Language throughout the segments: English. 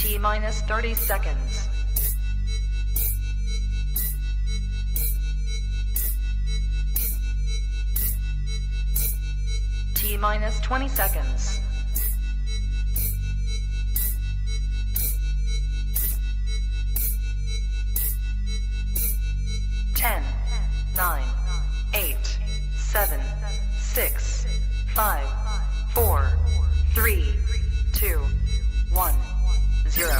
T minus 30 seconds. T minus 20 seconds. 10, 9, 8, 7, 6, 5, 4, 3, 2, 1, 0.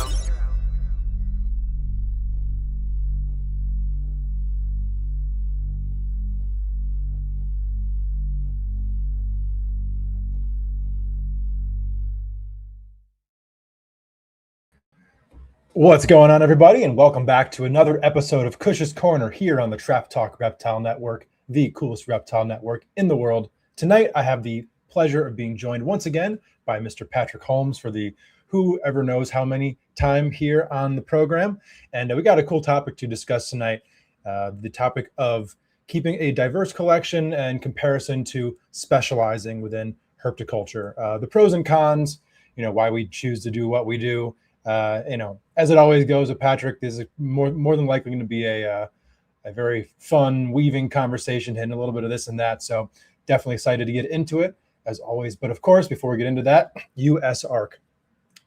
What's going on, everybody, and welcome back to another episode of Kush's Corner here on the Trap Talk Reptile Network, the coolest reptile network in the world. Tonight, I have the pleasure of being joined once again by Mr. Patrick Holmes for the whoever knows how many time here on the program. And we got a cool topic to discuss tonight, the topic of keeping a diverse collection in comparison to specializing within herpetoculture. The pros and cons, why we choose to do what we do. As it always goes with Patrick, this is more than likely going to be a very fun, weaving conversation, hitting a little bit of this and that. So definitely excited to get into it, as always. But of course, before we get into that, USARC.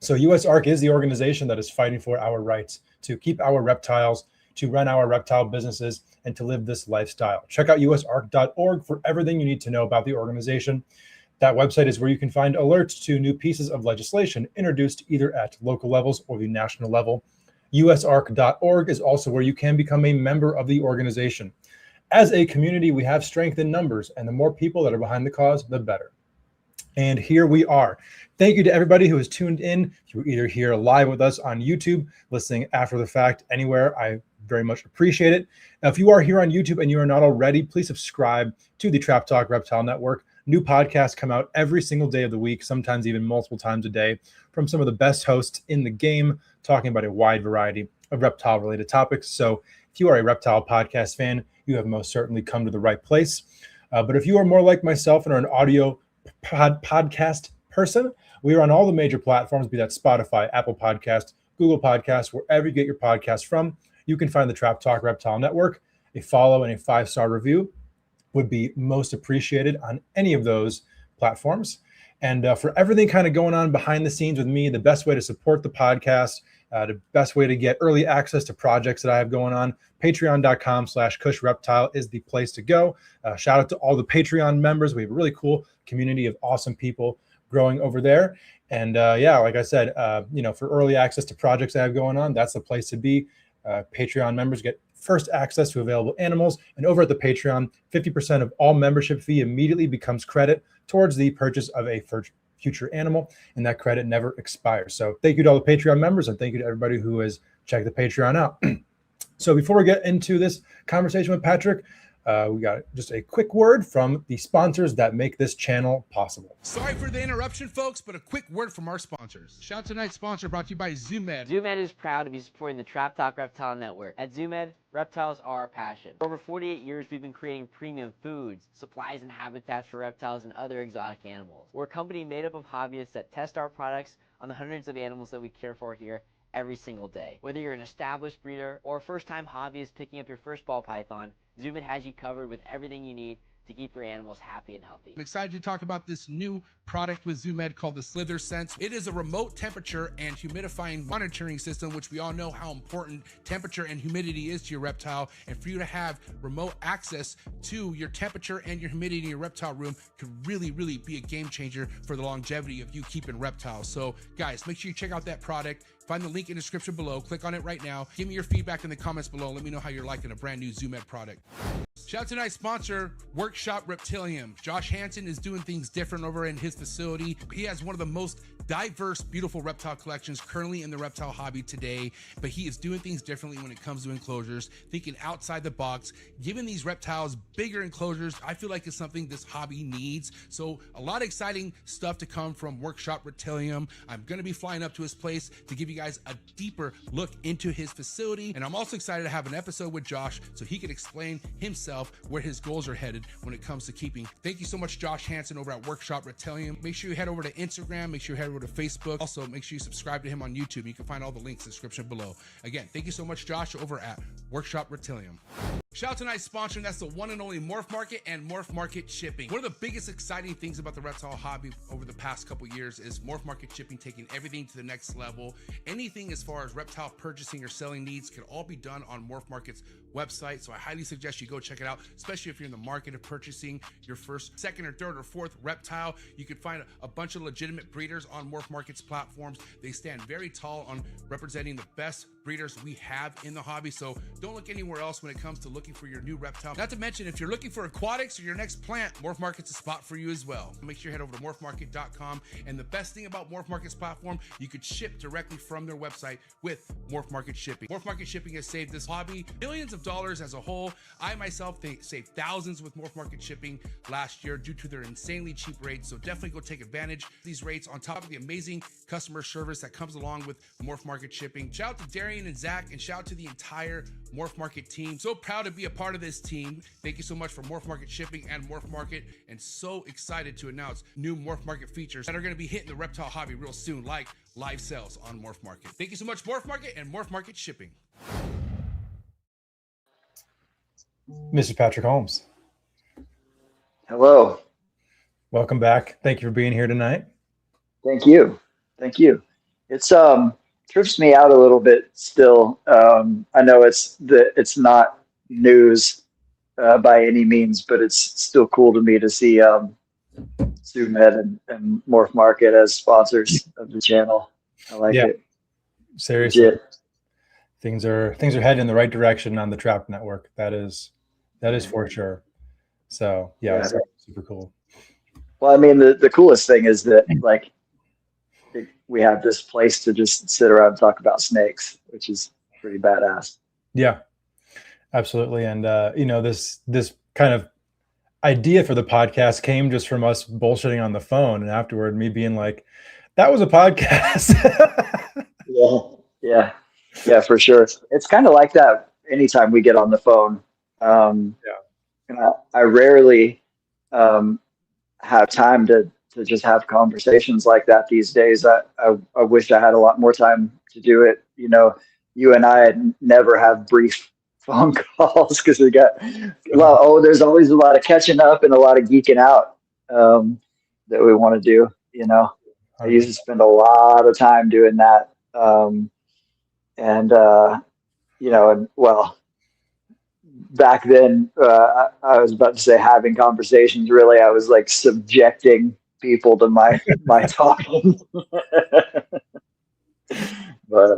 So USARC is the organization that is fighting for our rights to keep our reptiles, to run our reptile businesses, and to live this lifestyle. Check out usarc.org for everything you need to know about the organization. That website is where you can find alerts to new pieces of legislation introduced either at local levels or the national level. usarc.org is also where you can become a member of the organization. As a community, we have strength in numbers, and the more people that are behind the cause, the better. And here we are. Thank you to everybody who has tuned in. If you're either here live with us on YouTube, listening after the fact, anywhere, I very much appreciate it. Now, if you are here on YouTube and you are not already, please subscribe to the Trap Talk Reptile Network. New podcasts come out every single day of the week, sometimes even multiple times a day, from some of the best hosts in the game, talking about a wide variety of reptile-related topics. So if you are a reptile podcast fan, you have most certainly come to the right place. But if you are more like myself and are an audio podcast person, we are on all the major platforms, be that Spotify, Apple Podcasts, Google Podcasts, wherever you get your podcasts from. You can find the Trap Talk Reptile Network. A follow and a 5-star review would be most appreciated on any of those platforms. And for everything kind of going on behind the scenes with me, the best way to support the podcast, the best way to get early access to projects that I have going on, patreon.com/CushReptile is the place to go. Shout out to all the Patreon members. We have a really cool community of awesome people growing over there. And like I said, for early access to projects I have going on, that's the place to be. Patreon members get first access to available animals, and over at the Patreon, 50% of all membership fee immediately becomes credit towards the purchase of a future animal, and that credit never expires. So thank you to all the Patreon members, and thank you to everybody who has checked the Patreon out. So before we get into this conversation with Patrick, we got just a quick word from the sponsors that make this channel possible. Sorry for the interruption, folks, but a quick word from our sponsors. Shout out to tonight's sponsor brought to you by ZooMed. ZooMed is proud to be supporting the Trap Talk Reptile Network. At ZooMed, reptiles are our passion. For over 48 years, we've been creating premium foods, supplies, and habitats for reptiles and other exotic animals. We're a company made up of hobbyists that test our products on the hundreds of animals that we care for here every single day. Whether you're an established breeder or a first-time hobbyist picking up your first ball python, ZooMed has you covered with everything you need to keep your animals happy and healthy. I'm excited to talk about this new product with ZooMed called the Slither Sense. It is a remote temperature and humidifying monitoring system, which we all know how important temperature and humidity is to your reptile. And for you to have remote access to your temperature and your humidity in your reptile room could really, really be a game changer for the longevity of you keeping reptiles. So guys, make sure you check out that product. Find the link in the description below. Click on it right now. Give me your feedback in the comments below. Let me know how you're liking a brand new ZooMed product. Shout out to tonight's sponsor, Workshop Reptilium. Josh Hansen is doing things different over in his facility. He has one of the most diverse, beautiful reptile collections currently in the reptile hobby today, but he is doing things differently when it comes to enclosures, thinking outside the box, giving these reptiles bigger enclosures. I feel like it's something this hobby needs. So a lot of exciting stuff to come from Workshop Reptilium. I'm going to be flying up to his place to give you you guys a deeper look into his facility. And I'm also excited to have an episode with Josh so he can explain himself where his goals are headed when it comes to keeping. Thank you so much, Josh Hansen over at Workshop Reptilium. Make sure you head over to Instagram. Make sure you head over to Facebook. Also, make sure you subscribe to him on YouTube. You can find all the links in the description below. Again, thank you so much, Josh, over at Workshop Reptilium. Shout out to tonight's sponsor, and that's the one and only Morph Market and Morph Market Shipping. One of the biggest exciting things about the reptile hobby over the past couple years is Morph Market Shipping taking everything to the next level. Anything as far as reptile purchasing or selling needs can all be done on Morph Market's website. So I highly suggest you go check it out, especially if you're in the market of purchasing your first, second, or third, or fourth reptile. You can find a bunch of legitimate breeders on Morph Market's platforms. They stand very tall on representing the best breeders we have in the hobby. So don't look anywhere else when it comes to looking for your new reptile. Not to mention, if you're looking for aquatics or your next plant, Morph Market's a spot for you as well. Make sure you head over to morphmarket.com. And the best thing about Morph Market's platform, you could ship directly from their website with Morph Market Shipping. Morph Market Shipping has saved this hobby millions of dollars as a whole. I myself saved thousands with Morph Market Shipping last year due to their insanely cheap rates. So definitely go take advantage of these rates on top of the amazing customer service that comes along with Morph Market Shipping. Shout out to Darian and Zach, and shout out to the entire Morph Market team. So proud to be a part of this team. Thank you so much for Morph Market Shipping and Morph Market, and so excited to announce new Morph Market features that are going to be hitting the reptile hobby real soon, like live sales on Morph Market. Thank you so much, Morph Market and Morph Market Shipping. Mr. Patrick Holmes. Hello. Welcome back. Thank you for being here tonight. Thank you. Thank you. It's trips me out a little bit still. I know it's not news by any means, but it's still cool to me to see ZoomEd and Morph Market as sponsors of the channel. I like it. Seriously. Legit. Things are heading in the right direction on the Trap Network. That is for sure. So yeah. It's super cool. Well, I mean, the coolest thing is that like we have this place to just sit around and talk about snakes, which is pretty badass. Yeah, absolutely. And this kind of idea for the podcast came just from us bullshitting on the phone, and afterward me being like, that was a podcast. Yeah, for sure. It's kind of like that anytime we get on the phone. And I rarely have time to just have conversations like that these days. I wish I had a lot more time to do it. You know, you and I never have brief phone calls because we got there's always a lot of catching up and a lot of geeking out that we want to do. You know, I used to spend a lot of time doing that. Back then, I was about to say having conversations. Really, I was like subjecting people to my talking. But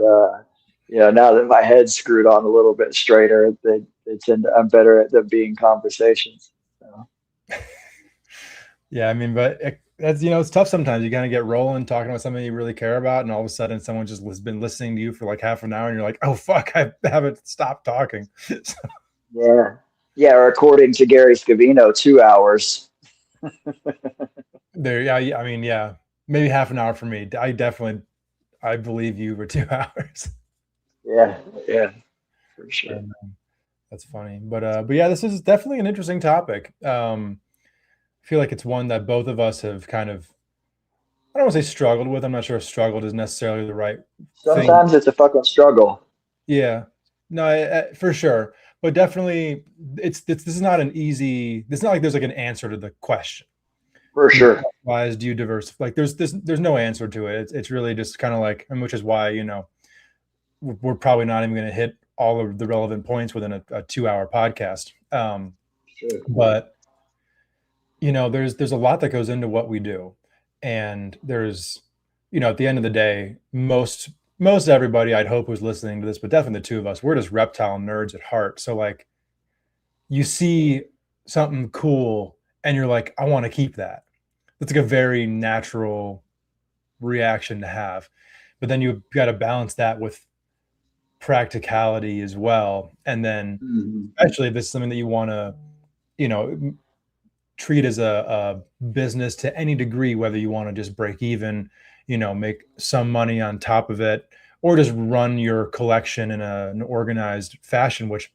now that my head's screwed on a little bit straighter, I'm better at them being conversations. So. Yeah, I mean, but that's it's tough sometimes. You kind of get rolling talking about something you really care about, and all of a sudden someone just has been listening to you for like half an hour, and you're like, oh fuck, I haven't stopped talking. Yeah. Or according to Gary Scavino, 2 hours. I mean, maybe half an hour for me. I believe you were 2 hours. Yeah, for sure. That's funny, but yeah, this is definitely an interesting topic. I feel like it's one that both of us have kind of, I don't want to say struggled with. I'm not sure if struggled is necessarily the right Sometimes thing. It's a fucking struggle. Yeah, no, for sure. But definitely this is not an easy, it's not like there's like an answer to the question. For sure. Why do you diversify? Like there's no answer to it. It's really just kind of like, and which is why, we're probably not even going to hit all of the relevant points within a 2-hour podcast. Sure. But there's a lot that goes into what we do. And there's, at the end of the day, most everybody I'd hope who's listening to this, but definitely the two of us, we're just reptile nerds at heart. So like you see something cool and you're like, I want to keep that. That's like a very natural reaction to have. But then you've got to balance that with practicality as well. And then especially if this is something that you want to, treat as a business to any degree, whether you want to just break even, make some money on top of it, or just run your collection in an organized fashion, which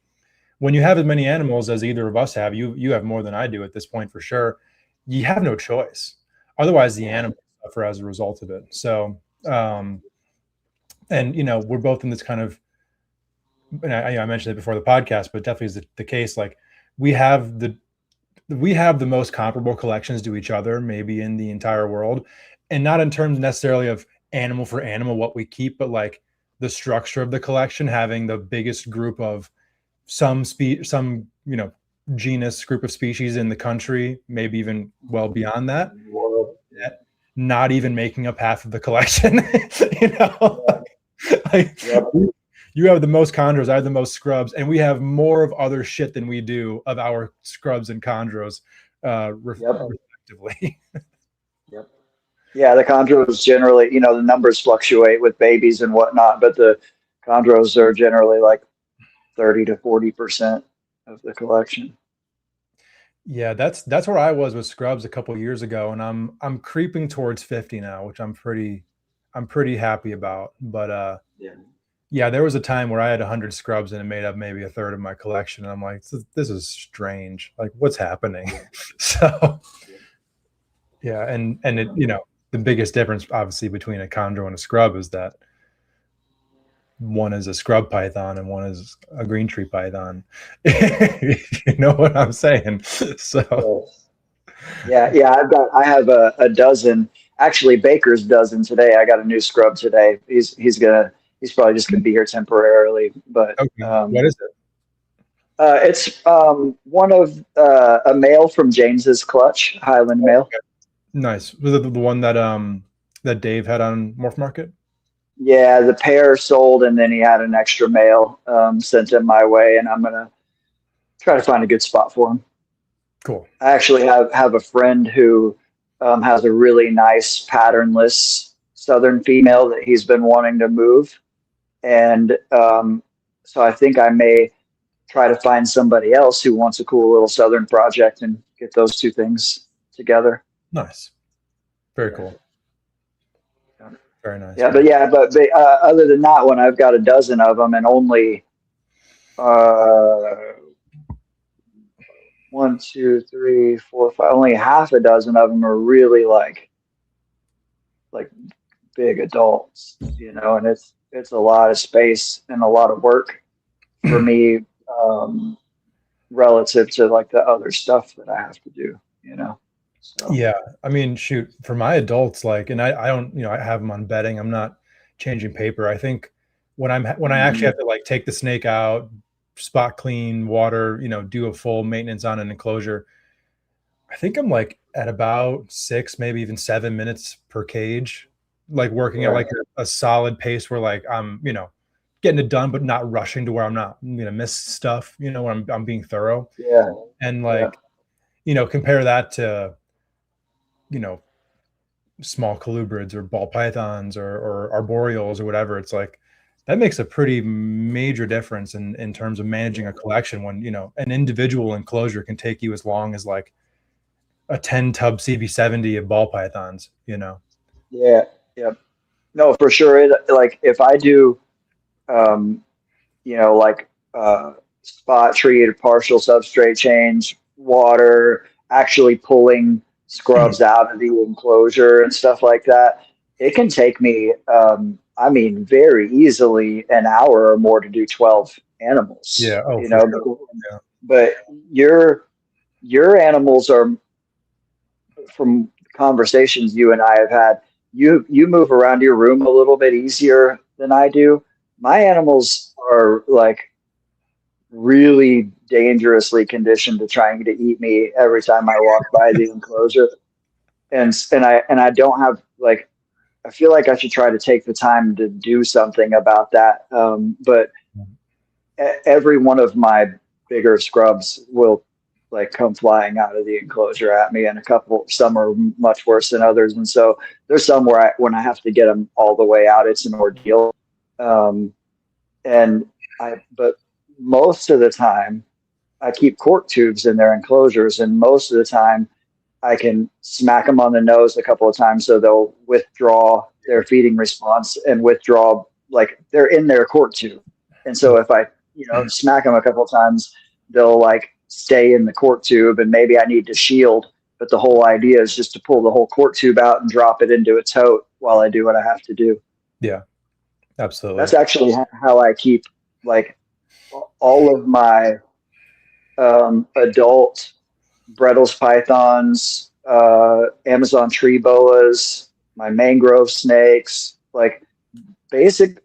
when you have as many animals as either of us have, you have more than I do at this point for sure, you have no choice. Otherwise the animals suffer as a result of it. So, and you know, we're both in this kind of, and I mentioned it before the podcast, but definitely is the case. Like we have the most comparable collections to each other, maybe in the entire world, and not in terms necessarily of animal for animal, what we keep, but like the structure of the collection, having the biggest group of some you know, genus group of species in the country, maybe even well beyond that, not even making up half of the collection. You know, like, you have the most chondros, I have the most scrubs, and we have more of other shit than we do of our scrubs and chondros, respectively. Yeah, the chondros generally, you know, the numbers fluctuate with babies and whatnot, but the chondros are generally like 30 to 40% of the collection. Yeah, that's where I was with scrubs a couple of years ago, and I'm creeping towards 50 now, which I'm pretty happy about. But yeah, there was a time where I had 100 scrubs and it made up maybe a third of my collection, and I'm like, this is strange. Like, what's happening? So yeah, and it, you know, the biggest difference obviously between a chondro and a scrub is that one is a scrub python and one is a green tree python. You know what I'm saying? So yeah, I have a dozen, actually Baker's dozen today. I got a new scrub today. He's probably just gonna be here temporarily, but okay. What is it? It's one of a male from James's clutch, Highland male. Okay. Nice. Was it the one that that Dave had on MORPHMARKET? Yeah, the pair sold, and then he had an extra male sent in my way, and I'm gonna try to find a good spot for him. Cool. I actually have a friend who has a really nice patternless southern female that he's been wanting to move, and so I think I may try to find somebody else who wants a cool little southern project and get those two things together. Nice. Very cool. Very nice. Yeah, but other than that one, I've got a dozen of them, and only 1, 2, 3, 4, 5. Only half a dozen of them are really like big adults, you know. And it's a lot of space and a lot of work for me, relative to like the other stuff that I have to do, you know. So. Yeah, I mean, shoot, for my adults, like, and I don't, you know, I have them on bedding. I'm not changing paper. I think when I actually have to like take the snake out, spot clean, water, you know, do a full maintenance on an enclosure, I think I'm like at about 6, maybe even 7 minutes per cage, like working at like a solid pace where like I'm, you know, getting it done, but not rushing to where I'm not gonna miss stuff, you know, when I'm being thorough. Yeah. And like, you know, compare that to, you know, small colubrids or ball pythons or arboreals or whatever. It's like that makes a pretty major difference in terms of managing a collection, when, you know, an individual enclosure can take you as long as like a 10 tub CV70 of ball pythons, you know. Yeah. No, for sure. Like if I do you know, like spot treat or partial substrate change, water, actually pulling scrubs out of the enclosure and stuff like that, it can take me I mean very easily an hour or more to do 12 animals. Yeah. Oh, you know, sure. Yeah. but your animals are, from conversations you and I have had, you move around your room a little bit easier than I do. My animals are like really dangerously conditioned to trying to eat me every time I walk by the enclosure. And I don't have, like, I feel like I should try to take the time to do something about that. But every one of my bigger scrubs will like come flying out of the enclosure at me, and some are much worse than others. And so there's some where when I have to get them all the way out, it's an ordeal. But most of the time I keep cork tubes in their enclosures, and most of the time I can smack them on the nose a couple of times so they'll withdraw their feeding response and withdraw like they're in their court tube. And so if I, smack them a couple of times, they'll like stay in the court tube, and maybe I need to shield. But the whole idea is just to pull the whole court tube out and drop it into a tote while I do what I have to do. Yeah, absolutely. That's actually how I keep like all of my adult Brettles pythons, Amazon tree boas, my mangrove snakes, like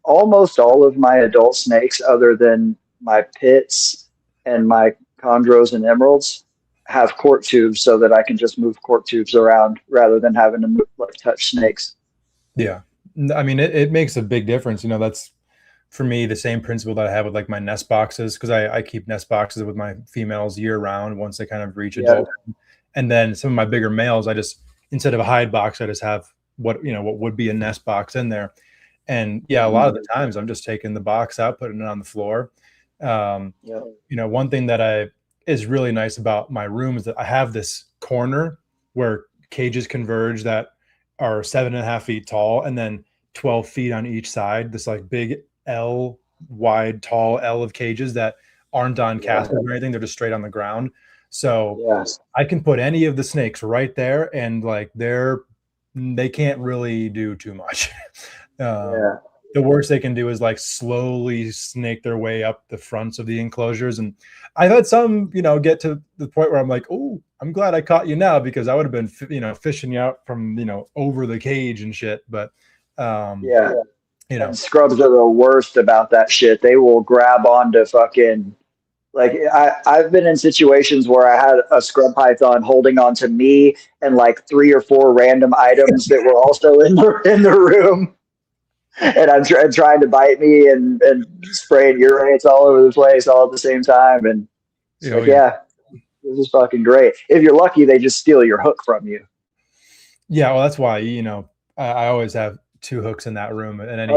almost all of my adult snakes other than my pits and my chondros and emeralds have court tubes so that I can just move court tubes around rather than having to touch snakes. Yeah. I mean, it makes a big difference. That's for me the same principle that I have with like my nest boxes, because I keep nest boxes with my females year round once they kind of reach adult. And then some of my bigger males, I just, instead of a hide box, I just have what would be a nest box in there. And a lot of the times I'm just taking the box out, putting it on the floor. One thing that is really nice about my room is that I have this corner where cages converge that are 7.5 feet tall, and then 12 feet on each side. This like big L wide, tall L of cages that aren't on casters or anything. They're just straight on the ground. So I can put any of the snakes right there, and like they can't really do too much. The worst they can do is like slowly snake their way up the fronts of the enclosures. And I've had some, get to the point where I'm like, oh, I'm glad I caught you now, because I would have been, fishing you out from, over the cage and shit. But, and scrubs are the worst about that shit. They will grab onto fucking, like I've been in situations where I had a scrub python holding on to me and like 3 or 4 random items that were also in the room. And I'm trying to bite me and spraying urates all over the place all at the same time. And this is fucking great. If you're lucky, they just steal your hook from you. Yeah, well, that's why, I always have 2 hooks in that room at any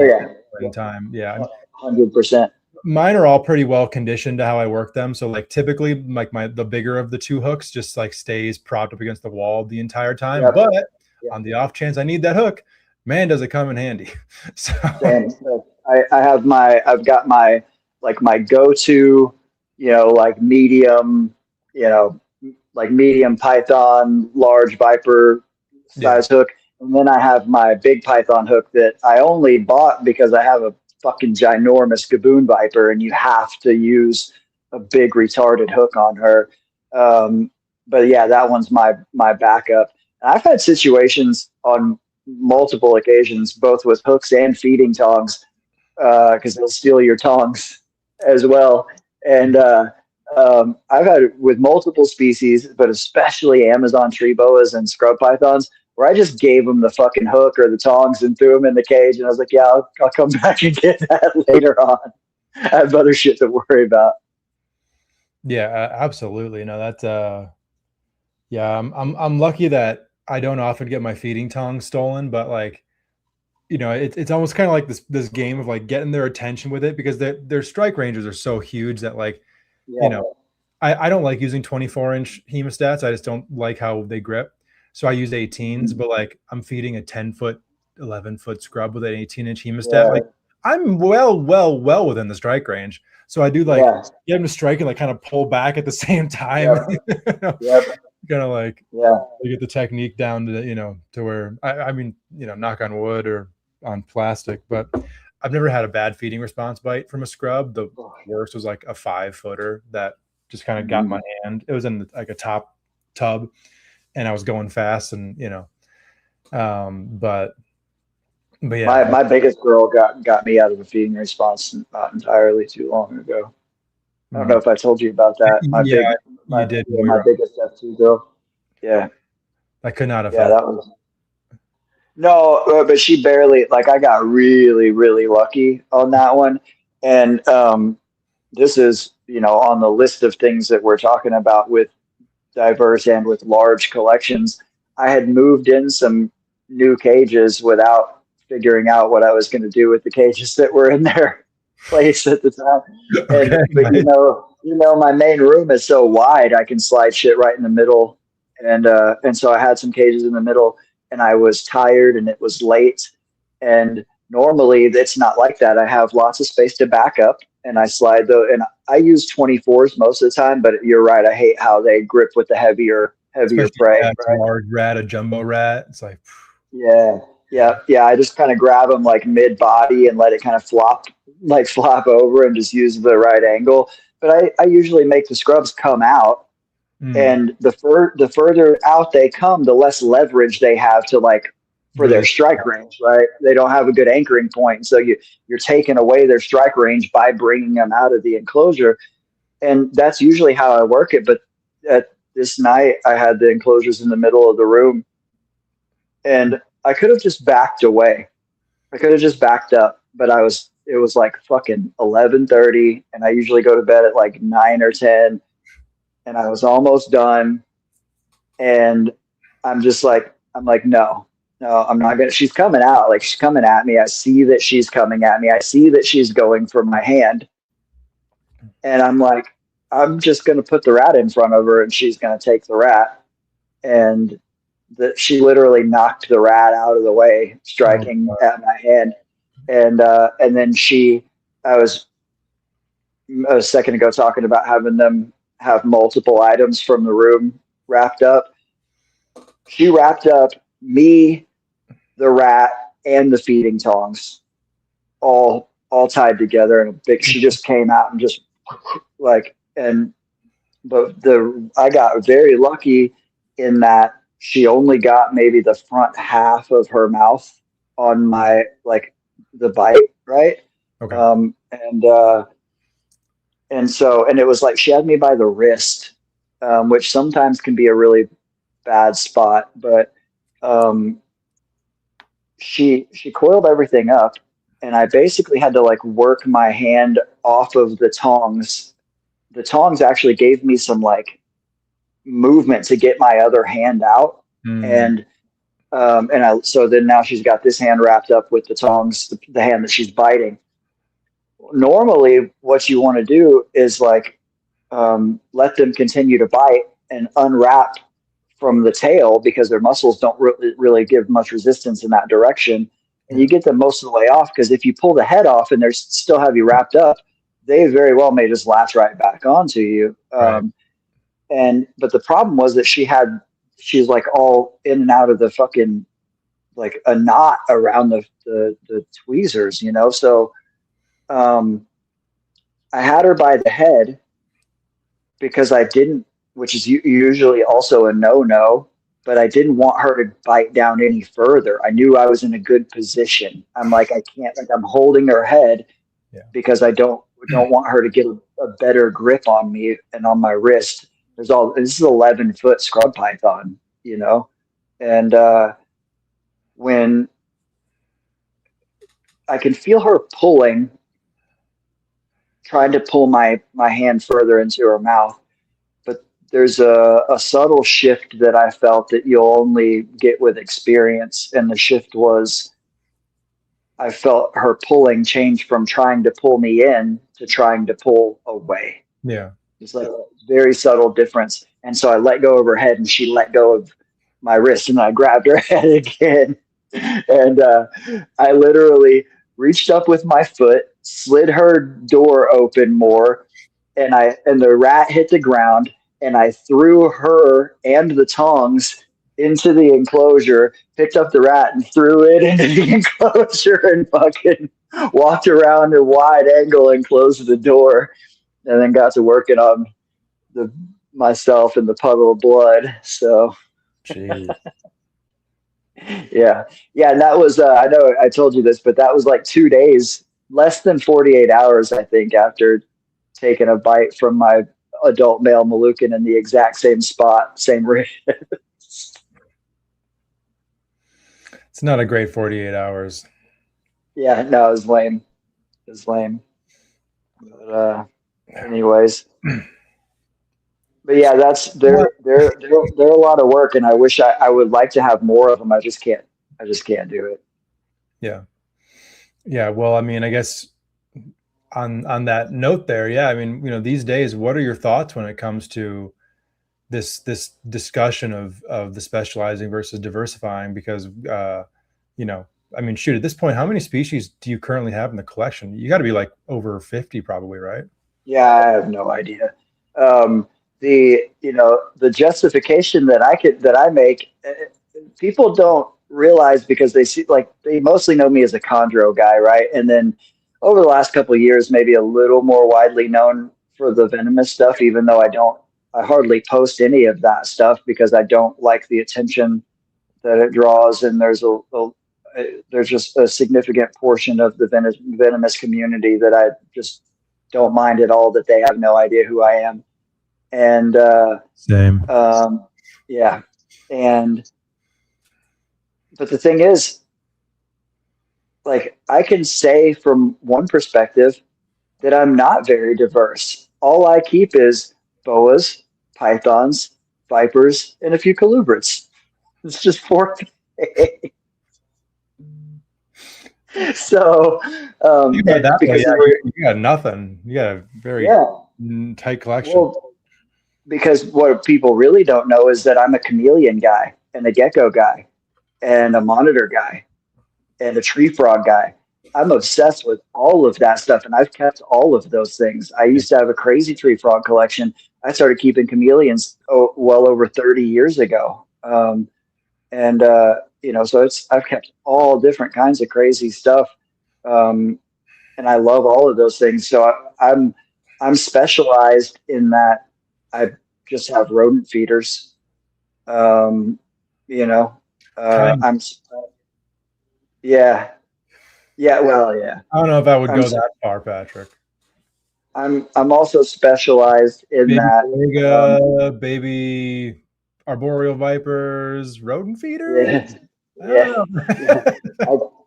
time. Yeah, 100%. Mine are all pretty well conditioned to how I work them. So like typically like the bigger of the 2 hooks just like stays propped up against the wall the entire time. But on the off chance I need that hook, man, does it come in handy. So I've got my go-to, like medium, like medium python, large viper size hook. And then I have my big python hook that I only bought because I have a fucking ginormous gaboon viper, and you have to use a big retarded hook on her. But that one's my backup. And I've had situations on multiple occasions, both with hooks and feeding tongs, because they'll steal your tongs as well. And I've had it with multiple species, but especially Amazon tree boas and scrub pythons, where I just gave them the fucking hook or the tongs and threw them in the cage. And I was like, I'll come back and get that later on. I have other shit to worry about. Yeah, absolutely. That's I'm lucky that I don't often get my feeding tongs stolen, but like, it's almost kind of like this game of like getting their attention with it, because their strike ranges are so huge that like, I don't like using 24-inch hemostats. I just don't like how they grip. So I use 18s, but like I'm feeding a 10-foot, 11-foot scrub with an 18-inch hemostat. Like I'm well within the strike range. So I do like get them to strike and like kind of pull back at the same time. Kind of like get the technique down to to where I mean knock on wood or on plastic, but I've never had a bad feeding response bite from a scrub. The worst was like a 5-footer that just kind of got my hand. It was in like a top tub, and I was going fast, and but yeah, my biggest girl got me out of a feeding response not entirely too long ago. I don't know if I told you about that. My biggest F2 girl. Yeah. I could not have. Yeah, that was. No, but she barely, like, I got really, really lucky on that one. And this is, on the list of things that we're talking about with diverse and with large collections. I had moved in some new cages without figuring out what I was going to do with the cages that were in their place at the time. But my main room is so wide, I can slide shit right in the middle. And so I had some cages in the middle, and I was tired and it was late, and Normally, it's not like that. I have lots of space to back up, and I slide and I use 24s most of the time. But you're right. I hate how they grip with the heavier Especially prey. if it's a large rat, a jumbo rat. It's like, Yeah. I just kind of grab them like mid body and let it kind of flop over and just use the right angle. But I usually make the scrubs come out, and the further out they come, the less leverage they have to for their strike range, right? They don't have a good anchoring point. So you're taking away their strike range by bringing them out of the enclosure. And that's usually how I work it. But at this night, I had the enclosures in the middle of the room, and I could have just backed away. I could have just backed up, but it was like fucking 11:30, and I usually go to bed at like 9 or 10, and I was almost done. And I'm like, no, I'm not gonna. She's coming out, like she's coming at me. I see that she's coming at me. I see that she's going for my hand, and I'm like, I'm just gonna put the rat in front of her, and she's gonna take the rat. And she literally knocked the rat out of the way, striking at my hand. And then I was a second ago talking about having them have multiple items from the room wrapped up. She wrapped up me, the rat, and the feeding tongs, all tied together in a big. She just came out and just I got very lucky in that she only got maybe the front half of her mouth on my the bite, right? Okay. And it was like she had me by the wrist, which sometimes can be a really bad spot, but she coiled everything up, and I basically had to work my hand off of the tongs. The tongs actually gave me some movement to get my other hand out. So then now she's got this hand wrapped up with the tongs, the hand that she's biting. Normally what you want to do is let them continue to bite and unwrap from the tail, because their muscles don't really give much resistance in that direction. And you get them most of the way off, because if you pull the head off and they're still have you wrapped up, they very well may just latch right back onto you. Right. But the problem was that she's all in and out of the fucking a knot around the tweezers, So I had her by the head, because I didn't, which is usually also a no, but I didn't want her to bite down any further. I knew I was in a good position. I'm I can't, I'm holding her head because I don't want her to get a better grip on me and on my wrist. This is 11-foot scrub python, and when I can feel her trying to pull my hand further into her mouth, but there's a subtle shift that I felt that you'll only get with experience. And the shift was, I felt her pulling change from trying to pull me in to trying to pull away. Yeah. It's a very subtle difference. And so I let go of her head, and she let go of my wrist, and I grabbed her head again. And I literally reached up with my foot, slid her door open more, and the rat hit the ground, and I threw her and the tongs into the enclosure, picked up the rat and threw it into the enclosure, and fucking walked around a wide angle and closed the door, and then got to working on myself and the puddle of blood. So Jeez. Yeah. And that was, I know I told you this, but that was 2 days, less than 48 hours, I think, after taking a bite from my adult male Moluccan in the exact same spot, same wrist. It's not a great 48 hours. Yeah, no, it was lame. But, anyways. But yeah, they're a lot of work, and I wish I would like to have more of them. I just can't do it. Yeah. Well, I mean, I guess on that note there, I mean, these days, what are your thoughts when it comes to this discussion of the specializing versus diversifying? Because I mean, shoot, at this point, how many species do you currently have in the collection? You got to be like over 50 probably, right? Yeah, I have no idea. The justification that I make, people don't realize because they see, like, they mostly know me as a chondro guy, right? And then over the last couple of years, maybe a little more widely known for the venomous stuff, even though I hardly post any of that stuff because I don't like the attention that it draws, and there's just a significant portion of the venomous community that I just don't mind at all that they have no idea who I am. And Same. yeah, but the thing is, like, I can say from one perspective that I'm not very diverse. All I keep is boas, pythons, vipers, and a few colubrids. It's just 4 So You got that, because you got nothing. You got a very tight collection. Well, because what people really don't know is that I'm a chameleon guy and a gecko guy and a monitor guy and a tree frog guy. I'm obsessed with all of that stuff, and I've kept all of those things. I used to have a crazy tree frog collection. I started keeping chameleons well over 30 years ago. So I've kept all different kinds of crazy stuff. And I love all of those things. So I'm specialized in that. I just have rodent feeders. I'm yeah. Well, yeah. I don't know if I would go that far, Patrick. I'm also specialized in baby that. Baby arboreal vipers, rodent feeders. Yeah.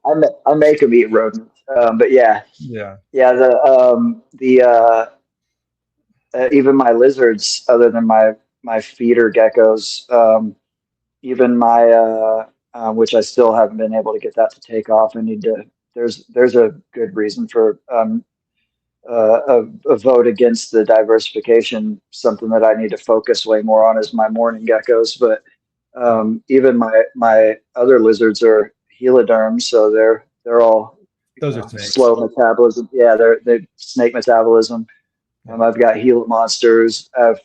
I make them eat rodents. But yeah. Even my lizards, other than my feeder geckos, even my which I still haven't been able to get that to take off. I need to. There's a good reason for a vote against the diversification. Something that I need to focus way more on is my morning geckos. But even my other lizards are heliderms, so they're all those are snakes. Slow metabolism. Yeah, they're snake metabolism. I've got Gila monsters. I have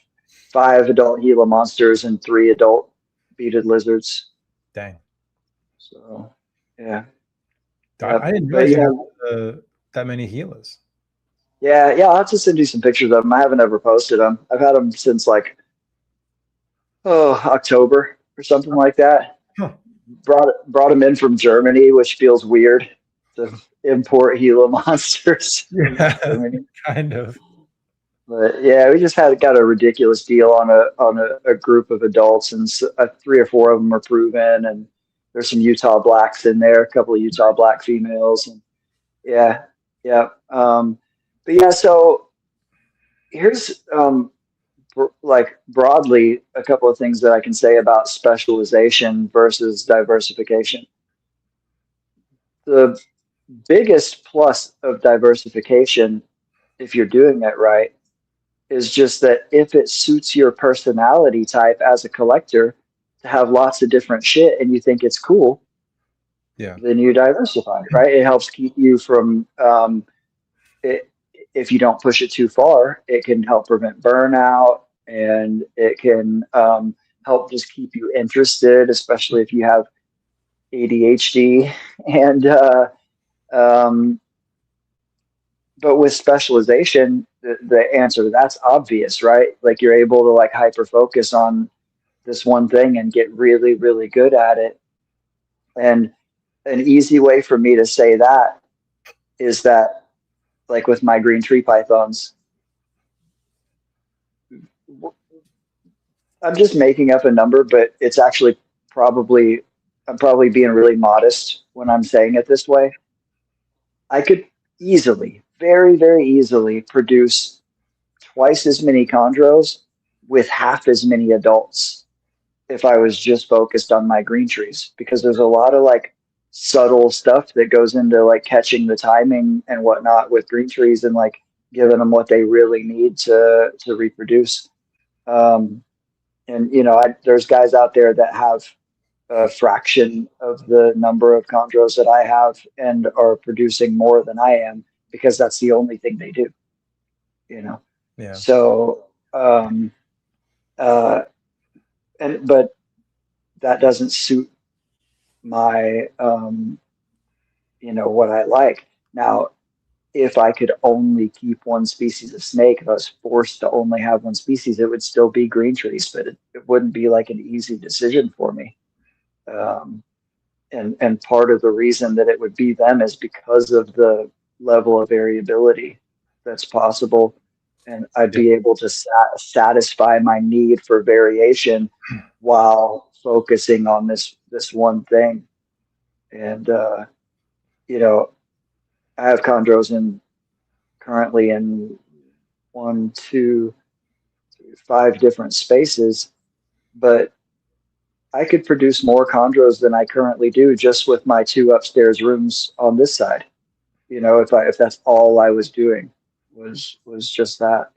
5 adult Gila monsters and 3 adult beaded lizards. Dang. So, yeah. I didn't realize you had that many Gilas. Yeah, I'll have to send you some pictures of them. I haven't ever posted them. I've had them since October or something like that. Huh. Brought them in from Germany, which feels weird to import Gila monsters. Yeah, kind of. But yeah, we just got a ridiculous deal on a group of adults, and 3 or 4 of them are proven, and there's some Utah blacks in there, a couple of Utah black females, and yeah. But yeah, so here's broadly a couple of things that I can say about specialization versus diversification. The biggest plus of diversification, if you're doing it right, is just that if it suits your personality type as a collector to have lots of different shit and you think it's cool, then you diversify, right? It helps keep you from if you don't push it too far, it can help prevent burnout, and it can help just keep you interested, especially if you have ADHD. And but with specialization, the answer to that's obvious, right? Like, you're able to hyper focus on this one thing and get really, really good at it. And an easy way for me to say that is that, like with my green tree pythons, I'm just making up a number, but it's actually I'm probably being really modest when I'm saying it this way. I could easily, very, very easily produce twice as many chondros with half as many adults if I was just focused on my green trees, because there's a lot of subtle stuff that goes into catching the timing and whatnot with green trees, and giving them what they really need to reproduce. And there's guys out there that have a fraction of the number of chondros that I have and are producing more than I am because that's the only thing they do, you know? Yeah. So, but that doesn't suit my, what I like. Now, if I could only keep one species of snake, if I was forced to only have one species, it would still be green trees, but it wouldn't be like an easy decision for me. And part of the reason that it would be them is because of the level of variability that's possible. And I'd be able to satisfy my need for variation while focusing on this one thing. And, I have chondros currently in 1, 2, 3, 5 different spaces, but I could produce more chondros than I currently do just with my 2 upstairs rooms on this side. If that's all I was doing was just that,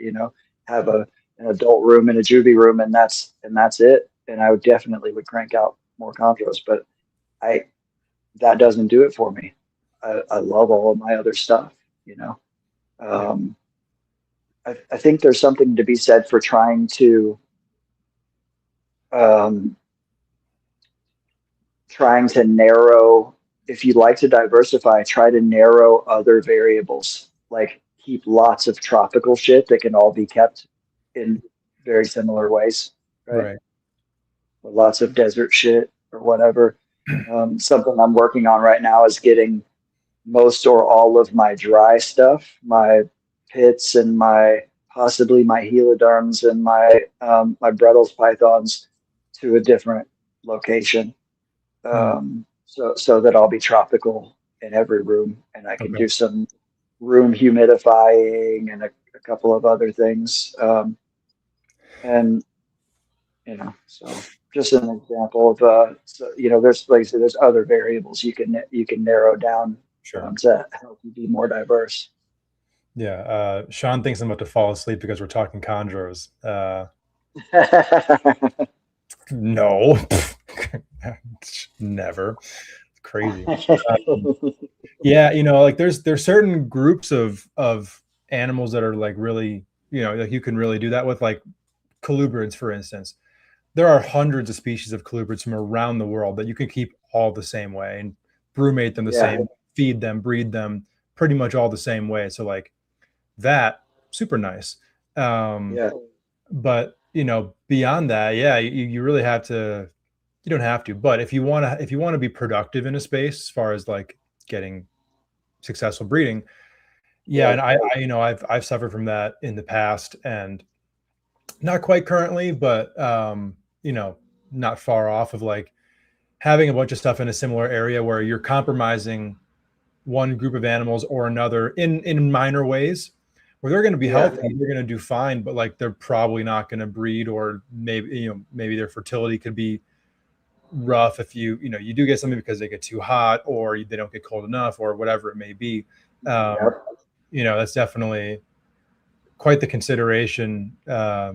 have an adult room and a juvie room, and that's it. And I would definitely crank out more chondros, but that doesn't do it for me. I love all of my other stuff, I think there's something to be said for trying to narrow. If you'd like to diversify, try to narrow other variables, like keep lots of tropical shit that can all be kept in very similar ways, right? Or lots of desert shit or whatever. Something I'm working on right now is getting most or all of my dry stuff, my pits and possibly my heliderms and my Brettles pythons, to a different location. So that I'll be tropical in every room, and I can do some room humidifying and a couple of other things. And so just an example of there's, like I said, there's other variables you can narrow down to help you be more diverse. Yeah. Sean thinks I'm about to fall asleep because we're talking chondros. No, never. It's crazy. Yeah, like there's certain groups of animals that are like really, like you can really do that with, like colubrids, for instance. There are hundreds of species of colubrids from around the world that you can keep all the same way and brumate them the same, feed them, breed them pretty much all the same way. So like that, super nice. But beyond that, you really have to. You don't have to, but if you want to be productive in a space as far as like getting successful breeding, and I've suffered from that in the past, and not quite currently, but not far off of like having a bunch of stuff in a similar area where you're compromising one group of animals or another in minor ways, where they're going to be healthy, they're going to do fine, but like they're probably not going to breed, or maybe their fertility could be rough if you do get something because they get too hot, or they don't get cold enough, or whatever it may be. That's definitely quite the consideration. I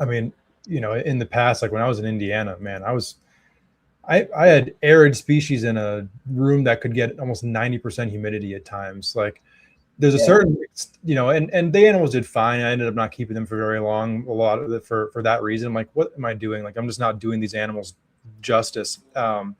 mean, in the past, like when I was in Indiana, man, I had arid species in a room that could get almost 90% humidity at times. Like there's a certain, and the animals did fine. I ended up not keeping them for very long, a lot of it for that reason. I'm like, what am I doing? Like, I'm just not doing these animals justice. But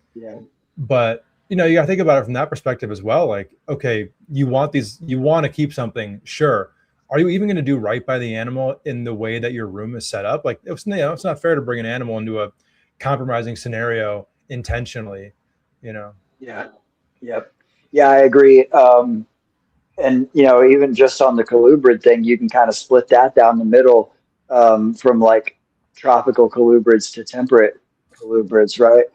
you gotta think about it from that perspective as well. Like, okay, you want to keep something, sure. Are you even going to do right by the animal in the way that your room is set up? Like, it's not fair to bring an animal into a compromising scenario intentionally, Yeah, I agree. And even just on the colubrid thing, you can kind of split that down the middle, from like tropical colubrids to temperate colubrids, right?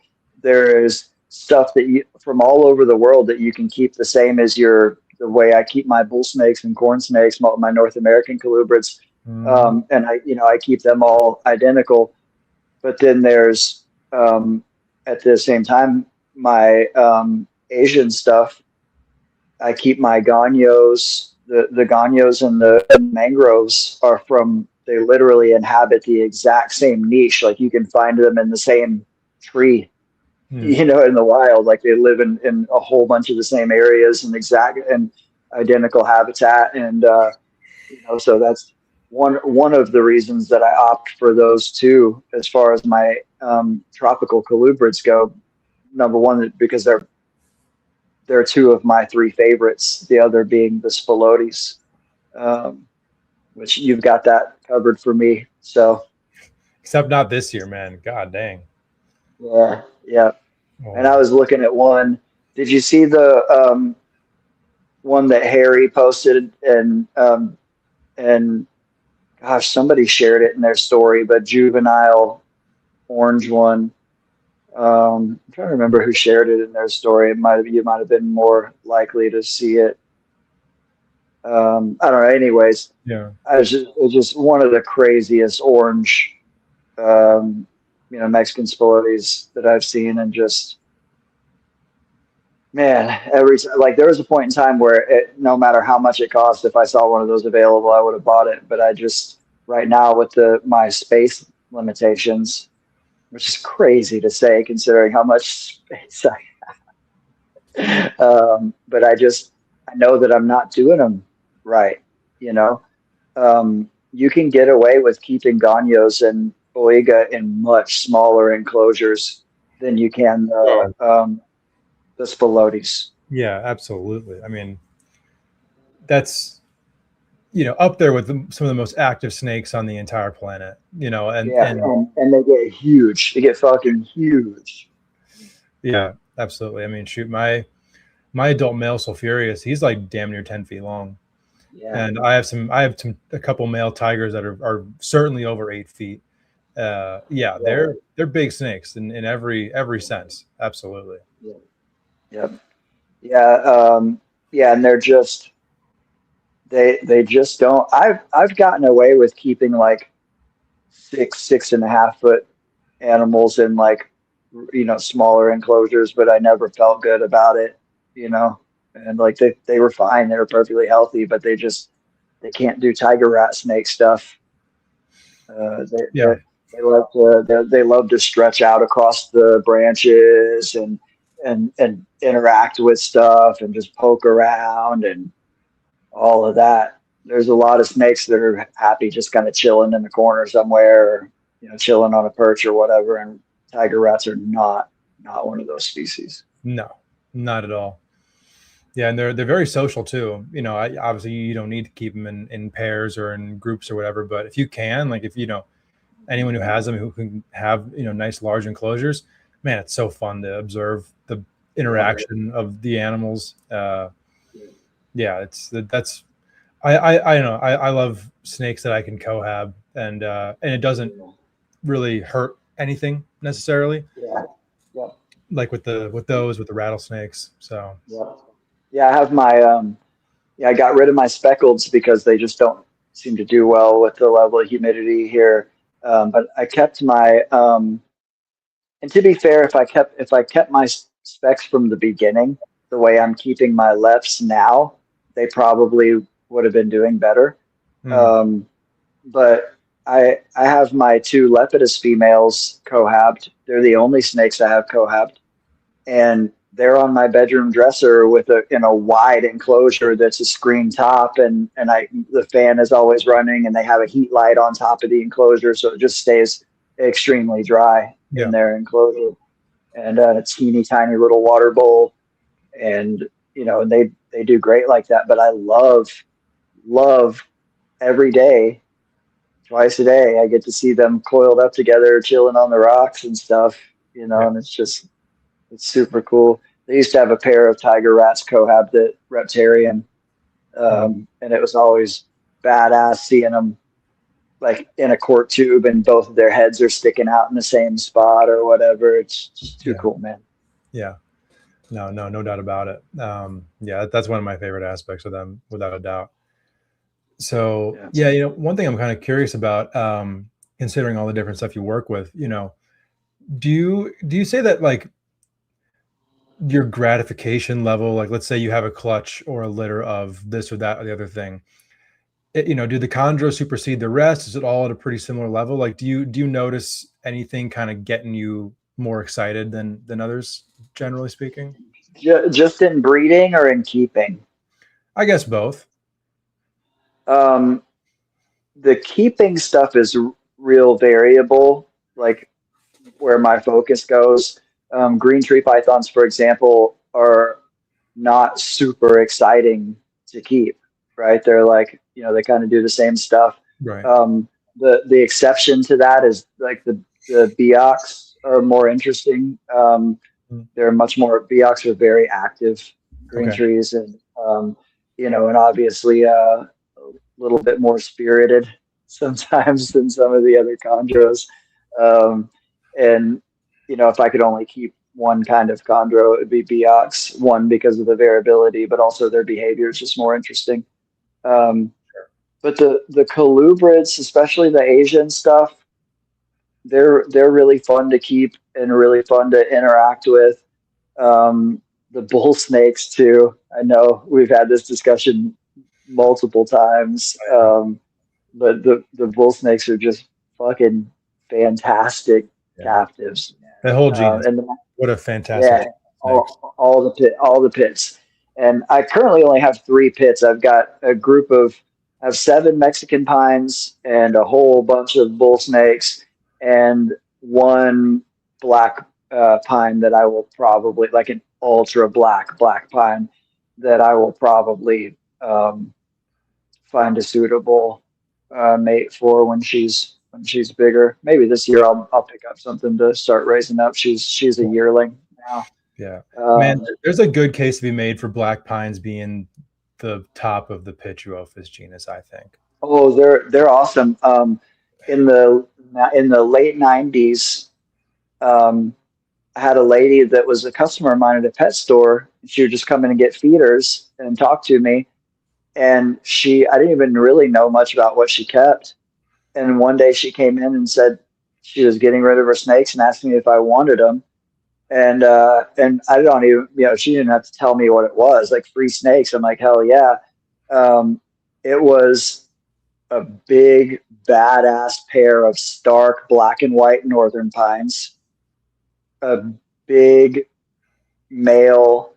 There's stuff that from all over the world that you can keep the same as the way I keep my bull snakes and corn snakes, my North American colubrids. And I keep them all identical. But then there's, at the same time, my Asian stuff, I keep my ganyos, the ganyos and the mangroves they literally inhabit the exact same niche. Like you can find them in the same tree you know, in the wild. Like they live in a whole bunch of the same areas and exact and identical habitat. And, you know, so that's one of the reasons that I opt for those two as far as my tropical colubrids go. Number one, because they're two of my three favorites, the other being the Spilotes, which you've got that covered for me. So, except not this year, man. God dang. Yeah, yeah. Oh. And I was looking at one. Did you see the one that Harry posted? And gosh, somebody shared it in their story, but juvenile orange one. I'm trying to remember who shared it in their story. You might have been more likely to see it. I don't know. Anyways, yeah, it was just one of the craziest orange, you know, Mexican Spilotes that I've seen, and just, man, like there was a point in time where no matter how much it cost, if I saw one of those available, I would have bought it. But I just, right now with my space limitations, which is crazy to say considering how much space I have. But I know that I'm not doing them right. You know, you can get away with keeping Ganyos and Boiga in much smaller enclosures than you can the Spilotes. yeah, absolutely. I mean, that's, you know, up there with some of the most active snakes on the entire planet, you know, and they get huge. They get fucking huge. Yeah, absolutely. I mean, shoot, my adult male Sulfurious, he's like damn near 10 feet long. Yeah. And I have a couple male tigers that are certainly over 8 feet. Yeah, they're big snakes in every sense. Absolutely. Yeah. Yep. Yeah. Yeah. And they're just, they just don't, I've gotten away with keeping like 6.5 foot animals in like, you know, smaller enclosures, but I never felt good about it, you know, and like they were fine. They were perfectly healthy, but they can't do tiger rat snake stuff. They love to stretch out across the branches and interact with stuff and just poke around and all of that. There's a lot of snakes that are happy just kind of chilling in the corner somewhere, or, you know, chilling on a perch or whatever. And tiger rats are not one of those species. No, not at all. Yeah, and they're very social too. You know, obviously you don't need to keep them in pairs or in groups or whatever, but if you can, like if you know anyone who has them who can have, you know, nice large enclosures, man, it's so fun to observe the interaction of the animals. Yeah, that's I don't know. I love snakes that I can cohab, and it doesn't really hurt anything necessarily. Yeah. Yeah. Like with the rattlesnakes. So yeah, I have my I got rid of my speckleds because they just don't seem to do well with the level of humidity here. But I kept my and to be fair, if I kept my specs from the beginning the way I'm keeping my lefts now, they probably would have been doing better. But I have my two Lepidus females cohabbed. They're the only snakes I have cohabbed, and they're on my bedroom dresser in a wide enclosure that's a screen top, and the fan is always running, and they have a heat light on top of the enclosure, so it just stays extremely dry in their enclosure, and a teeny tiny little water bowl, and you know, and they do great like that. But I love every day, twice a day, I get to see them coiled up together, chilling on the rocks and stuff, you know, and it's super cool. They used to have a pair of tiger rats cohabbed at Reptarium, and it was always badass seeing them like in a quart tube and both of their heads are sticking out in the same spot or whatever. It's just too cool, man. Yeah. No doubt about it. Yeah, that's one of my favorite aspects of them, without a doubt. So yeah, you know, one thing I'm kind of curious about, considering all the different stuff you work with, you know, do you say that like your gratification level, like let's say you have a clutch or a litter of this or that or the other thing, you know, do the chondros supersede the rest? Is it all at a pretty similar level? Like, do you notice anything kind of getting you more excited than others, generally speaking? Just in breeding or in keeping? I guess both. The keeping stuff is real variable, like where my focus goes. Green tree pythons, for example, are not super exciting to keep, right? They're like, they kind of do the same stuff. Right. The exception to that is like the Beox are more interesting. They're much more, Beox are very active green trees, and and obviously a little bit more spirited sometimes than some of the other chondros. And if I could only keep one kind of chondro, it would be Beox. One, because of the variability, but also their behavior is just more interesting. But the colubrids, especially the Asian stuff, they're really fun to keep and really fun to interact with. The bull snakes too. I know we've had this discussion multiple times, but the bull snakes are just fucking fantastic captives. The whole genus. What a fantastic. All the pits. And I currently only have 3 pits. I've got a group of, I have 7 Mexican pines and a whole bunch of bull snakes and 1 black pine that I will probably, like an ultra black pine that I will probably find a suitable mate for when she's bigger. Maybe this year I'll pick up something to start raising up. She's a yearling now. Yeah, man, there's a good case to be made for black pines being the top of the Pituophis genus, I think. Oh, they're awesome. In the late 90s, I had a lady that was a customer of mine at a pet store. She would just come in and get feeders and talk to me. And I didn't even really know much about what she kept. And one day she came in and said she was getting rid of her snakes and asked me if I wanted them. And I don't even, she didn't have to tell me what it was, like free snakes. I'm like, hell yeah. It was a big, badass pair of stark black and white northern pines, a big male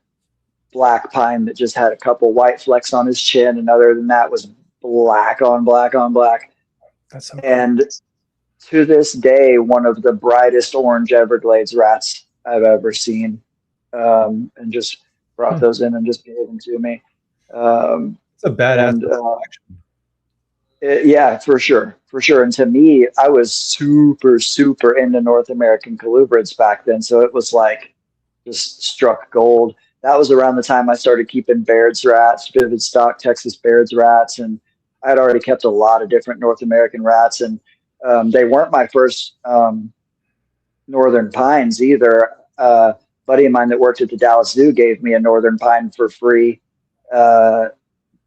black pine that just had a couple white flecks on his chin, and other than that was black on black on black. That's so cool. And to this day, one of the brightest orange Everglades rats I've ever seen, and just brought those in and just gave them to me. It's a badass collection. Yeah, for sure. And to me, I was super into North American colubrids back then, so it was like just struck gold. That was around the time I started keeping Baird's rats, vivid stock Texas Baird's rats, and I had already kept a lot of different North American rats, and they weren't my first northern pines either. Buddy of mine that worked at the Dallas Zoo gave me a northern pine for free.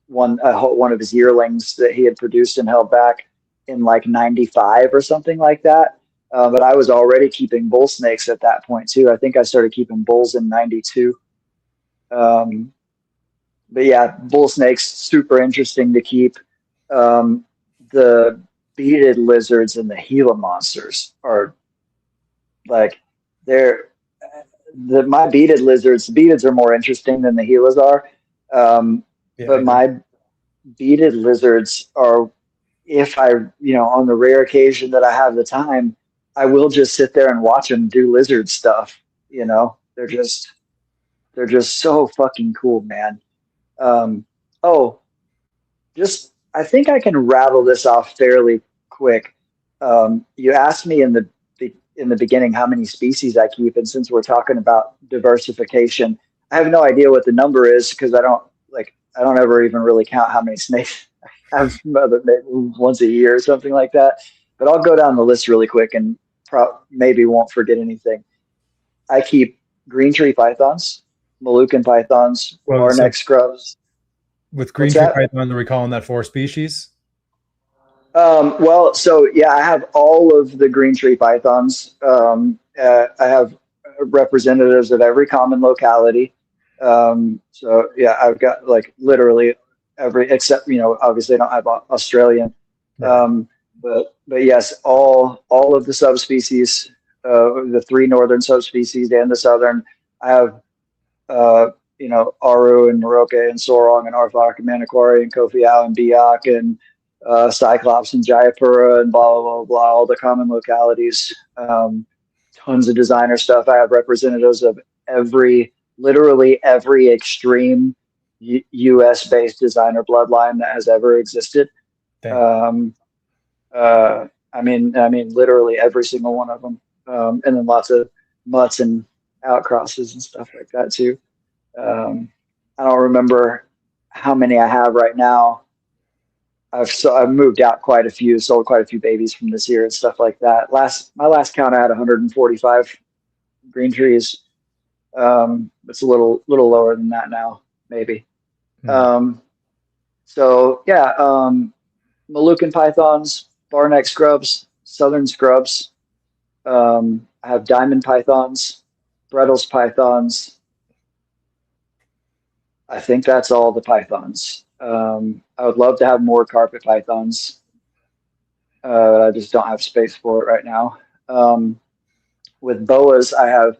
One of his yearlings that he had produced and held back in like 95 or something like that. But I was already keeping bull snakes at that point too. I think I started keeping bulls in 92. But yeah, bull snakes, super interesting to keep. The beaded lizards and the Gila monsters are like, my beaded lizards, the beadeds are more interesting than the Gilas are. But my beaded lizards are, if I, on the rare occasion that I have the time, I will just sit there and watch them do lizard stuff. They're just so fucking cool, man. I think I can rattle this off fairly quick. You asked me in the beginning how many species I keep, and since we're talking about diversification, I have no idea what the number is because I don't ever even really count how many snakes I have, maybe once a year or something like that. But I'll go down the list really quick and maybe won't forget anything. I keep green tree pythons, Moluccan pythons, Barneck scrubs. With green tree python, are we calling that 4 species? I have all of the green tree pythons. I have representatives of every common locality. I've got like literally every, except, obviously I don't have Australian. But yes, all of the subspecies the 3 northern subspecies and the southern. I have, Aru and Naroke and Sorong and Arthok and Maniquari and Kofiau and Biak and Cyclops and Jayapura and blah, blah, blah, blah, all the common localities. Tons of designer stuff. I have representatives of literally every extreme US-based designer bloodline that has ever existed. I mean, literally every single one of them. And then lots of mutts and outcrosses and stuff like that too. I don't remember how many I have right now. I've moved out quite a few, sold quite a few babies from this year and stuff like that. My last count, I had 145 green trees. It's a little lower than that now, maybe. So yeah, Moluccan pythons, barneck scrubs, southern scrubs. I have diamond pythons, Brettles pythons. I think that's all the pythons. I would love to have more carpet pythons. I just don't have space for it right now. With boas, I have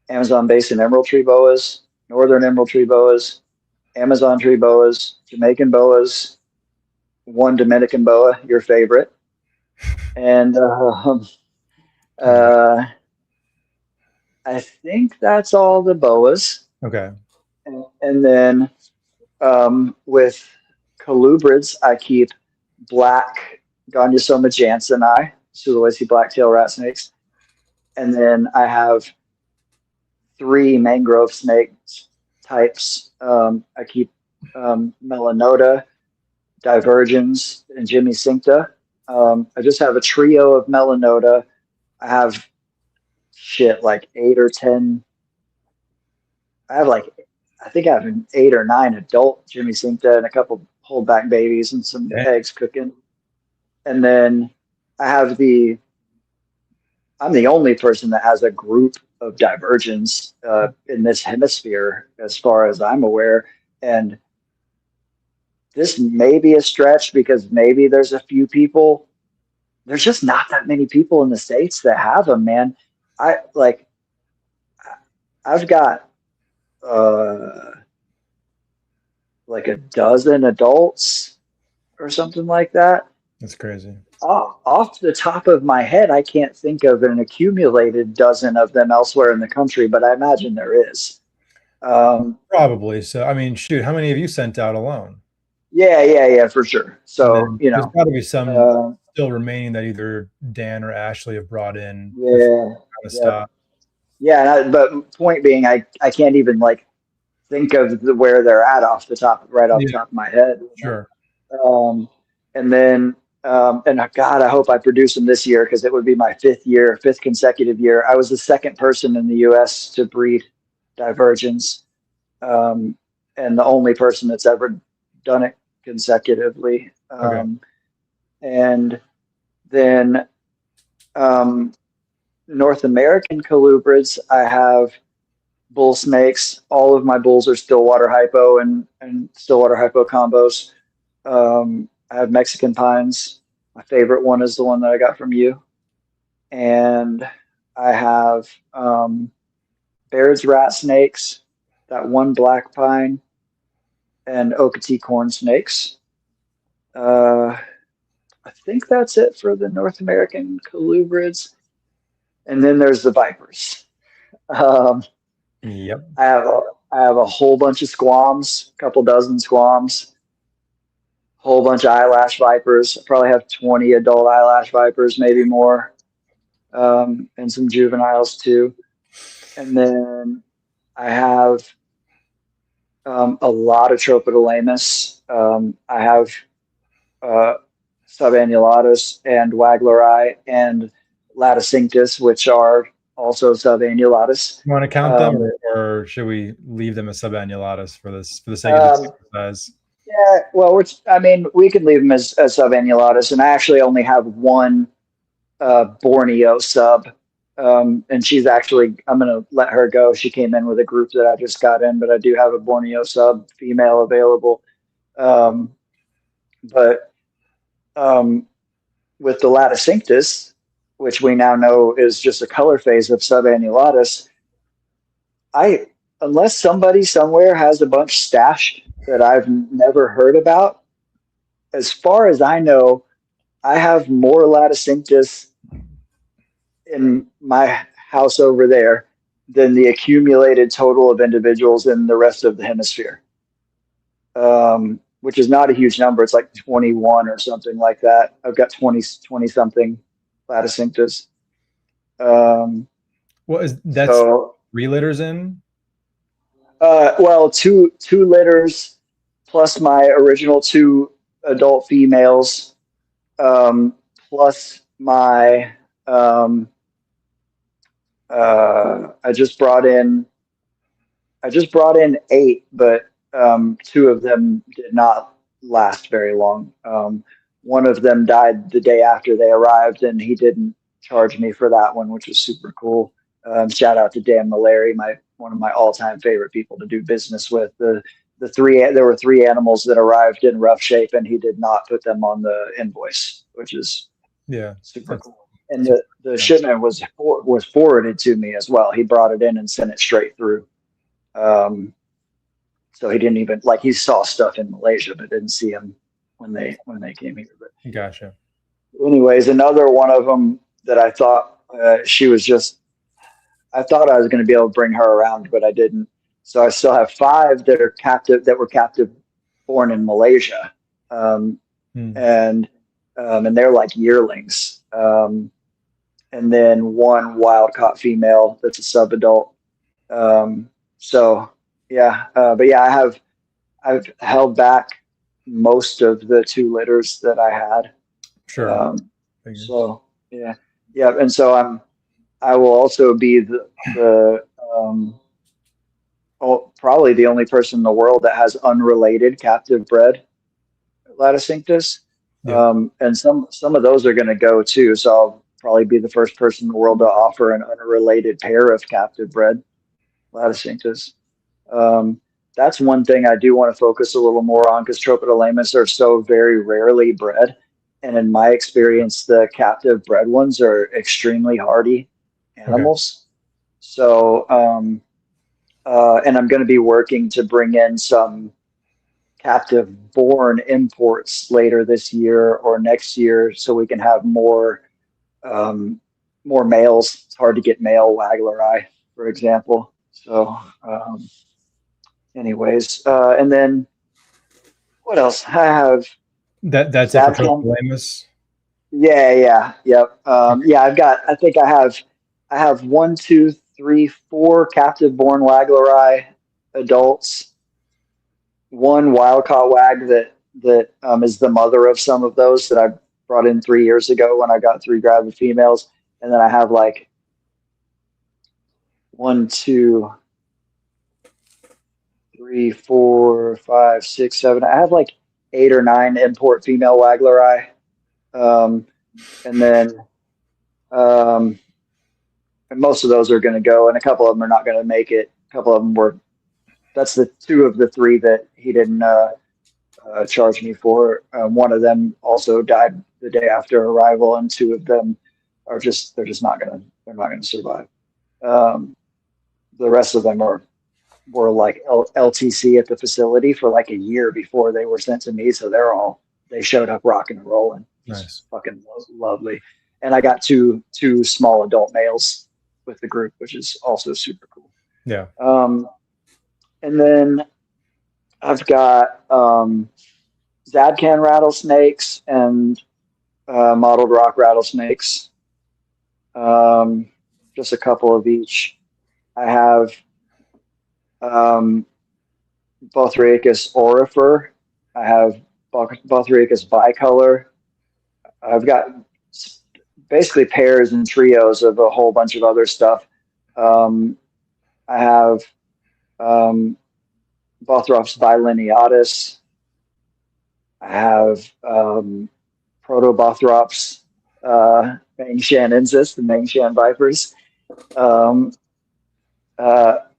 Amazon basin emerald tree boas, northern emerald tree boas, Amazon tree boas, Jamaican boas, one Dominican boa, your favorite. And I think that's all the boas. Okay. And then with colubrids, I keep black Gonyosoma janseni, Sulawesi blacktail rat snakes. And then I have 3 mangrove snake types. I keep Melanota, Divergens, and Jimmy Cincta. I just have a trio of Melanota. I have like 8 or 10. I think I have 8 or 9 adult Jimmy Cincta and a couple holdback babies and some eggs cooking. And then I have I'm the only person that has a group of Divergens in this hemisphere, as far as I'm aware. And this may be a stretch because maybe there's a few people. There's just not that many people in the States that have them, man. I've got like a dozen adults or something like that. That's crazy. Off the top of my head, I can't think of an accumulated dozen of them elsewhere in the country, but I imagine there is. Probably. So, I mean, shoot, how many have you sent out alone? Yeah, for sure. So, there's got to be some still remaining that either Dan or Ashley have brought in. Stuff. Yeah, but point being, I can't even like think of where they're at off the top of my head. Sure. And then, and God, I hope I produce them this year because it would be my 5th consecutive year. I was the 2nd person in the U.S. to breed Divergens, and the only person that's ever done it consecutively. And then North American colubrids, I have bull snakes. All of my bulls are Stillwater hypo and Stillwater hypo combos. I have Mexican pines. My favorite one is the one that I got from you. And I have Baird's rat snakes, that one black pine, and Okatee corn snakes. I think that's it for the North American colubrids. And then there's the vipers. Yep. I have a whole bunch of squams, a couple dozen squams, whole bunch of eyelash vipers. I probably have 20 adult eyelash vipers, maybe more, and some juveniles too. And then I have a lot of Tropidolaemus. I have Subannulatus and Wagleri and Laticinctus, which are also Subannulatus. You want to count them, or should we leave them as Subannulatus for the sake of this exercise? Yeah, well, we can leave them as Subannulatus, and I actually only have one Borneo sub, and she's actually, I'm going to let her go. She came in with a group that I just got in, but I do have a Borneo sub female available. But with the Laticinctus, which we now know is just a color phase of subannulatus, unless somebody somewhere has a bunch stashed that I've never heard about, as far as I know, I have more laticinctus in my house over there than the accumulated total of individuals in the rest of the hemisphere, which is not a huge number. It's like 21 or something like that. I've got 20 something laticinctus. That's so, 3 litters in? Well, two litters plus my original 2 adult females, plus my I just brought in 8, but 2 of them did not last very long. One of them died the day after they arrived, and he didn't charge me for that one, which was super cool. Shout out to Dan Malary, one of my all-time favorite people to do business with. There were 3 animals that arrived in rough shape, and he did not put them on the invoice, which is super cool. And the shipment was forwarded to me as well. He brought it in and sent it straight through. So he didn't even, he saw stuff in Malaysia, but didn't see him when they came here. But gotcha. Anyways, another one of them that I thought I thought I was going to be able to bring her around, but I didn't. So I still have 5 that were captive born in Malaysia. And they're like yearlings. And then 1 wild caught female that's a subadult. But yeah, I've held back most of the 2 litters that I had. Sure. So yeah. And so I will also be probably the only person in the world that has unrelated captive bred laticinctus. Yeah. And some of those are going to go too. So I'll probably be the first person in the world to offer an unrelated pair of captive bred laticinctus. That's one thing I do want to focus a little more on, because Tropidolaemus are so very rarely bred. And in my experience, the captive bred ones are extremely hardy animals. Okay. So, and I'm going to be working to bring in some captive born imports later this year or next year, so we can have more males. It's hard to get male Wagleri, for example. So, and then what else? I have that's it for Tropidolaemus. Yep. I have 1, 2, 3, 4 captive born Wagleri adults, 1 wild caught wag that is the mother of some of those that I brought in 3 years ago when I got 3 gravid females. And then I have 1, 2, 3, 4, 5, 6, 7. I have 8 or 9 import female Wagleri. And then and most of those are going to go, and a couple of them are not going to make it. A couple of them that's the 2 of the 3 that he didn't charge me for. One of them also died the day after arrival, and 2 of them they're just not going to survive. The rest of them were LTC at the facility for a year before they were sent to me. So they showed up rocking and rolling. Nice. Fucking lovely. And I got two small adult males with the group, which is also super cool. Yeah. And then I've got Zadcan rattlesnakes and mottled rock rattlesnakes. Just a couple of each. I have Bothriacus aurifer. I have Bothriacus bicolor. I've got basically pairs and trios of a whole bunch of other stuff. I have Bothrops bilineatus. I have Protobothrops mangshanensis, the mangshan vipers.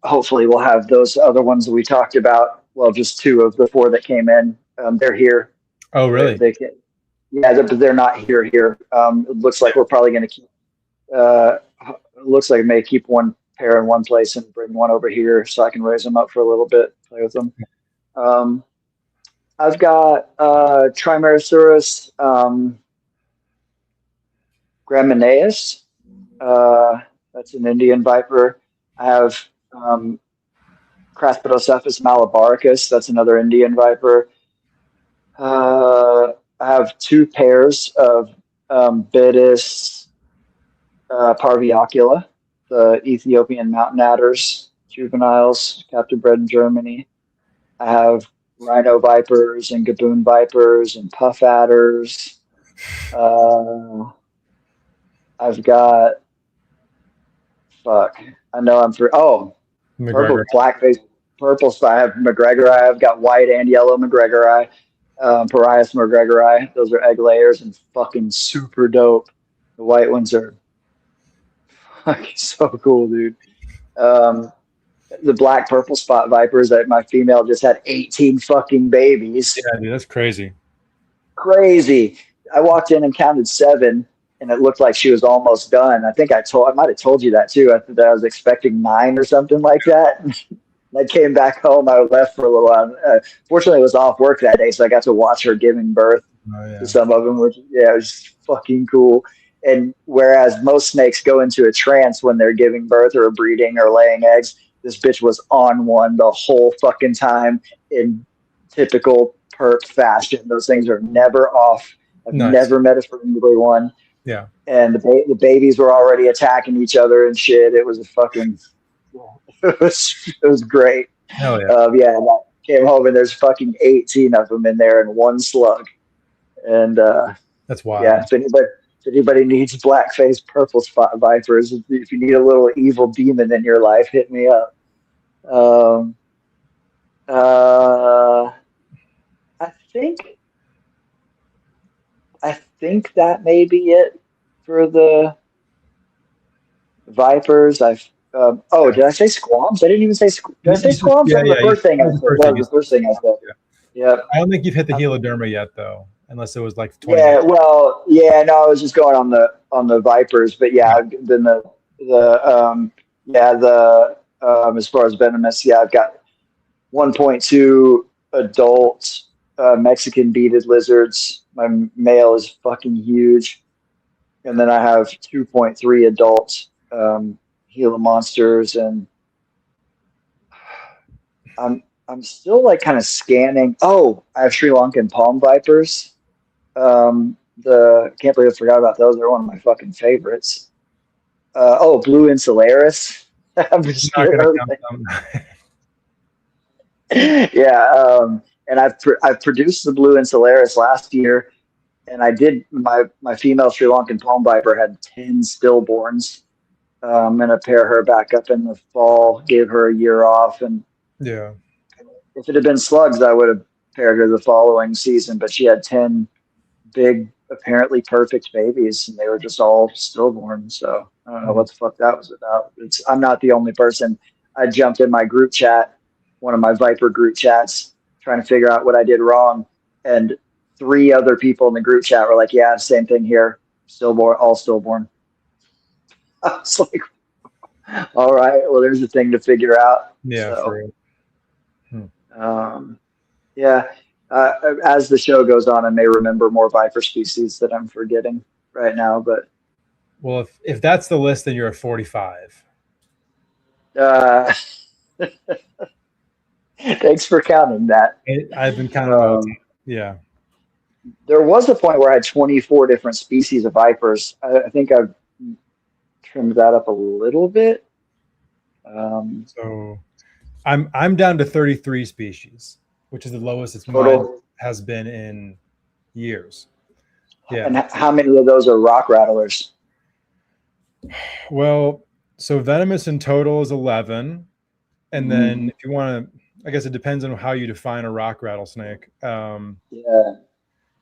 Hopefully we'll have those other ones that we talked about. Well, just 2 of the 4 that came in. They're here. Oh, really? They're not here. It looks like we're probably going to keep It looks like I may keep one pair in one place and bring one over here so I can raise them up for a little bit, play with them. I've got Trimerosaurus gramineus. That's an Indian viper. I have Craspitocephus malabaricus. That's another Indian viper. I have 2 pairs of Bitis parviocula, the Ethiopian mountain adders, juveniles, captive bred in Germany. I have rhino vipers and gaboon vipers and puff adders. I've got I know I'm for McGregor. blackface purple. So I have McGregor. I've got white and yellow McGregor. Parias McGregor. Those are egg layers and fucking super dope. The white ones are fucking so cool, dude. The black purple spot vipers that my female just had 18 fucking babies. Yeah, dude, that's crazy. Crazy. I walked in and counted 7, and it looked like she was almost done. I think I might have told you that too. I thought I was expecting 9 or something like that. I came back home. I left for a little while. Fortunately, it was off work that day, so I got to watch her giving birth to some of them, which, it was fucking cool. And whereas most snakes go into a trance when they're giving birth or breeding or laying eggs, this bitch was on one the whole fucking time in typical perp fashion. Those things are never off. I've never met a friendly one. Yeah. And the babies were already attacking each other and shit. It was a fucking, it was great. Hell yeah. Yeah. And I came home and there's fucking 18 of them in there in one slug. And that's wild. Yeah. If anybody needs blackface purple spot vipers, if you need a little evil demon in your life, hit me up. I think that may be it for the vipers. Did I say squams? I didn't even say did I say squams? Yeah, the first thing I said. The first thing I said. Yeah. I don't think you've hit the heloderma yet, though, unless it was like 20. Yeah, well, yeah, no, I was just going on the vipers, but yeah, then as far as venomous, yeah, I've got 1.2 adult Mexican beaded lizards. My male is fucking huge, and then I have 2.3 adult Gila monsters, and I'm still like kind of scanning. Oh, I have Sri Lankan palm vipers. Can't believe I forgot about those. They're one of my fucking favorites. Blue Insularis. I'm just yeah. And I've produced the Blue Insularis last year, and I did my female Sri Lankan palm viper had 10 stillborns. And I pair her back up in the fall, gave her a year off, and yeah. If it had been slugs, I would have paired her the following season, but she had 10 big, apparently perfect babies, and they were just all stillborn. So I don't know what the fuck that was about. I'm not the only person. I jumped in my group chat, one of my Viper group chats, trying to figure out what I did wrong. And 3 other people in the group chat were like, yeah, same thing here. Stillborn, all stillborn. I was like, all right, well, there's a thing to figure out. Yeah. So, For real. As the show goes on, I may remember more viper species that I'm forgetting right now. But well, if that's the list, then you're at 45. Thanks for counting that. I've been counting. Yeah. There was a point where I had 24 different species of vipers. I think I've trimmed that up a little bit. So I'm down to 33 species, which is the lowest it's has been in years. Yeah. And how many of those are rock rattlers? Well, so venomous in total is 11. And then if you want to, I guess it depends on how you define a rock rattlesnake. Yeah.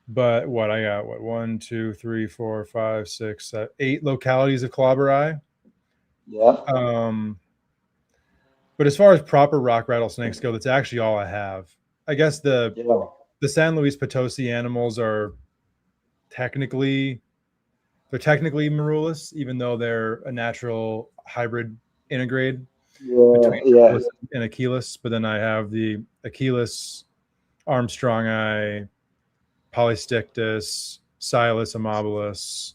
But what I got, 1, 2, 3, 4, 5, 6, 7, 8 localities of clobber eye. Yeah. But as far as proper rock rattlesnakes go, that's actually all I have. I guess the San Luis Potosi animals are technically they're technically marulus, even though they're a natural hybrid intergrade between Yeah. marulus and Achilles. But then I have the Achilles, Armstrongi, Polystictus, Silas amabilis,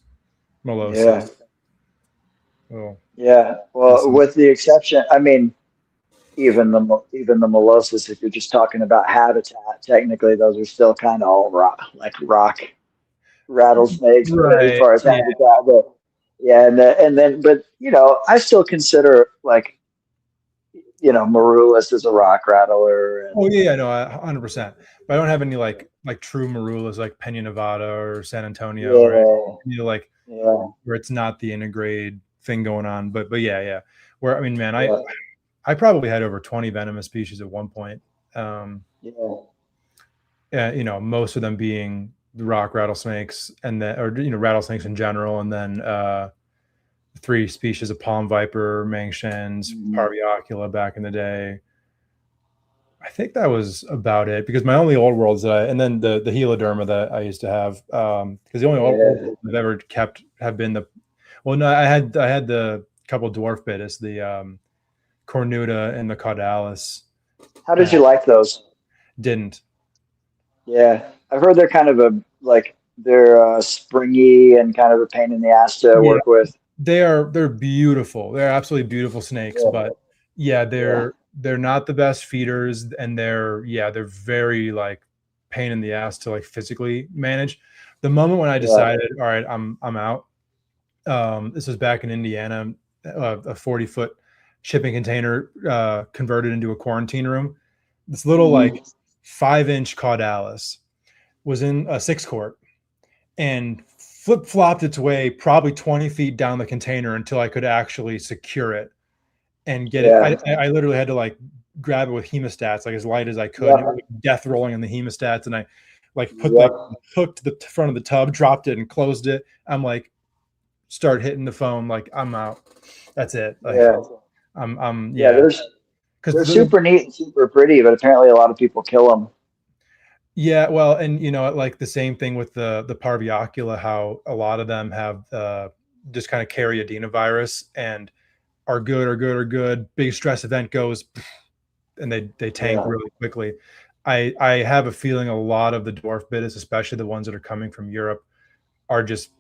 Yeah. molosus. Oh, Yeah. Well, with the exception, I mean, even the molossus, if you're just talking about habitat, technically those are still kind of all rock rattlesnakes as right. far as Yeah. habitat. But yeah, and then, but I still consider like marulus is a rock rattler, Oh and yeah, no, 100%. But I don't have any like true marulas like Pena Nevada or San Antonio or yeah, like yeah, where it's not the intergrade thing going on. But yeah. Where I mean, man, yeah, I probably had over 20 venomous species at one point. Um, yeah, most of them being the rock rattlesnakes and then, or rattlesnakes in general, and then 3 species of palm viper, Mangshans, mhm, Parviocula back in the day. I think that was about it, because my only old worlds and then the Heloderma that I used to have, because the only old yeah. worlds I've ever kept have been no, I had the couple dwarf bittis, the Cornuta and the Caudalis. How did you like those? Didn't. Yeah, I've heard they're kind of they're springy and kind of a pain in the ass to Yeah, work with. they're beautiful. They're absolutely beautiful snakes, Yeah, but yeah, yeah, they're not the best feeders, and they're very like pain in the ass to like physically manage. The moment when I yeah. decided, all right, I'm out. This was back in Indiana, a 40-foot shipping container converted into a quarantine room. This little Mhm. like 5-inch Caudalis was in a 6-quart and flip-flopped its way probably 20 feet down the container until I could actually secure it and get it. Yeah, I literally had to like grab it with hemostats, like as light as I could. It yep, was death rolling in the hemostats, and I like put yep, the hook to the front of the tub, dropped it, and closed it. I'm like, start hitting the phone, like I'm out. That's it. Like yeah, yeah. yeah, because They're the super neat, and super pretty, but apparently a lot of people kill them. yeah, well, and like the same thing with the Parviocula, how a lot of them have just kind of carry adenovirus and are good. Big stress event goes, and they tank Yeah, really quickly. I have a feeling a lot of the dwarf bittis, especially the ones that are coming from Europe, are just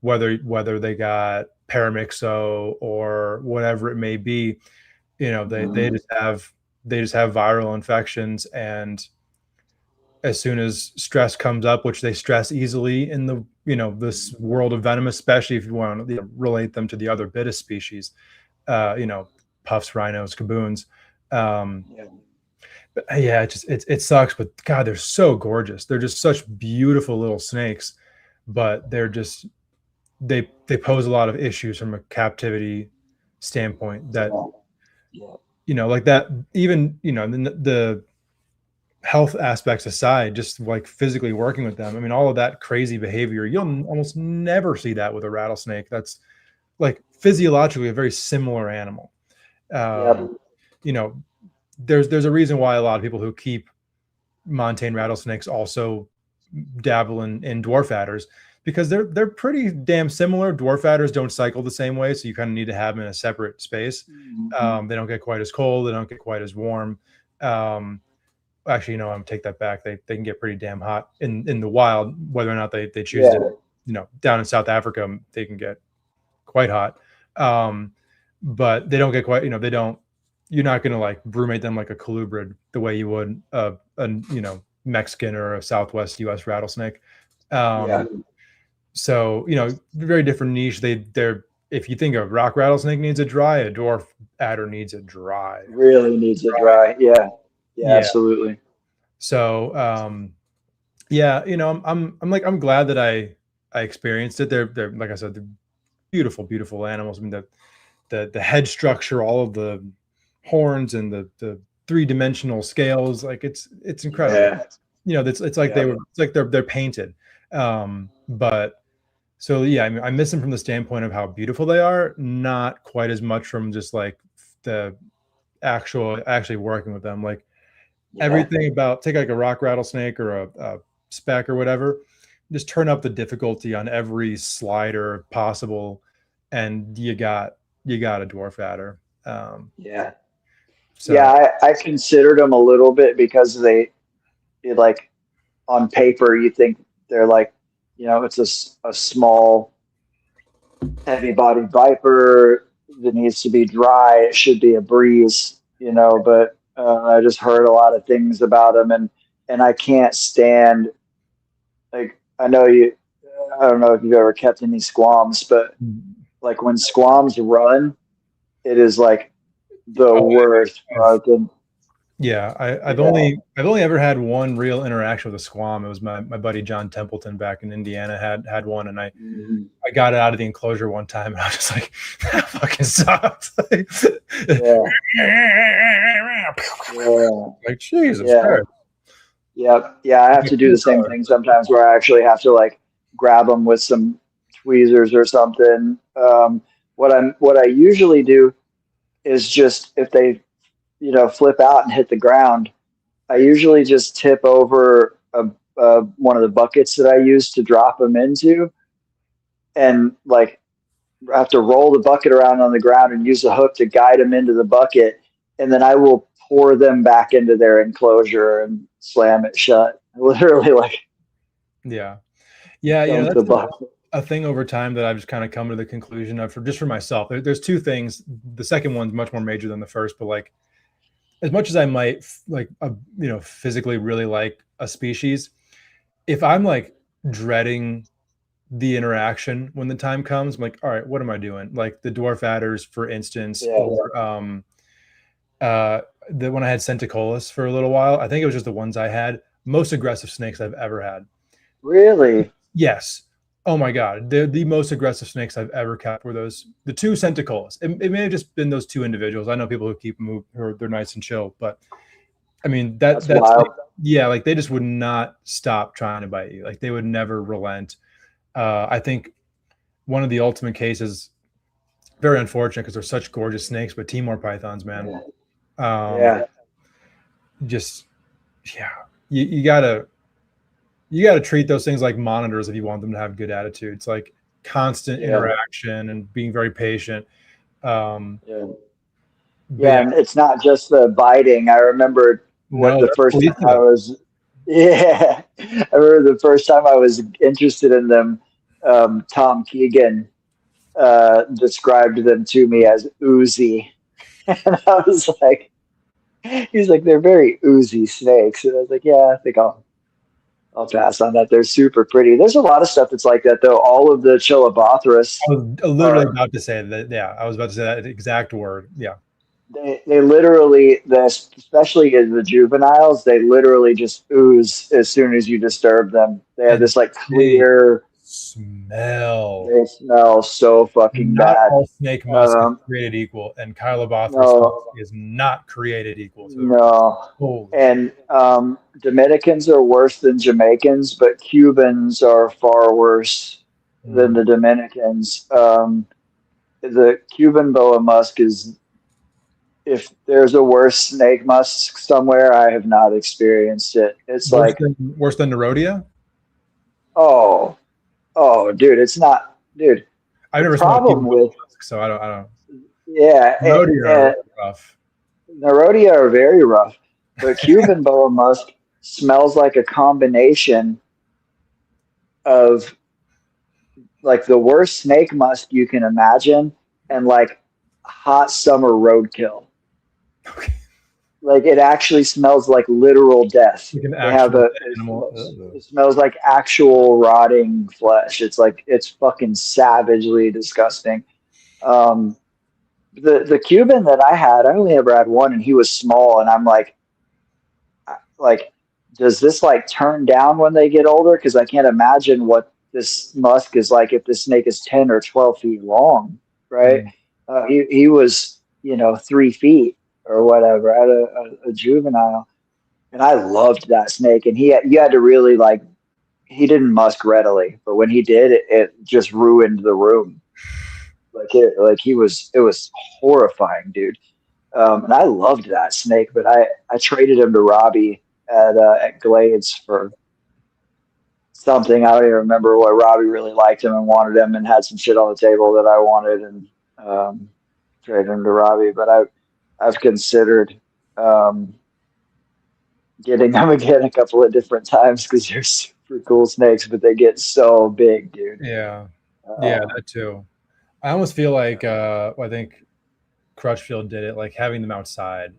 whether they got paramyxo or whatever it may be, they mhm, just have viral infections, and as soon as stress comes up, which they stress easily in the this world of venom, especially if you want to relate them to the other bittis species, uh, you know, puffs, rhinos, caboons. Um, yeah, but yeah, it sucks, but God, they're so gorgeous. They're just such beautiful little snakes, but they pose a lot of issues from a captivity standpoint. That yeah, yeah, like that, even the health aspects aside, just like physically working with them. I mean, all of that crazy behavior, you'll almost never see that with a rattlesnake. That's like physiologically a very similar animal. yeah, Um, you know, there's a reason why a lot of people who keep montane rattlesnakes also dabble in dwarf adders, because they're pretty damn similar. Dwarf adders don't cycle the same way, so you kind of need to have them in a separate space. mhm, They don't get quite as cold. They don't get quite as warm. Actually, I'm gonna take that back. They can get pretty damn hot in the wild, whether or not they choose yeah, to. Down in South Africa, they can get quite hot. Um, but they don't get quite. They don't. You're not gonna like brumate them like a colubrid the way you would a Mexican or a Southwest U.S. rattlesnake. yeah. So very different niche. They're if you think a rock rattlesnake needs a dry, a dwarf adder needs a dry. Really needs it dry. Yeah, yeah, Yeah. absolutely. So yeah, I'm glad that I experienced it. They're like I said, they're beautiful animals. I mean the head structure, all of the horns and the 3-dimensional scales, like it's incredible. Yeah, It's like yeah, it's like they're painted. But so yeah, I mean, I miss them from the standpoint of how beautiful they are, not quite as much from just like the actually working with them. Like yeah, everything about take like a rock rattlesnake or a speck or whatever. just turn up the difficulty on every slider possible, and you got a dwarf adder. Yeah. So Yeah, I considered them a little bit because like on paper, you think they're like, it's a small, heavy bodied viper that needs to be dry. It should be a breeze, but I just heard a lot of things about them, and I can't stand, like, I don't know if you've ever kept any squams, but like when squams run, it is like the worst fucking. Yeah, I've only ever had one real interaction with a squam. It was my buddy John Templeton back in Indiana had one, and I got it out of the enclosure one time, and I was just like, that fucking sucks. Like Jesus Christ. Yeah, I have to do the same thing sometimes where I actually have to like grab them with some tweezers or something. What I usually do is just, if they flip out and hit the ground, I usually just tip over one of the buckets that I use to drop them into, and like I have to roll the bucket around on the ground and use a hook to guide them into the bucket, and then I will pour them back into their enclosure and slam it shut. Literally, like, yeah, that's a thing over time that I've just kind of come to the conclusion of, for myself. There's two things. The second one's much more major than the first, but like, as much as I might physically really like a species, if I'm like dreading the interaction when the time comes, I'm like, all right, what am I doing? Like the dwarf adders, for instance, or when I had Centicollis for a little while, I think it was just the ones I had, most aggressive snakes I've ever had. Really? Yes. Oh my God. They're the most aggressive snakes I've ever kept were the two Centicollis. It may have just been those two individuals. I know people who keep them who they're nice and chill, but I mean, that's like, yeah, like they just would not stop trying to bite you. Like they would never relent. I think one of the ultimate cases, very unfortunate because they're such gorgeous snakes, but Timor pythons, man. You gotta treat those things like monitors if you want them to have good attitudes, like constant interaction and being very patient. And it's not just the biting. I remember the first time I was interested in them, Tom Keegan described them to me as oozy. And I was like, he's like, they're very oozy snakes. And I was like, yeah, I think I'll pass on that. They're super pretty. There's a lot of stuff that's like that, though. All of the Chilobothris. I was literally about to say that. Yeah, I was about to say that exact word. Yeah. They literally, especially in the juveniles, they literally just ooze as soon as you disturb them. They have this like clear smell. They smell so fucking not bad. All snake musk is created equal, and Chilobothris is not created equal to No. And Dominicans are worse than Jamaicans, but Cubans are far worse than the Dominicans. The Cuban boa musk is, if there's a worse snake musk somewhere, I have not experienced it. It's worse than Nerodia. Oh, dude, it's not, dude. I've never smelled musk, so I don't. Yeah, Nerodia are rough. Nerodia are very rough, but Cuban boa musk smells like a combination of like the worst snake musk you can imagine and like hot summer roadkill. Okay. Like it actually smells like literal death. It smells like actual rotting flesh. It's fucking savagely disgusting. The Cuban that I had, I only ever had one, and he was small, and I'm like, does this like turn down when they get older? Because I can't imagine what this musk is like if the snake is 10 or 12 feet long, right? He was 3 feet or whatever at a juvenile, and I loved that snake. And you had to really he didn't musk readily, but when he did, it just ruined the room. It was horrifying, dude. And I loved that snake, but I traded him to Robbie at Glades for something. I don't even remember what. Robbie really liked him and wanted him and had some shit on the table that I wanted, and traded him to Robbie. But I've considered getting them again a couple of different times because they're super cool snakes, but they get so big, dude. Yeah, that too. I almost feel like I think Crutchfield did it, like having them outside.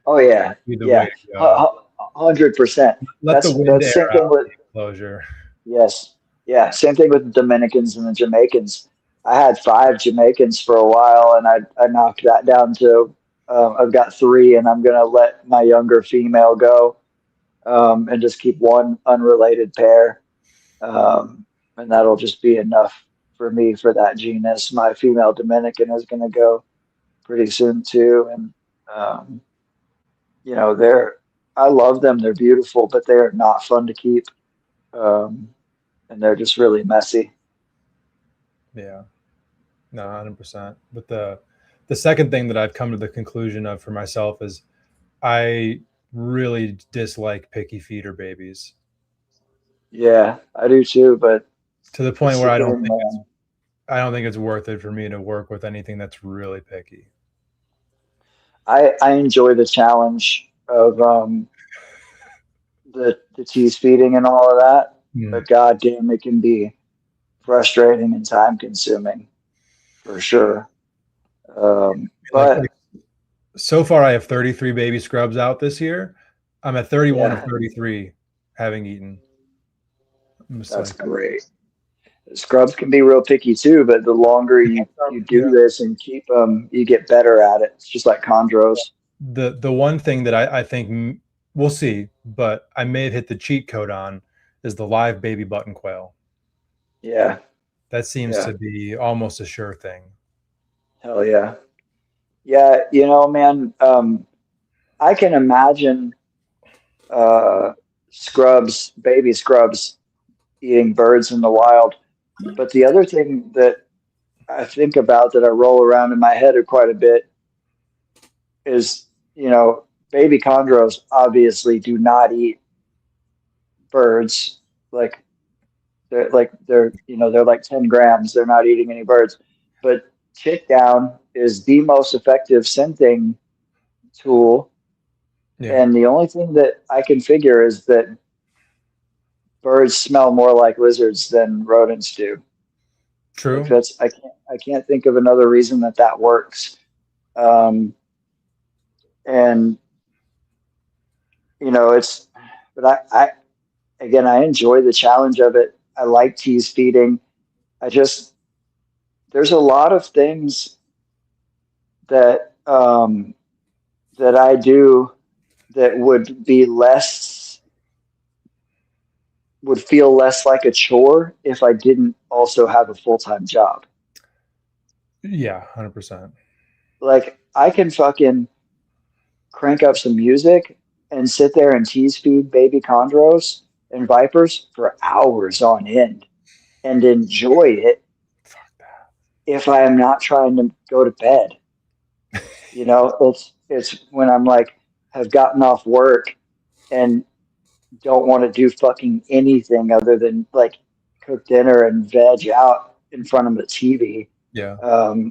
Oh yeah, Be the way to go. 100%. Let the wind That's same air thing out with the enclosure. yes, yeah, same thing with the Dominicans and the Jamaicans. I had 5 Jamaicans for a while, and I knocked that down to I've got 3, and I'm gonna let my younger female go, and just keep one unrelated pair, and that'll just be enough for me for that genus. My female Dominican is gonna go pretty soon too, and you know, I love them. They're beautiful, but they are not fun to keep, and they're just really messy. Yeah, no, 100%. But the second thing that I've come to the conclusion of for myself is I really dislike picky feeder babies. Yeah, I do too, but To the point where I don't think man. I don't think it's worth it for me to work with anything that's really picky. I enjoy the challenge of the tease feeding and all of that, but goddamn, it can be frustrating and time consuming for sure. But so far, I have 33 baby scrubs out this year. I'm at 31 yeah, of 33 having eaten. that's great. Scrubs can be real picky too, but the longer you do this and keep them, you get better at it. It's just like chondros. The one thing that I think we'll see, but I may have hit the cheat code on is the live baby button quail. Yeah. That seems to be almost a sure thing. Hell yeah. Yeah, you know, man, I can imagine scrubs, baby scrubs, eating birds in the wild. But the other thing that I think about that I roll around in my head quite a bit is, you know, baby chondros obviously do not eat birds. They're like 10 grams. They're not eating any birds. But chick down is the most effective scenting tool. Yeah. And the only thing that I can figure is that birds smell more like lizards than rodents do. True. Like I can't think of another reason that works. And you know, but I enjoy the challenge of it. I like tease feeding. There's a lot of things that that I do that would feel less like a chore if I didn't also have a full-time job. Yeah, 100%. Like I can fucking crank up some music and sit there and tease feed baby chondros and vipers for hours on end and enjoy it if I am not trying to go to bed. You know, it's when I'm like have gotten off work and don't want to do fucking anything other than like cook dinner and veg out in front of the TV. Yeah.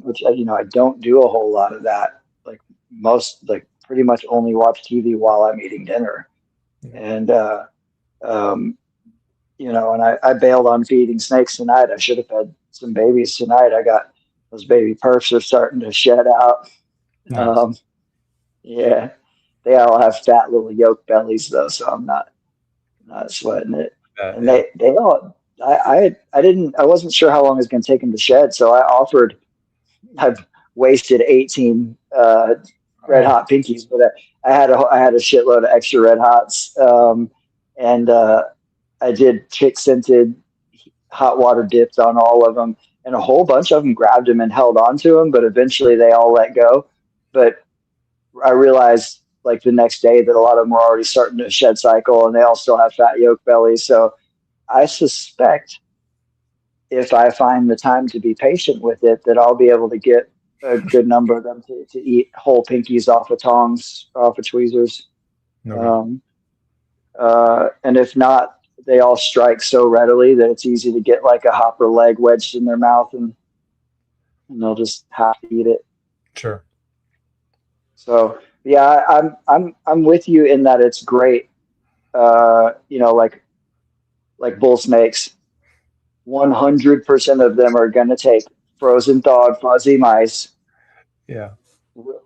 Which you know, I don't do a whole lot of that. Like pretty much only watch TV while I'm eating dinner. Yeah. And you know, and I bailed on feeding snakes tonight. I should have fed some babies tonight. I got those baby perfs are starting to shed out. Nice. Yeah, they all have fat little yolk bellies though, so I'm not sweating it. And they all, I wasn't sure how long it was going to take them to shed, so I've wasted 18 red hot pinkies, but I had a shitload of extra red hots, and I did chick scented hot water dipped on all of them, and a whole bunch of them grabbed them and held on to them, but eventually they all let go. But I realized like the next day that a lot of them were already starting to shed cycle, and they all still have fat yolk bellies. So I suspect if I find the time to be patient with it, that I'll be able to get a good number of them to eat whole pinkies off of tongs, off of tweezers. No. And if not, they all strike so readily that it's easy to get like a hopper leg wedged in their mouth, and they'll just have to eat it. Sure. So yeah, I'm with you in that it's great. You know, like bull snakes, 100% of them are going to take frozen thawed fuzzy mice. Yeah.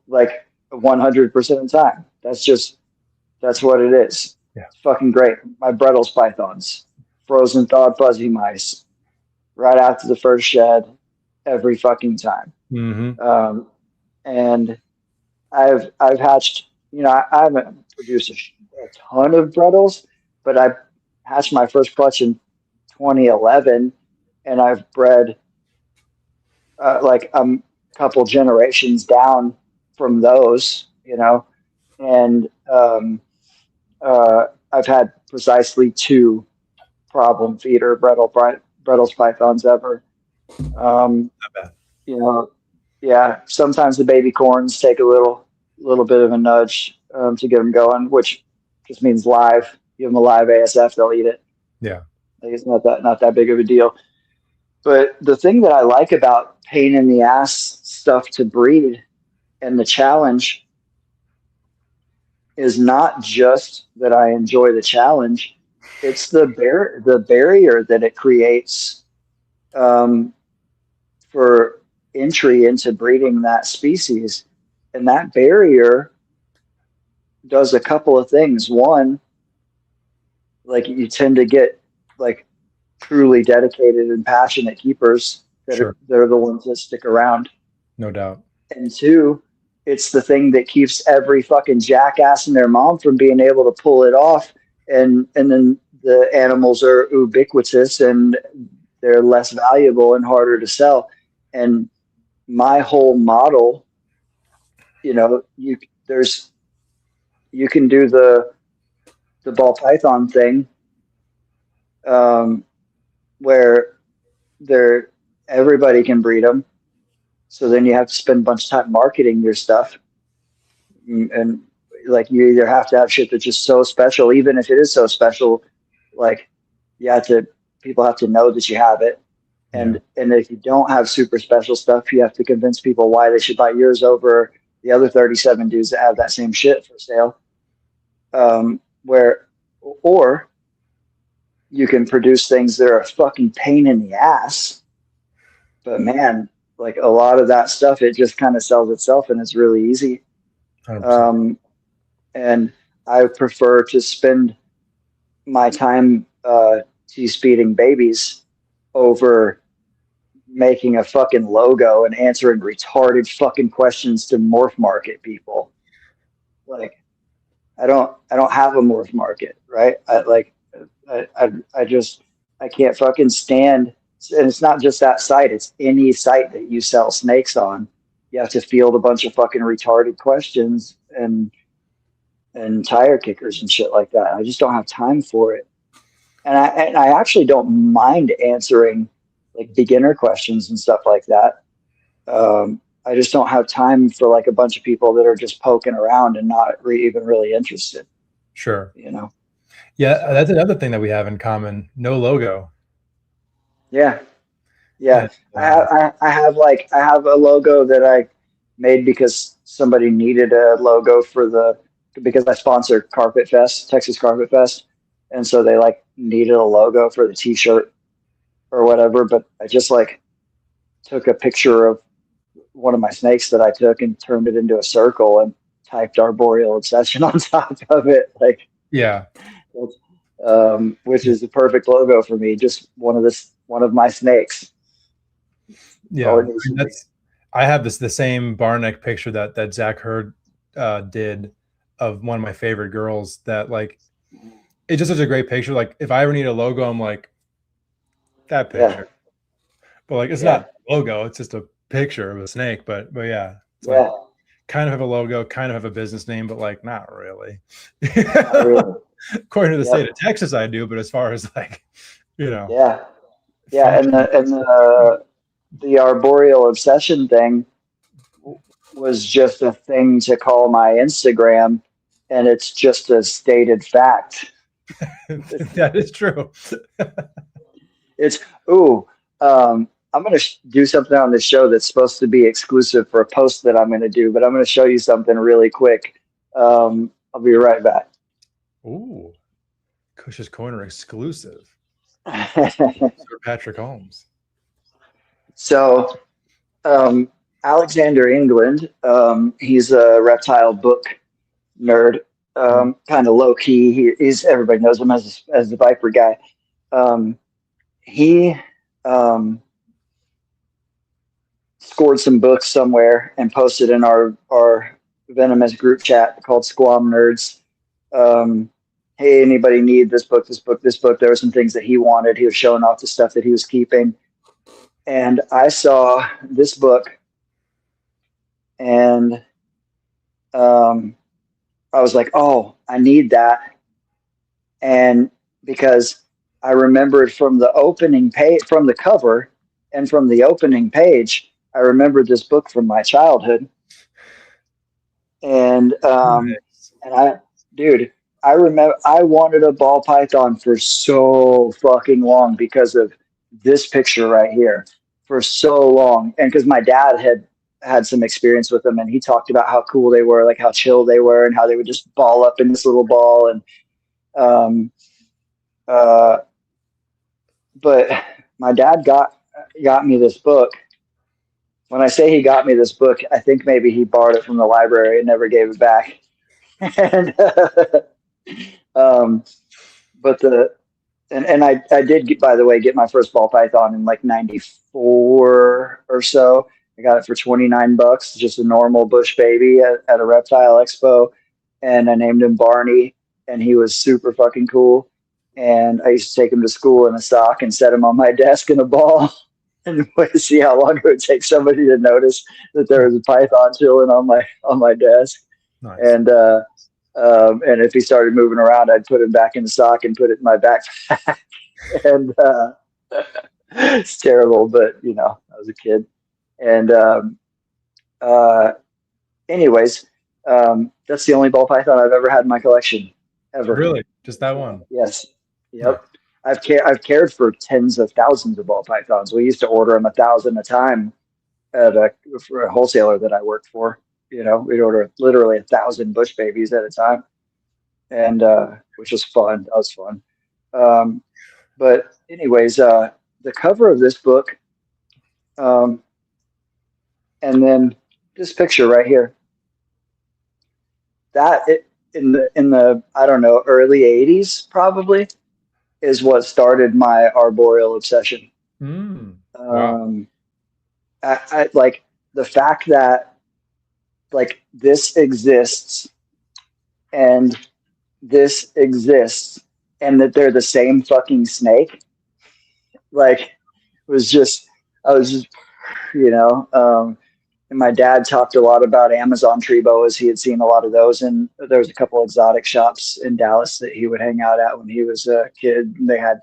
Like 100% of the time. That's what it is. Yeah. It's fucking great. My Brettles pythons, frozen thawed fuzzy mice, right after the first shed, every fucking time. Mm-hmm. And I've hatched, you know, I haven't produced a ton of Brettles, but I hatched my first clutch in 2011, and I've bred like a couple generations down from those, you know, and I've had precisely 2 problem feeder Brettles pythons ever. Not bad. You know, yeah, sometimes the baby corns take a little bit of a nudge to get them going, which just means live. Give them a live ASF, they'll eat it. Yeah. Like, it's not that big of a deal. But the thing that I like about pain in the ass stuff to breed and the challenge is not just that I enjoy the challenge, it's the barrier that it creates for entry into breeding that species. And that barrier does a couple of things. One, like, you tend to get like truly dedicated and passionate keepers that they're the ones that stick around. No doubt. And 2, it's the thing that keeps every fucking jackass and their mom from being able to pull it off. And then the animals are ubiquitous and they're less valuable and harder to sell. And my whole model, you know, you can do the ball python thing, where everybody can breed them. So then you have to spend a bunch of time marketing your stuff. And like, you either have to have shit that's just so special, even if it is so special, like, people have to know that you have it. And if you don't have super special stuff, you have to convince people why they should buy yours over the other 37 dudes that have that same shit for sale. Or you can produce things that are a fucking pain in the ass, but man, like, a lot of that stuff, it just kind of sells itself and it's really easy. 100%. And I prefer to spend my time T-speeding babies over making a fucking logo and answering retarded fucking questions to MORPHMARKET people. Like, I don't have a MORPHMARKET, right? I can't fucking stand. And it's not just that site, it's any site that you sell snakes on. You have to field a bunch of fucking retarded questions and tire kickers and shit like that. I just don't have time for it. And I actually don't mind answering like beginner questions and stuff like that. I just don't have time for like a bunch of people that are just poking around and not even really interested. Sure. You know? Yeah, that's another thing that we have in common. No logo. Yeah. I have a logo that I made because somebody needed a logo because I sponsor Carpet Fest, Texas Carpet Fest. And so they like needed a logo for the t-shirt or whatever. But I just like took a picture of one of my snakes that I took and turned it into a circle and typed Arboreal Obsession on top of it. Like, yeah. Which is the perfect logo for me. Just one of my snakes. Yeah. I have the same bar neck picture that Zach Hurd did of one of my favorite girls that, like, it's just such a great picture. Like, if I ever need a logo, I'm like, that picture. But like, it's not a logo, it's just a picture of a snake. But yeah. It's like, kind of have a logo, kind of have a business name, but like, not really. Not really. According to the state of Texas, I do, but as far as like, you know. Yeah. And the Arboreal Obsession thing was just a thing to call my Instagram, and it's just a stated fact. That is true. It's I'm going to do something on this show that's supposed to be exclusive for a post that I'm going to do, but I'm going to show you something really quick. I'll be right back. Ooh, Kush's Corner exclusive. Sir Patrick Holmes. So, Alexander England, he's a reptile book nerd, kind of low key. He's everybody knows him as the Viper guy. He scored some books somewhere and posted in our venomous group chat called Squam Nerds. Hey, anybody need this book, this book, this book? There were some things that he wanted. He was showing off the stuff that he was keeping. And I saw this book, and I was like, oh, I need that. And because I remembered from the opening page, from the cover and from the opening page, I remembered this book from my childhood. And I remember I wanted a ball python for so fucking long because of this picture right here, for so long. And because my dad had some experience with them, and he talked about how cool they were, like how chill they were, and how they would just ball up in this little ball. And but my dad got me this book. When I say he got me this book, I think maybe he borrowed it from the library and never gave it back. And I did get, by the way, get my first ball python in like 94 or so. I got it for $29, just a normal bush baby at a reptile expo. And I named him Barney, and he was super fucking cool. And I used to take him to school in a sock and set him on my desk in a ball and wait to see how long it would take somebody to notice that there was a python chilling on my desk. Nice. And if he started moving around, I'd put him back in the sock and put it in my backpack. And it's terrible, but you know, I was a kid. And anyways, that's the only ball python I've ever had in my collection, ever. Really? Just that one? Yes. Yep. I've cared for tens of thousands of ball pythons. We used to order them 1,000 a time for a wholesaler that I worked for. You know, we'd order literally 1,000 bush babies at a time, and which was fun. That was fun. But anyways, the cover of this book, and then this picture right here, in the I don't know, early 80s probably, is what started my arboreal obsession. Wow. I like the fact that like this exists and this exists and that they're the same fucking snake. Like I was just, you know, and my dad talked a lot about Amazon tree boas. He had seen a lot of those, and there was a couple exotic shops in Dallas that he would hang out at when he was a kid. And they had,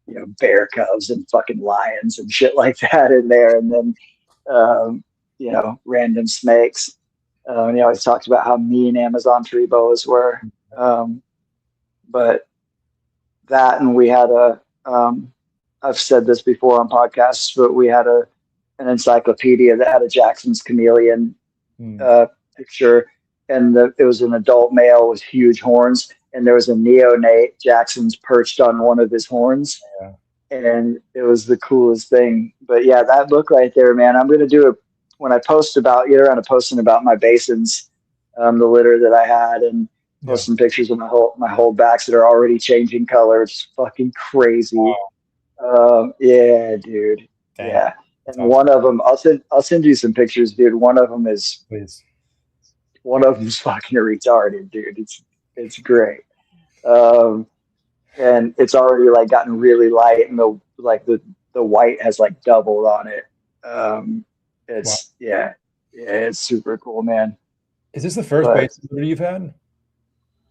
you know, bear cubs and fucking lions and shit like that in there. And then, you know, random snakes. And he always talked about how mean Amazon tree boas were. But that, and we had I've said this before on podcasts, but we had an encyclopedia that had a Jackson's chameleon picture, and it was an adult male with huge horns, and there was a neonate Jackson's perched on one of his horns. Yeah. And it was the coolest thing. But yeah, that book right there, man, I'm going to do it when I post about, get around to posting about my basins, the litter that I had, and post some pictures of my holdbacks that are already changing color. It's fucking crazy. Wow. Yeah, dude. Damn. Yeah. And awesome. One of them, I'll send you some pictures, dude. One of them is, one of them's fucking retarded, dude. It's great. And it's already like gotten really light, and the white has like doubled on it. It's super cool, man. Is this the first basin litter you've had?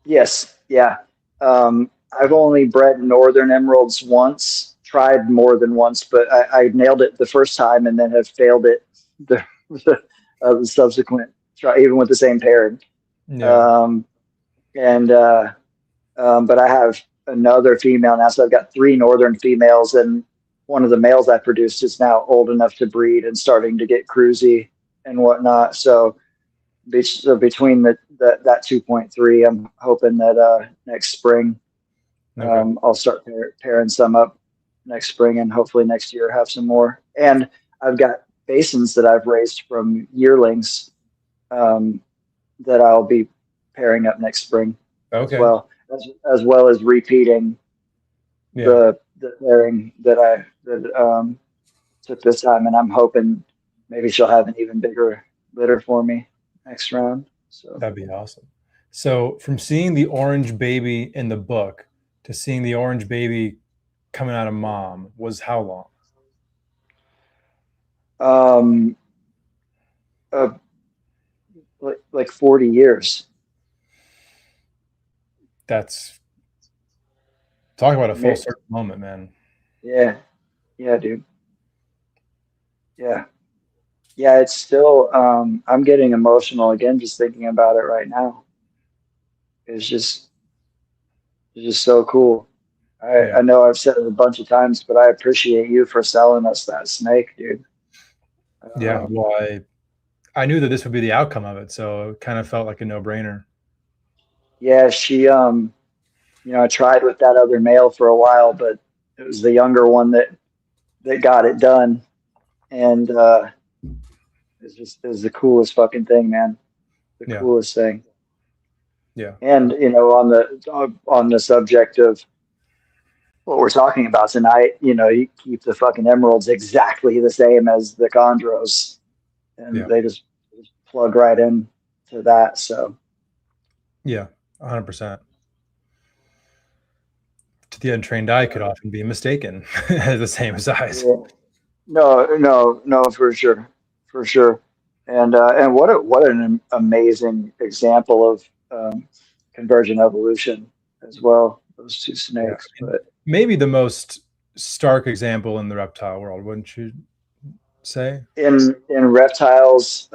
Yes. Yeah. I've only bred northern emeralds once, tried more than once, but I nailed it the first time and then have failed it the subsequent try, even with the same parent. Yeah. But I have another female now. So I've got 3 northern females, and one of the males I produced is now old enough to breed and starting to get cruisy and whatnot. So, between that 2.3, I'm hoping that next spring I'll start pairing some up next spring, and hopefully next year have some more. And I've got basins that I've raised from yearlings that I'll be pairing up next spring as well as repeating the pairing that I took this time, and I'm hoping maybe she'll have an even bigger litter for me next round. So that'd be awesome. So from seeing the orange baby in the book to seeing the orange baby coming out of mom was how long? Like 40 years. That's talk about a full circle moment, man. Yeah, dude. Yeah, it's still I'm getting emotional again just thinking about it right now. It's just so cool. I know I've said it a bunch of times, but I appreciate you for selling us that snake, dude. Yeah, well, I knew that this would be the outcome of it, so it kind of felt like a no-brainer. Yeah, she I tried with that other male for a while, but it was the younger one that got it done. And it was the coolest fucking thing, man. The coolest thing. Yeah. And on the subject of what we're talking about tonight, you keep the fucking emeralds exactly the same as the chondros, and they just plug right in to that. So yeah, 100%. To the untrained eye, could often be mistaken as the same size. Yeah. No, for sure. And what an amazing example of convergent evolution as well. Those 2 snakes, but maybe the most stark example in the reptile world, wouldn't you say? In reptiles,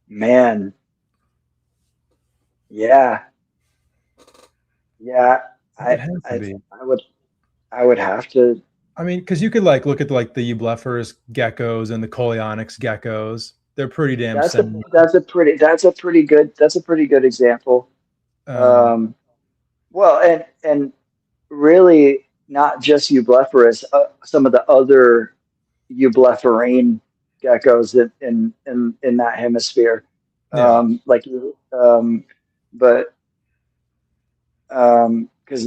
man, yeah. I would have to. I mean, because you could look at the eublepharus geckos and the Coleonyx geckos. They're pretty damn similar. That's a pretty good example. Well, and really not just eublepharus. Some of the other eublepharine geckos in that hemisphere, because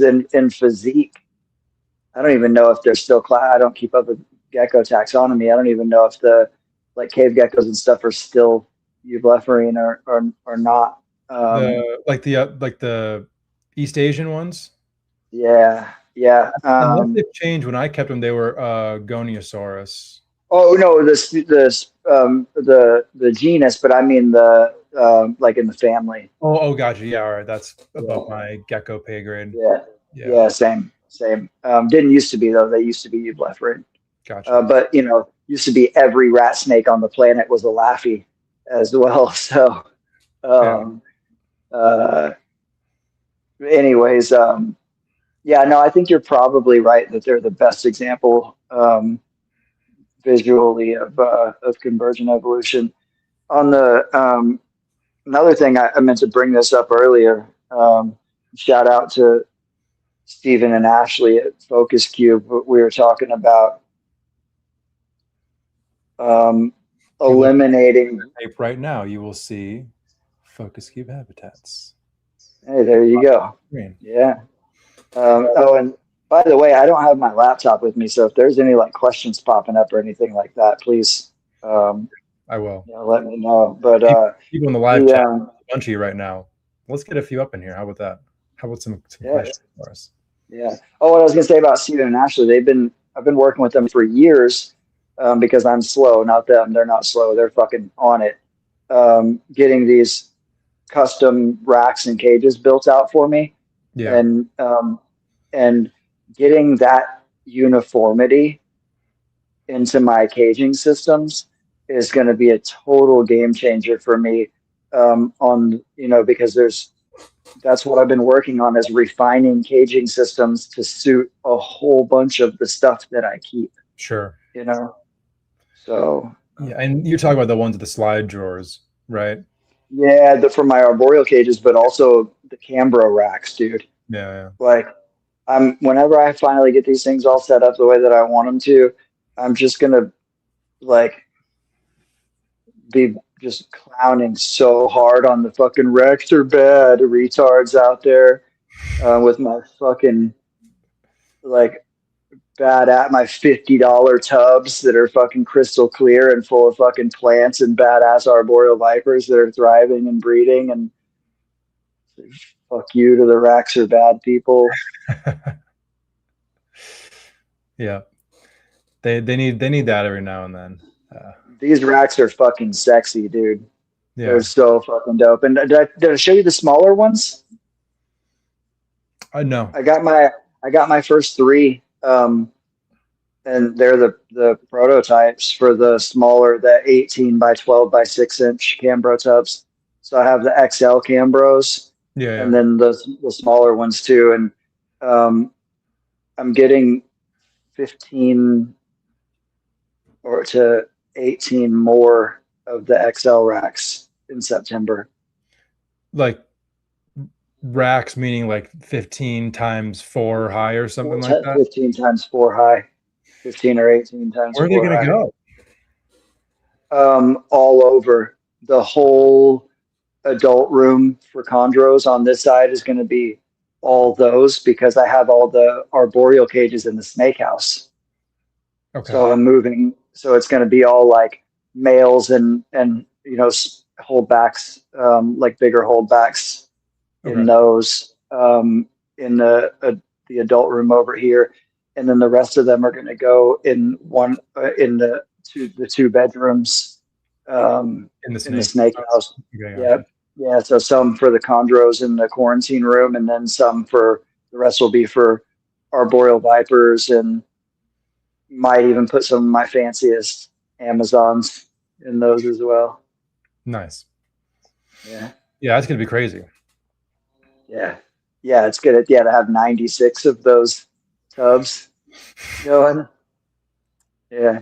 in physique, I don't even know if they're still I don't keep up with gecko taxonomy. I don't even know if the cave geckos and stuff are still eublepharine or not. The East Asian ones. Yeah. Unless they've changed. When I kept them, they were Goniosaurus. Oh no, the genus, but I mean the in the family. Oh, gotcha. Yeah, all right. That's above my gecko pay grade. Yeah, same. Didn't used to be though. They used to be eublepharine. Gotcha. But used to be every rat snake on the planet was a Laffy as well. So, anyways, I think you're probably right that they're the best example visually of convergent evolution. On the another thing I meant to bring this up earlier. Shout out to Stephen and Ashley at Focus Cube. We were talking about eliminating. Right now, you will see Focus Cube Habitats. Hey, there you go. Yeah. And by the way, I don't have my laptop with me, so if there's any questions popping up or anything like that, please. I will. Let me know. But people in the live chat, bunchy right now. Let's get a few up in here. How about that? How about some questions for us? Yeah. Oh, what I was going to say about Stephen and Ashley, I've been working with them for years because I'm slow, not them. They're not slow. They're fucking on it. Getting these custom racks and cages built out for me. Yeah. And getting that uniformity into my caging systems is going to be a total game changer for me because there's that's what I've been working on, is refining caging systems to suit a whole bunch of the stuff that I keep. Sure. You know, so Yeah, and you're talking about the ones with the slide drawers, right? yeah, for my arboreal cages, but also the Canberra racks, dude. Yeah, Like, whenever I finally get these things all set up the way that I want them to, I'm just gonna like be just clowning so hard on the fucking wrecks are bad retards out there, with my fucking like bad at my $50 tubs that are fucking crystal clear and full of fucking plants and badass arboreal vipers that are thriving and breeding, and fuck you to the racks are bad people. yeah. They need that every now and then. These racks are fucking sexy, dude. Yeah, They're so fucking dope. And did I show you the smaller ones? no. I got my first three, and they're the prototypes for the smaller, the 18 by 12 by 6-inch Cambro tubs. So I have the XL Cambros, Yeah, and then the smaller ones too. And I'm getting 15 or to 18 more of the XL racks in September. like racks meaning like 15 times 4 high or something like that. 15 times 4 high, 15 or 18 times. Where are they going to go? All over. The whole adult room for chondros on this side is going to be all those, because I have all the arboreal cages in the snake house. Okay. So I'm moving. So it's going to be all like males and you know, holdbacks, like bigger holdbacks in those, in the adult room over here, and then the rest of them are going to go in one in the two bedrooms, in the snake house. Okay, Yeah. So some for the chondros in the quarantine room, and then some for the rest will be for arboreal vipers, and might even put some of my fanciest Amazons in those as well. Nice. Yeah. Yeah, that's going to be crazy. Yeah. Yeah, it's good. Yeah, to have 96 of those tubs going. Yeah.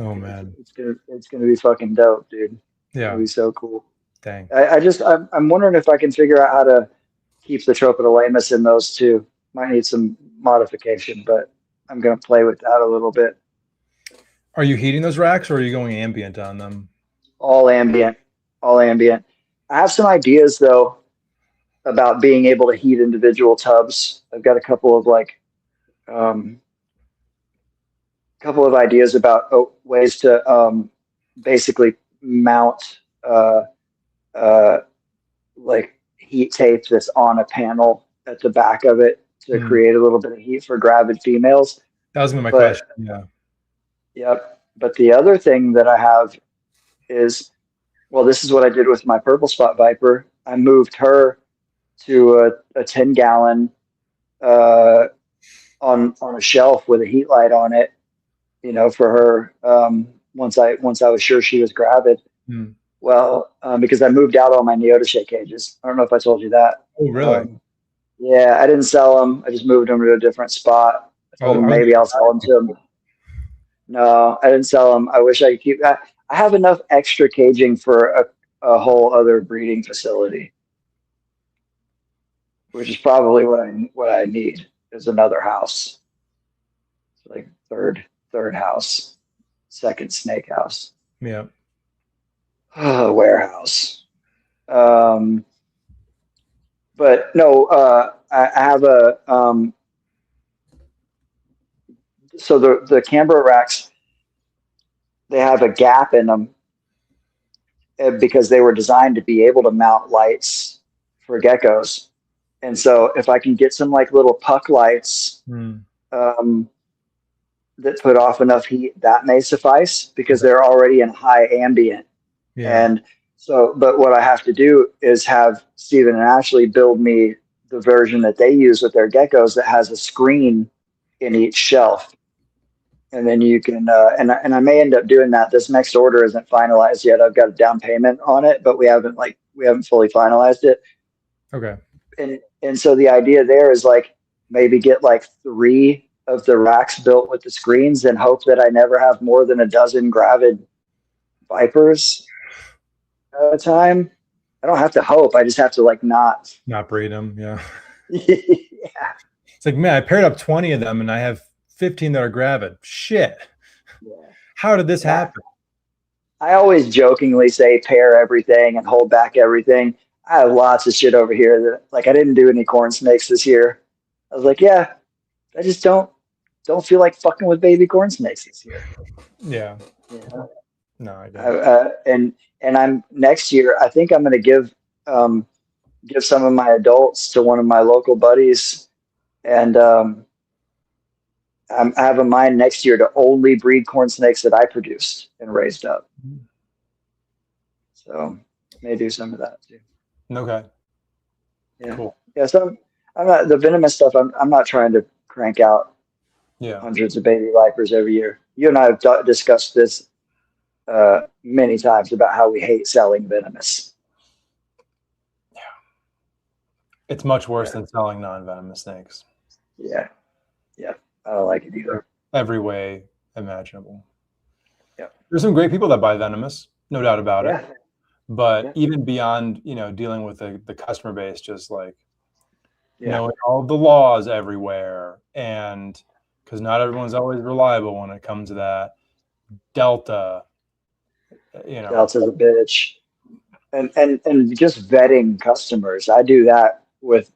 Oh man. It's gonna be fucking dope, dude. Yeah. It'll be so cool. Dang. I'm wondering if I can figure out how to keep the Tropidolaemus in those too. Might need some modification, but I'm gonna play with that a little bit. Are you heating those racks, or are you going ambient on them? All ambient. All ambient. I have some ideas though about being able to heat individual tubs. I've got a couple of ideas about ways to basically mount like heat tape that's on a panel at the back of it to create a little bit of heat for gravid females. That was my question. Yeah. Yep. But the other thing that I have is, well, this is what I did with my purple spot viper. I moved her to a 10-gallon on a shelf with a heat light on it, you know, for her, once I was sure she was gravid. Well, because I moved out all my Neotiche cages. I don't know if I told you that. Oh, really? Yeah, I didn't sell them. I just moved them to a different spot. I told them maybe I'll sell them to them. No, I didn't sell them. I wish I could keep. I have enough extra caging for a whole other breeding facility, which is probably what I need is another house, like third house, second snake house. Yeah. Warehouse. But no, I have a so the Canberra racks, they have a gap in them because they were designed to be able to mount lights for geckos. And so if I can get some like little puck lights that put off enough heat, that may suffice, because they're already in high ambient. Yeah. And so, but what I have to do is have Stephen and Ashley build me the version that they use with their geckos that has a screen in each shelf. And then you can, and I may end up doing that. This next order isn't finalized yet. I've got a down payment on it, but we haven't fully finalized it. Okay. And so the idea there is like maybe get like 3 of the racks built with the screens and hope that I never have more than a dozen gravid vipers at a time. I don't have to hope. I just have to like not breed them. Yeah. yeah. It's like, man, I paired up 20 of them and I have 15 that are gravid. Shit. Yeah. How did this happen? I always jokingly say pair everything and hold back everything. I have lots of shit over here that like I didn't do any corn snakes this year. I was like, yeah, I just don't feel like fucking with baby corn snakes this year. Yeah. Yeah. No, I don't. And I'm next year. I think I'm going to give some of my adults to one of my local buddies, and I have a mind next year to only breed corn snakes that I produced and raised up. So may do some of that too. Okay. Yeah. Cool. Yeah. So I'm not the venomous stuff. I'm not trying to crank out hundreds of baby vipers every year. You and I have discussed this many times about how we hate selling venomous. Yeah. It's much worse than selling non-venomous snakes. Yeah. Yeah. I don't like it either. Every way imaginable. Yeah. There's some great people that buy venomous, no doubt about it. Yeah. But even beyond, dealing with the customer base, just like knowing all the laws everywhere, and because not everyone's always reliable when it comes to that. Delta, Delta's a bitch. And just vetting customers. I do that with,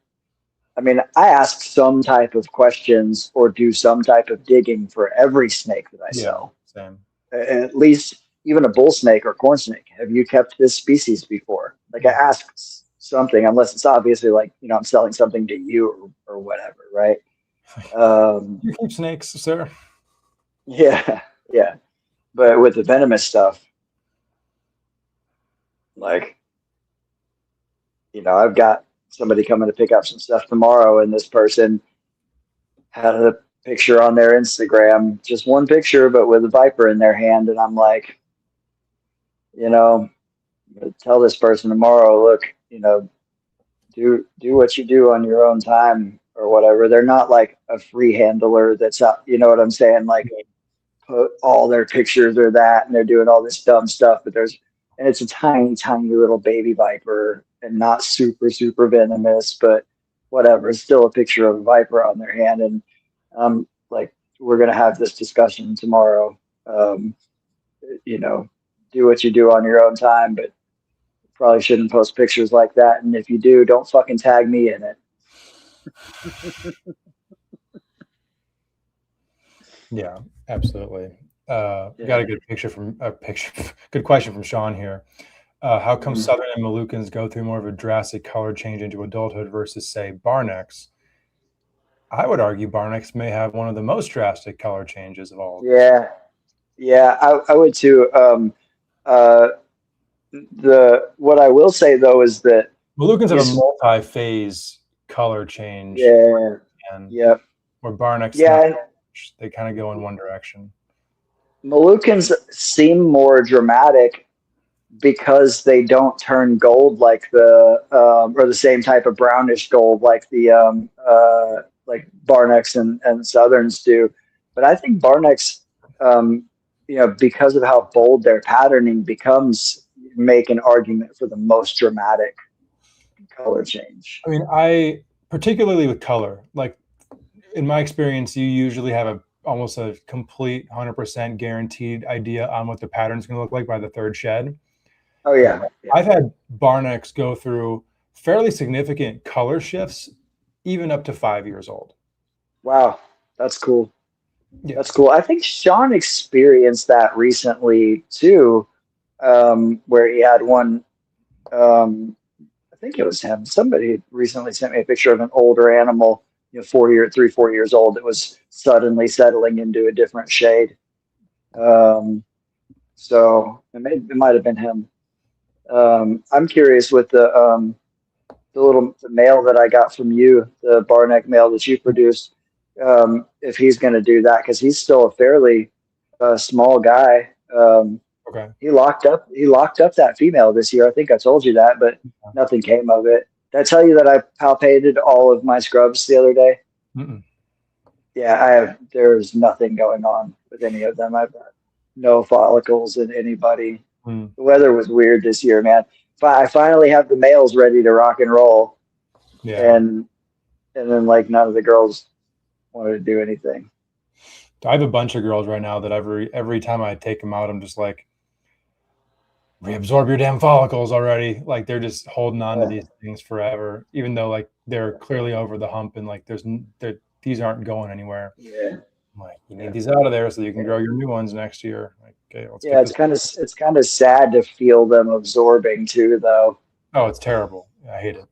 I ask some type of questions or do some type of digging for every snake that I sell. Same. At least even a bull snake or corn snake. Have you kept this species before? Like I ask something, unless it's obviously like, I'm selling something to you or whatever, right? You keep snakes, sir. Yeah. Yeah. But with the venomous stuff, like, I've got somebody coming to pick up some stuff tomorrow, and this person had a picture on their Instagram, just one picture, but with a viper in their hand. And I'm like, tell this person tomorrow, look, do what you do on your own time or whatever. They're not like a free handler that's out, you know what I'm saying? Like put all their pictures or that, and they're doing all this dumb stuff, but and it's a tiny, tiny little baby viper and not super, super venomous, but whatever. It's still a picture of a viper on their hand. And like, we're going to have this discussion tomorrow. Do what you do on your own time, but probably shouldn't post pictures like that. And if you do, don't fucking tag me in it. Yeah, absolutely. Got a good good question from Sean here. How come Southern and Moluccans go through more of a drastic color change into adulthood versus, say, Barnecks? I would argue Barnecks may have one of the most drastic color changes of all. Yeah, I would too. What I will say though is that Moluccans have a multi-phase color change. Yeah. And yep. Where Barnecks, they kind of go in one direction. Moluccans seem more dramatic because they don't turn gold like or the same type of brownish gold like the like Barnecks and Southerns do. But I think Barnecks, because of how bold their patterning becomes, make an argument for the most dramatic color change. I particularly with color, like in my experience, you usually have almost a complete 100% guaranteed idea on what the pattern's going to look like by the third shed. Oh yeah. I've had Barnecks go through fairly significant color shifts, even up to 5 years old. Wow, that's cool. Yeah. That's cool. I think Sean experienced that recently too, where he had one. I think it was him. Somebody recently sent me a picture of an older animal, 4 years old. It was suddenly settling into a different shade. So it might have been him. I'm curious with the male that I got from you, the Barneck male that you produced, if he's going to do that, because he's still a fairly small guy. Okay. He locked up that female this year. I think I told you that, but nothing came of it. Did I tell you that I palpated all of my scrubs the other day? Mm-mm. Yeah, there's nothing going on with any of them. I've got no follicles in anybody. Mm. The weather was weird this year, man. I finally have the males ready to rock and roll. Yeah. And then like none of the girls wanted to do anything. I have a bunch of girls right now that every time I take them out, I'm just like, reabsorb your damn follicles already. Like they're just holding on to these things forever, even though like they're clearly over the hump and like these aren't going anywhere. Yeah. I'm like, you need these out of there so you can grow your new ones next year. Like, okay, yeah, it's kind of sad to feel them absorbing too, though. Oh, it's terrible. I hate it.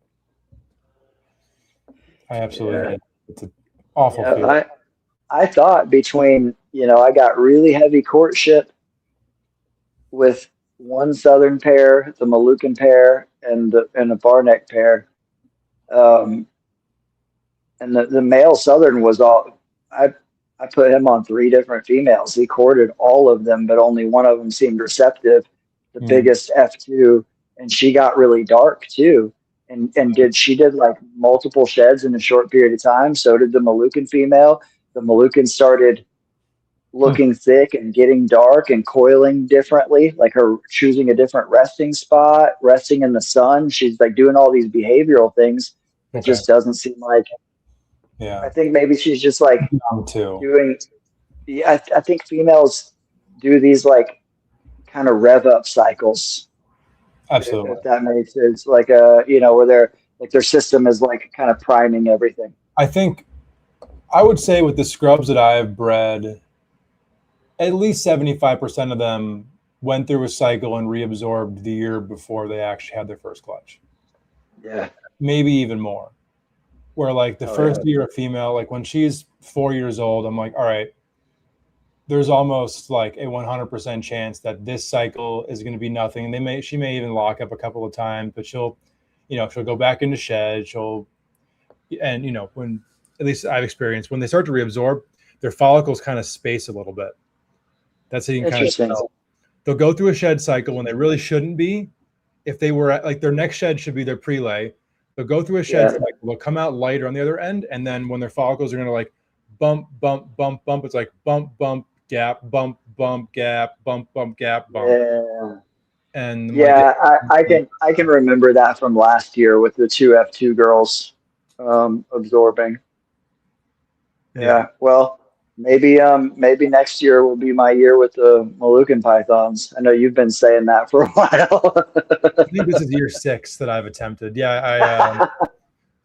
I absolutely hate it. It's an awful feeling. I thought between, I got really heavy courtship with one southern pair, the Moluccan pair, and a Barneck pair. And the male southern was all, I put him on 3 different females. He courted all of them, but only one of them seemed receptive, the biggest F2, and she got really dark too. And she did like multiple sheds in a short period of time. So did the Moluccan female. The Moluccan started looking thick and getting dark and coiling differently, like her choosing a different resting spot, resting in the sun. She's like doing all these behavioral things. It just doesn't seem like, I think maybe she's just like doing, I think females do these like kind of rev up cycles. Absolutely. If that makes sense, like where they're like their system is like kind of priming everything. I think I would say with the scrubs that I have bred, at least 75% of them went through a cycle and reabsorbed the year before they actually had their first clutch. Yeah. Maybe even more. Where like the first year of female, like when she's 4 years old, I'm like, all right, there's almost like a 100% chance that this cycle is going to be nothing. And she may even lock up a couple of times, but she'll go back into shed. When, at least I've experienced, when they start to reabsorb, their follicles kind of space a little bit. That's how you can kind of tell. They'll go through a shed cycle when they really shouldn't be. If they were like their next shed should be their prelay. They'll go through a shed cycle. They'll come out lighter on the other end. And then when their follicles are going to like bump, bump, bump, bump, it's like bump, bump, gap, bump, bump, gap, bump, bump, gap, bump. Yeah. And I can remember that from last year with the 2 F2 girls absorbing. Yeah. Well, maybe next year will be my year with the Moluccan pythons. I know you've been saying that for a while. I think this is year 6 that I've attempted. Yeah,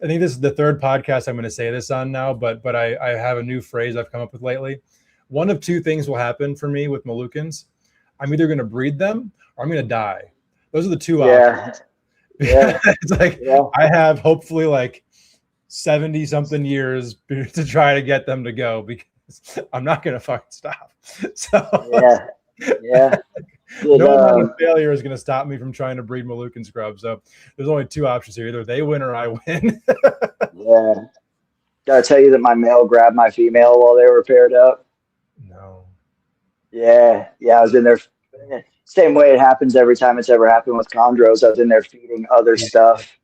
I think this is the 3rd podcast I'm going to say this on now, but I have a new phrase I've come up with lately. One of 2 things will happen for me with Moluccans. I'm either going to breed them or I'm going to die. Those are the 2 options. Yeah. It's like I have hopefully like 70 something years to try to get them to go because I'm not going to fucking stop. So no amount of failure is going to stop me from trying to breed Moluccan scrubs. So there's only 2 options here. Either they win or I win. Yeah. Did I tell you that my male grabbed my female while they were paired up? No. Yeah. I was in there. Same way it happens every time it's ever happened with chondros. I was in there feeding other stuff.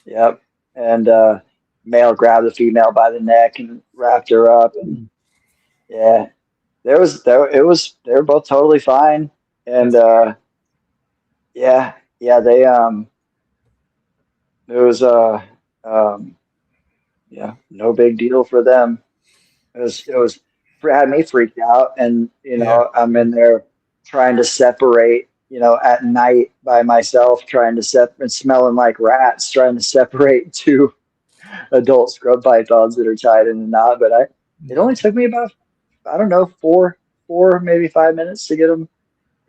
Yep. And male grabbed the female by the neck and wrapped her up. And they were both totally fine. And it was no big deal for them. It had me freaked out, and I'm in there trying to separate, at night by myself, trying to and smelling like rats, trying to separate 2 adult scrub pythons that are tied in a knot. But it only took me about, I don't know, 4 maybe 5 minutes to get them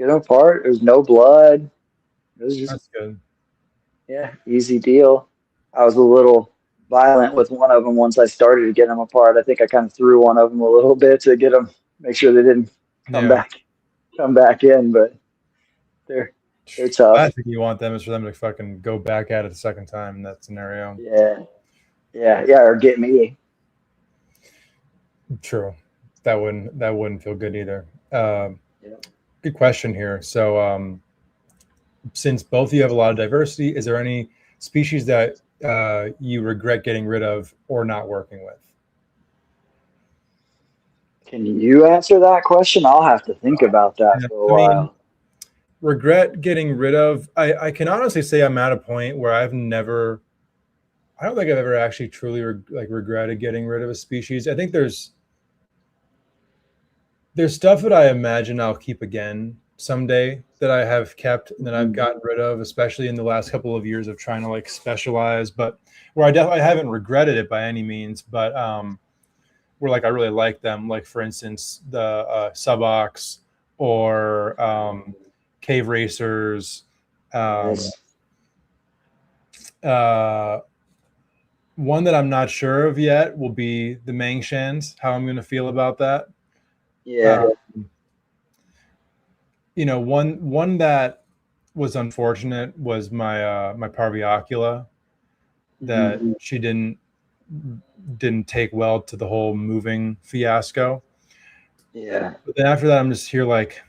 apart. There was no blood. It was just, that's good. Yeah, easy deal. I was a little violent with one of them once I started to get them apart. I think I kind of threw one of them a little bit to get them, make sure they didn't come back in, but they're tough. I think you want them is for them to fucking go back at it the second time in that scenario. Yeah, or get me. True. That wouldn't feel good either. Good question here. So since both of you have a lot of diversity, is there any species that you regret getting rid of or not working with? Can you answer that question? I'll have to think about that Yeah, for a I while. mean, regret getting rid of, I can honestly say I'm at a point where I don't think I've ever actually truly regretted getting rid of a species. I think there's stuff that I imagine I'll keep again someday that I have kept and that I've gotten rid of, especially in the last couple of years of trying to like specialize, but where I definitely haven't regretted it by any means, but where like I really like them, like for instance the subox or cave racers. Yes. One that I'm not sure of yet will be the Mangshans, how I'm going to feel about that. Yeah. You know, one that was unfortunate was my my Parviocula, that she didn't take well to the whole moving fiasco. Yeah. But then after that, I'm just here like,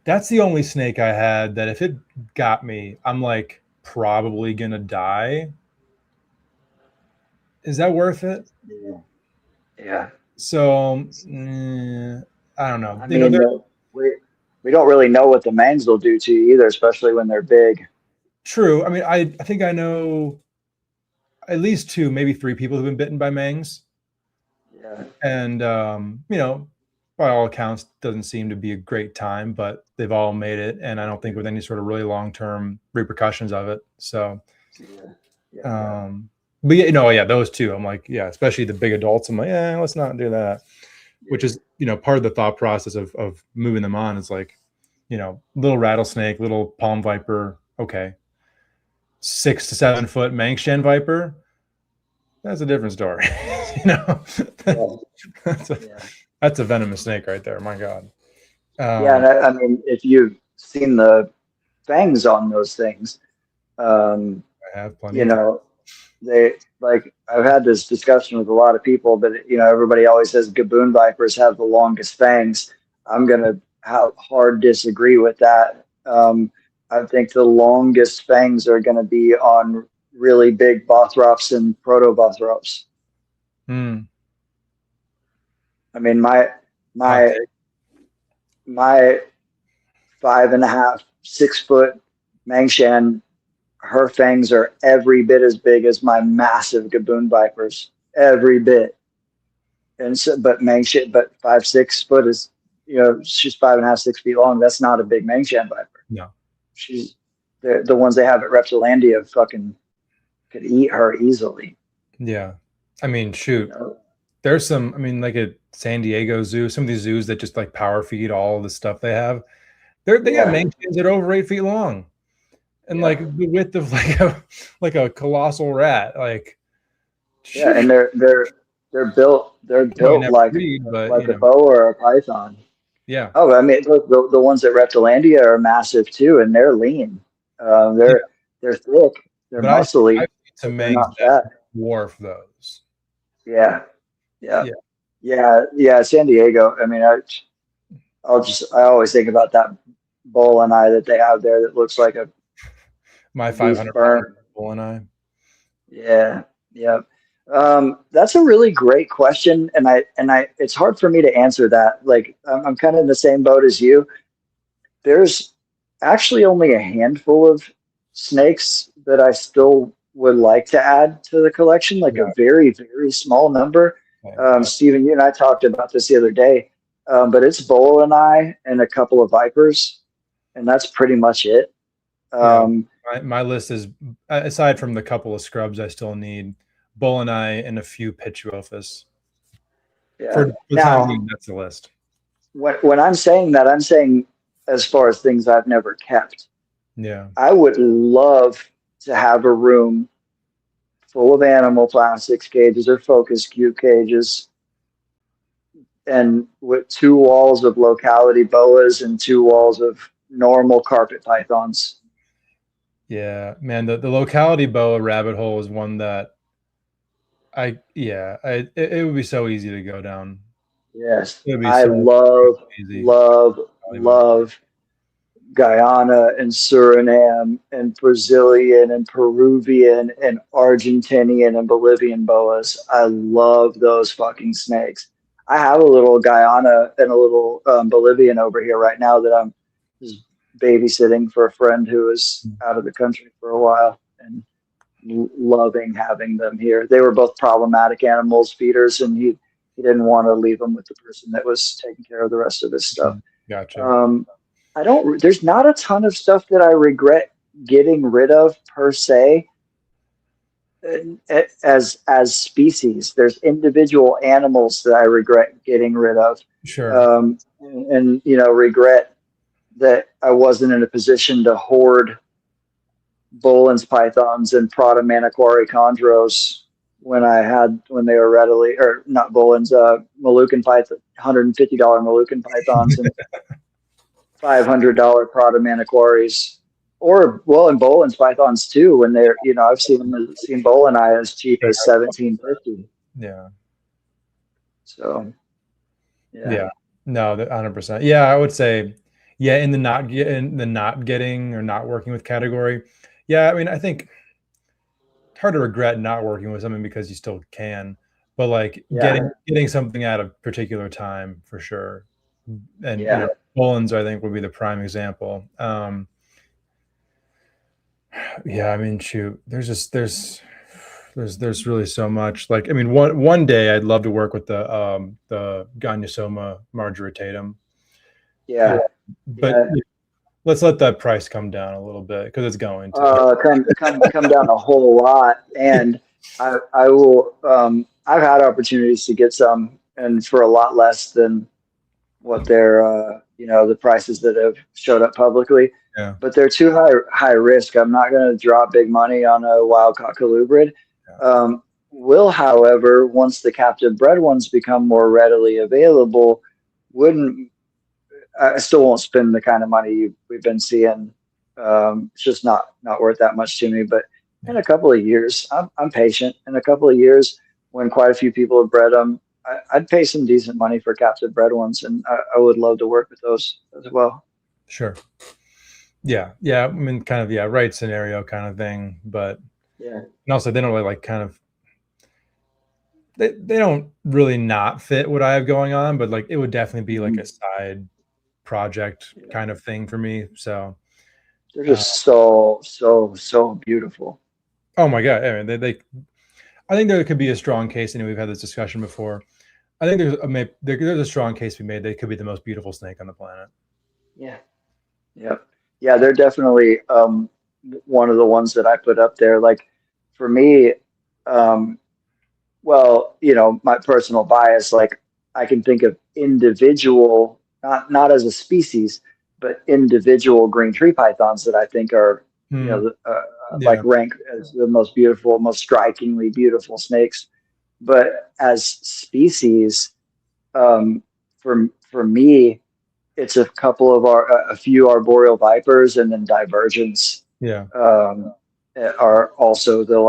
that's the only snake I had that if it got me, I'm like probably gonna die. Is that worth it? Yeah. Yeah. So I don't know. I mean, we don't really know what the mangs will do to you either, especially when they're big. True. I mean, I think I know at least 2, maybe 3 people who've been bitten by mangs. Yeah. And you know, by all accounts, doesn't seem to be a great time, but they've all made it, and I don't think with any sort of really long-term repercussions of it. So, but yeah, yeah, those 2, I'm like, yeah, especially the big adults. I'm like, yeah, let's not do that. Which is, you know, part of the thought process of moving them on. Is like, you know, little rattlesnake, little palm viper, okay. 6 to 7 foot Mangshan viper, that's a different story. You know, that's a venomous snake right there. My God. Yeah, and I mean, if you've seen the fangs on those things, I have plenty. You know, they like, I've had this discussion with a lot of people, but you know, everybody always says gaboon vipers have the longest fangs. I'm gonna hard disagree with that. I think the longest fangs are going to be on really big bothrops and proto-bothrops. I mean, my 5.5, 6 foot Mangshan, her fangs are every bit as big as my massive gaboon vipers, every bit. And so, but 5, 6 foot is, you know, she's 5.5, 6 feet long. That's not a big Mangshan viper. No. She's the ones they have at Reptilandia fucking could eat her easily. Yeah. I mean, shoot. You know? There's some, I mean, like at San Diego Zoo, some of these zoos that just like power feed all the stuff they have. They got Mangshans that are over 8 feet long. And like the width of like a colossal rat. Like yeah, and they're built like a boa or a python. Yeah. Oh, I mean, look, the ones at Reptilandia are massive too, and they're lean. They're thick. They're muscly. To make that dwarf those. Yeah. San Diego. I mean, I always think about that bull and eye that they have there that looks like my 500 bull and eye. Yeah. That's a really great question, and it's hard for me to answer that. Like, I'm kind of in the same boat as you. There's actually only a handful of snakes that I still would like to add to the collection, like a very, very small number. Stephen, you and I talked about this the other day, but it's bull and eye and a couple of vipers, and that's pretty much it. My list is, aside from the couple of scrubs, I still need bull and eye and a few Pituophis. For the time being, that's the list. When I'm saying that, I'm saying as far as things I've never kept. Yeah. I would love to have a room full of animal plastics cages or focus cube cages, and with 2 walls of locality boas and 2 walls of normal carpet pythons. Yeah, man, the locality boa rabbit hole is one that it would be so easy to go down. Yes, I love Guyana and Suriname and Brazilian and Peruvian and Argentinian and Bolivian boas. I love those fucking snakes. I have a little Guyana and a little Bolivian over here right now that I'm just babysitting for a friend who is out of the country for a while, and loving having them here. They were both problematic animals, feeders, and he didn't want to leave them with the person that was taking care of the rest of his stuff. Gotcha. There's not a ton of stuff that I regret getting rid of per se as species. There's individual animals that I regret getting rid of. Sure. And regret that I wasn't in a position to hoard Bolin's pythons and Protomanaquari chondros when they were readily, or not Bolin's, Moluccan python, $150 Moluccan pythons and $500 Protomanaquaris, and Bolin's pythons too. When they're, I've seen Bolin eye as cheap as $1,750. Yeah. So. Yeah. No, 100%. Yeah, I would say, in the not getting or not working with category. Yeah, I mean, I think it's hard to regret not working with something because you still can, but like getting something at a particular time for sure. And Bolin's, I think, would be the prime example. I mean, shoot, there's really so much. Like, I mean, one day I'd love to work with the Gonyosoma margaritatum. Yeah. But let's let that price come down a little bit, because it's going to come down a whole lot. And I will. I've had opportunities to get some, and for a lot less than what they're the prices that have showed up publicly. Yeah. But they're too high risk. I'm not going to drop big money on a wild caught colubrid. Yeah. Will, however, once the captive bred ones become more readily available, I still won't spend the kind of money we've been seeing. It's just not worth that much to me. But in a couple of years, I'm patient. In a couple of years, when quite a few people have bred them, I'd pay some decent money for captive bred ones, and I would love to work with those as well. Sure. Yeah. I mean, kind of, right scenario kind of thing. But and also they don't really like kind of. They don't really not fit what I have going on, but like it would definitely be like a side project kind of thing for me. So they're just so beautiful. Oh my god! I mean, I think there could be a strong case, and we've had this discussion before. I think there's a strong case to be made. They could be the most beautiful snake on the planet. Yeah. They're definitely one of the ones that I put up there. Like for me, my personal bias, like I can think of individual, not as a species, but individual green tree pythons that I think are, rank as the most beautiful, most strikingly beautiful snakes. But as species, for me, it's a couple of a few arboreal vipers, and then divergents. Are also the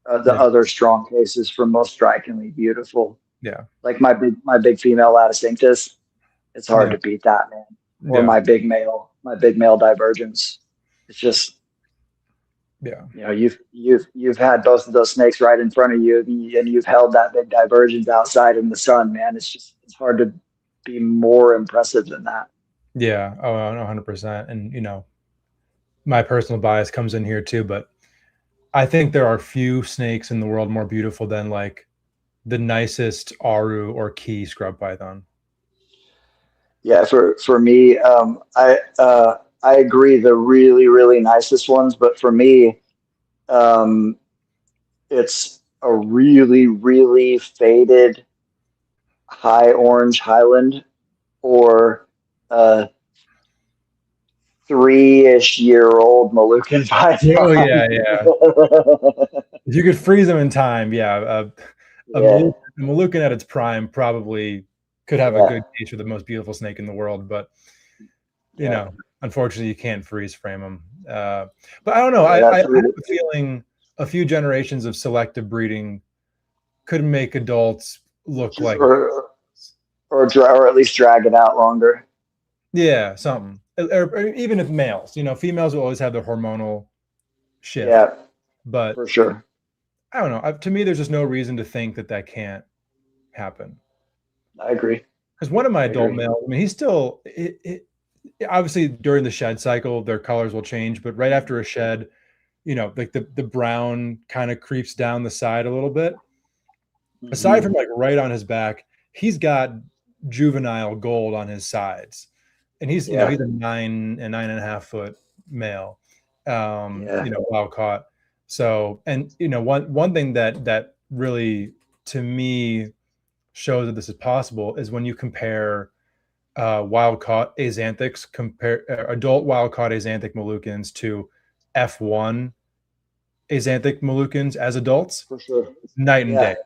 other strong cases for most strikingly beautiful. Yeah. Like my big female Laticinctus, it's hard to beat that, man. Or my big male divergence. It's just, you've had both of those snakes right in front of you, and you've held that big divergence outside in the sun, man. It's hard to be more impressive than that. Yeah. Oh, 100%. And my personal bias comes in here too, but I think there are few snakes in the world more beautiful than like the nicest Aru or Key scrub python. Yeah, for me, I agree, the really, really nicest ones, but for me, it's a really, really faded high orange Highland, or 3-ish-year-old Moluccan python. Oh yeah. If you could freeze them in time, a Moluccan at its prime probably could have a good case for the most beautiful snake in the world, but unfortunately you can't freeze frame them. But I don't know. I have a feeling a few generations of selective breeding could make adults look like, or at least drag it out longer. Yeah, something. or even if males, you know, females will always have their hormonal shift. Yeah, But for sure. I don't know. To me, there's just no reason to think that that can't happen. I agree. Because one of my I adult agree. males, I mean, he's still obviously during the shed cycle, their colors will change, but right after a shed, you know, like the brown kind of creeps down the side a little bit. Aside from like right on his back, he's got juvenile gold on his sides, and he's, you know, Yeah. he's a 9.5 foot male, Yeah. you know, wild caught. So, and you know, one thing that really to me shows that this is possible is when you compare wild caught axanthics, compare adult wild caught axanthic Moluccans to F1 axanthic Moluccans as adults, For sure. night and Yeah. day.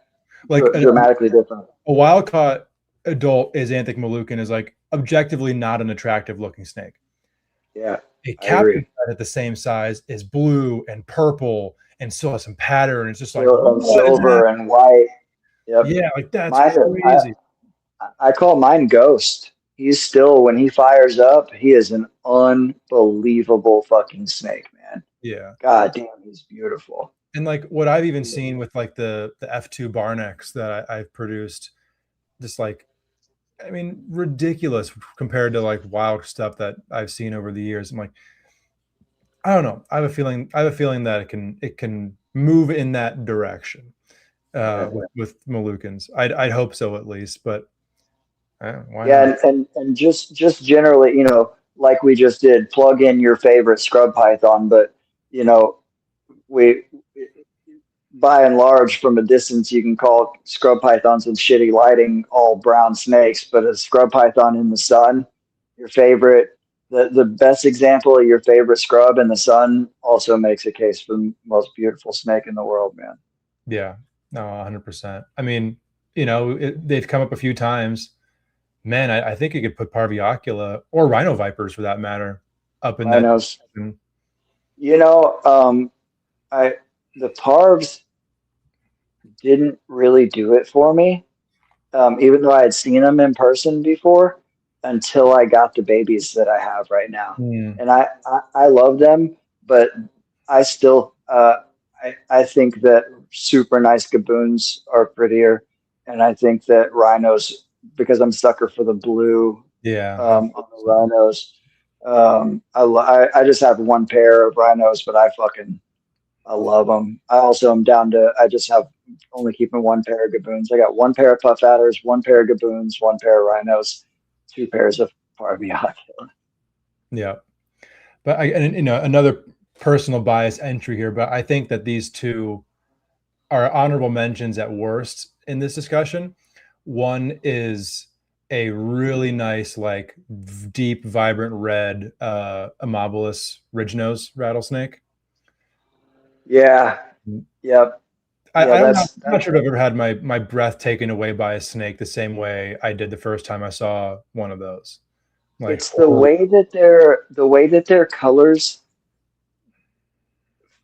Like Dramatically different. a wild caught adult axanthic Moluccan is like objectively not an attractive looking snake. Yeah. A I agree. captive at the same size is blue and purple and still has some pattern. It's just like Silver and white. Yep. yeah, like that's Mine, crazy. I call mine Ghost. He's still, when he fires up, he is an unbelievable fucking snake, man. Yeah. God damn, he's beautiful. And like what I've even seen with like the F2 bar necks that I've produced, just like, I mean, ridiculous compared to like wild stuff that I've seen over the years. I'm like, I don't know. I have a feeling that it can move in that direction with Moluccans. I'd hope so at least, but why not? And just generally, you know, like we just did, plug in your favorite scrub python, but you know, we by and large from a distance you can call scrub pythons with shitty lighting all brown snakes, but a scrub python in the sun, your favorite, the best example of your favorite scrub in the sun also makes a case for the most beautiful snake in the world, man. Yeah, no, 100%. I mean, you know, they've come up a few times. Man, I think you could put Parviocula or rhino vipers for that matter up in Rhinos. that. You know, the parvs didn't really do it for me, even though I had seen them in person before, until I got the babies that I have right now. And I love them, but I still I think that super nice gaboons are prettier, and I think that rhinos, because I'm sucker for the blue on the rhinos. I just have one pair of rhinos, but I love them. I also am down to, I just have only keeping one pair of gaboons. I got one pair of puff adders, one pair of gaboons, one pair of rhinos, two pairs of Parviocula. Yeah. But and you know, another personal bias entry here, but I think that these two are honorable mentions at worst in this discussion. One is a really nice, like deep, vibrant red Amabilis ridge nose rattlesnake. Yeah. Yep. I'm not sure if I've ever had my breath taken away by a snake the same way I did the first time I saw one of those. Like, it's the way that their colors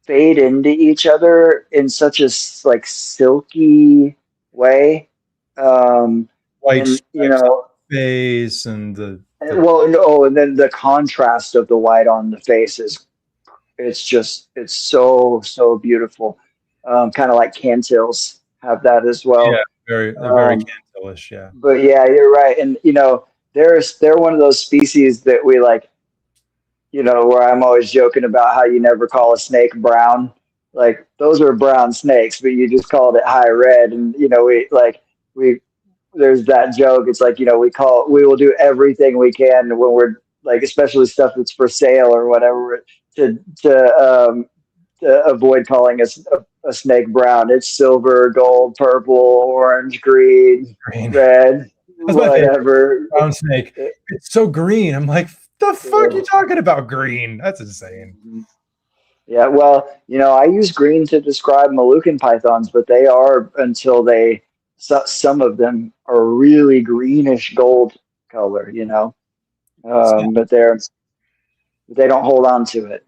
fade into each other in such a like silky way. White, and you know, face and the and then the contrast of the white on the face is, it's so beautiful. Kind of like Cantils have that as well. Yeah, very Cantilish, yeah. But yeah, you're right. And you know, they're one of those species that we like, you know, where I'm always joking about how you never call a snake brown. Like those are brown snakes, but you just called it high red. And you know, there's that joke. It's like, you know, we will do everything we can when we're like, especially stuff that's for sale or whatever, to avoid calling a snake brown. It's silver, gold, purple, orange, green. Red, whatever. Brown snake. It's so green. I'm like, the fuck you talking about green? That's insane. Yeah, well, you know, I use green to describe Moluccan pythons, but they are, some of them are really greenish gold color, you know, but they don't hold on to it.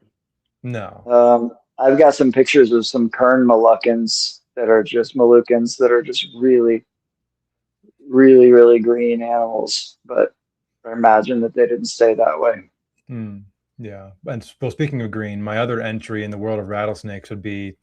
No. I've got some pictures of some kern Moluccans that are just Moluccans that are just really, really, really green animals, but I imagine that they didn't stay that way. Yeah. And well, speaking of green, my other entry in the world of rattlesnakes would be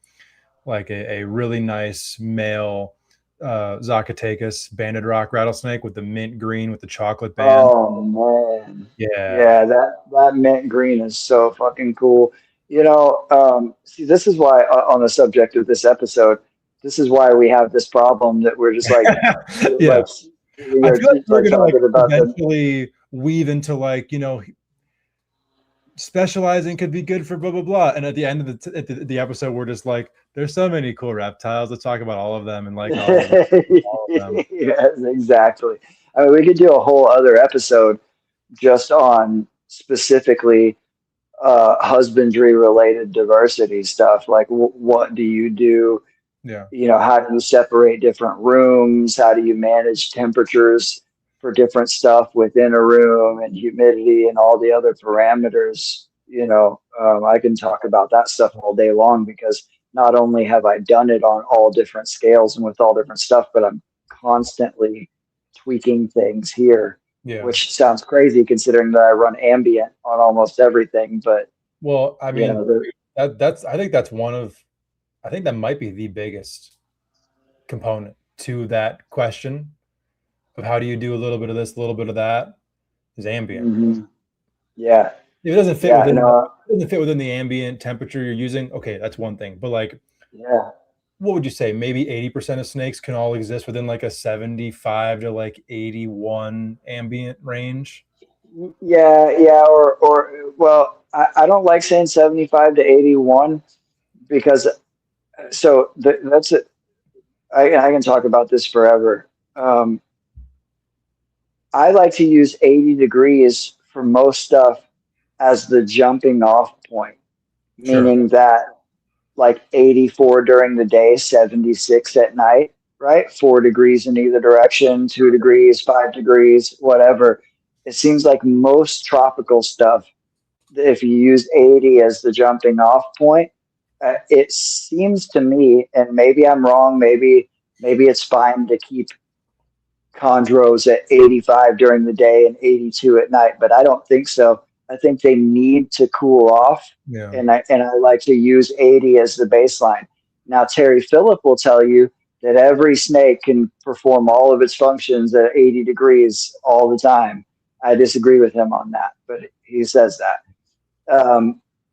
like a really nice male Zacatecas banded rock rattlesnake with the mint green with the chocolate band. Oh man. Yeah. Yeah, that mint green is so fucking cool. See, this is why on the subject of this episode, this is why we have this problem that we're just like, Yeah. we I are feel like we're gonna like talking about the eventually weave into like, specializing could be good for blah blah blah, and at the end of the episode, we're just like, there's so many cool reptiles. Let's talk about all of them and like all of them. Yes, exactly. I mean, we could do a whole other episode just on specifically husbandry related diversity stuff. Like, what do you do? Yeah. How do you separate different rooms? How do you manage temperatures for different stuff within a room and humidity and all the other parameters? I can talk about that stuff all day long because not only have I done it on all different scales and with all different stuff, but I'm constantly tweaking things here, Yeah. which sounds crazy considering that I run ambient on almost everything. But well, I mean, I think that might be the biggest component to that question of how do you do a little bit of this, a little bit of that, is ambient. Mm-hmm. Yeah. If it doesn't fit within the ambient temperature you're using, okay, that's one thing. But like, yeah, what would you say? Maybe 80% of snakes can all exist within like a 75 to like 81 ambient range. Yeah, or well, I don't like saying 75 to 81 because that's it. I can talk about this forever. I like to use 80 degrees for most stuff as the jumping off point, meaning that like 84 during the day, 76 at night, right? 4 degrees in either direction, 2 degrees, 5 degrees, whatever. It seems like most tropical stuff, if you use 80 as the jumping off point, it seems to me, and maybe I'm wrong, maybe it's fine to keep chondros at 85 during the day and 82 at night, but I don't think so. I think they need to cool off, and I like to use 80 as the baseline. Now, Terry Phillip will tell you that every snake can perform all of its functions at 80 degrees all the time. I disagree with him on that, but he says that.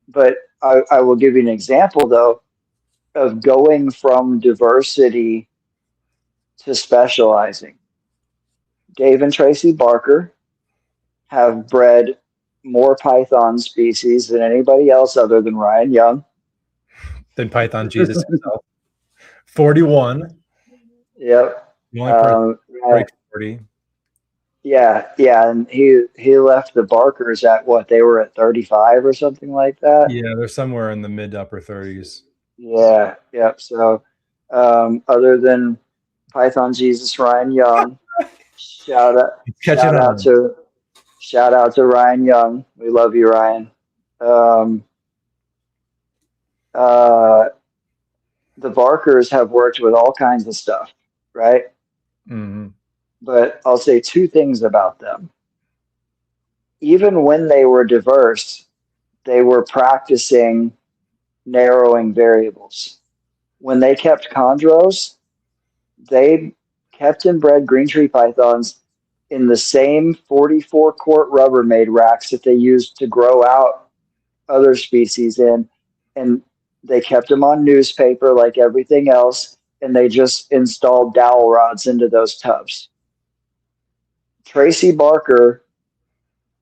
But I will give you an example, though, of going from diversity to specializing. Dave and Tracy Barker have bred more python species than anybody else other than Ryan Young. Than Python Jesus himself. 41. Yep. The only person breaks 40. Yeah, and he left the Barkers at what, they were at 35 or something like that. Yeah, they're somewhere in the mid to upper 30s. Yeah, yep. So other than Python Jesus Ryan Young, shout out to Ryan Young. We love you, Ryan. The Barkers have worked with all kinds of stuff, right? Mm-hmm. But I'll say two things about them. Even when they were diverse, they were practicing narrowing variables. When they kept chondros, they kept and bred green tree pythons in the same 44 quart Rubbermaid racks that they used to grow out other species in, and they kept them on newspaper like everything else, and they just installed dowel rods into those tubs. Tracy Barker,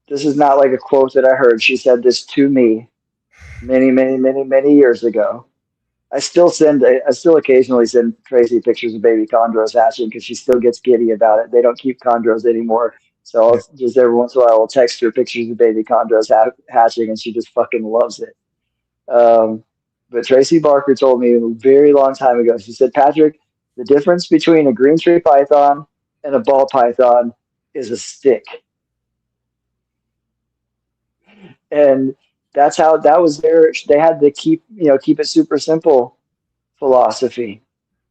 this is not like a quote that I heard. She said this to me many years ago. I still occasionally send Tracy pictures of baby chondros hatching because she still gets giddy about it. They don't keep chondros anymore. So I'll just every once in a while I'll text her pictures of baby chondros hatching, and she just fucking loves it. But Tracy Barker told me a very long time ago, she said, Patrick, the difference between a green tree python and a ball python is a stick. And that's how that was they had the keep it super simple philosophy.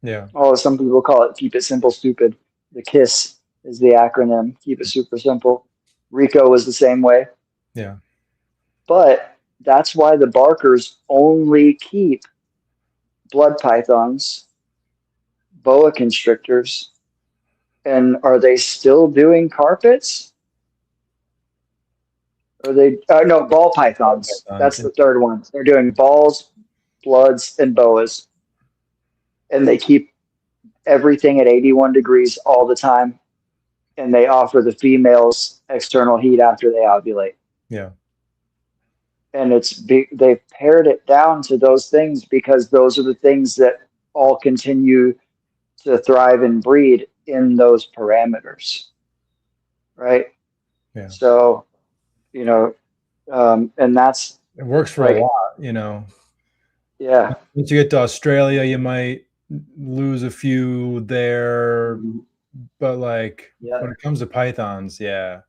Yeah. Oh, some people call it keep it simple, stupid. The KISS is the acronym, keep it super simple. Rico was the same way. Yeah. But that's why the barkers only keep blood pythons, boa constrictors, and are they still doing carpets? Are they? No, ball pythons. That's the third one. They're doing balls, bloods, and boas, and they keep everything at 81 degrees all the time, and they offer the females external heat after they ovulate. Yeah. And they've pared it down to those things because those are the things that all continue to thrive and breed in those parameters, right? Yeah. So, you know, and that's it works for like, a lot, you know. Yeah. Once you get to Australia, you might lose a few there, but like when it comes to pythons, damn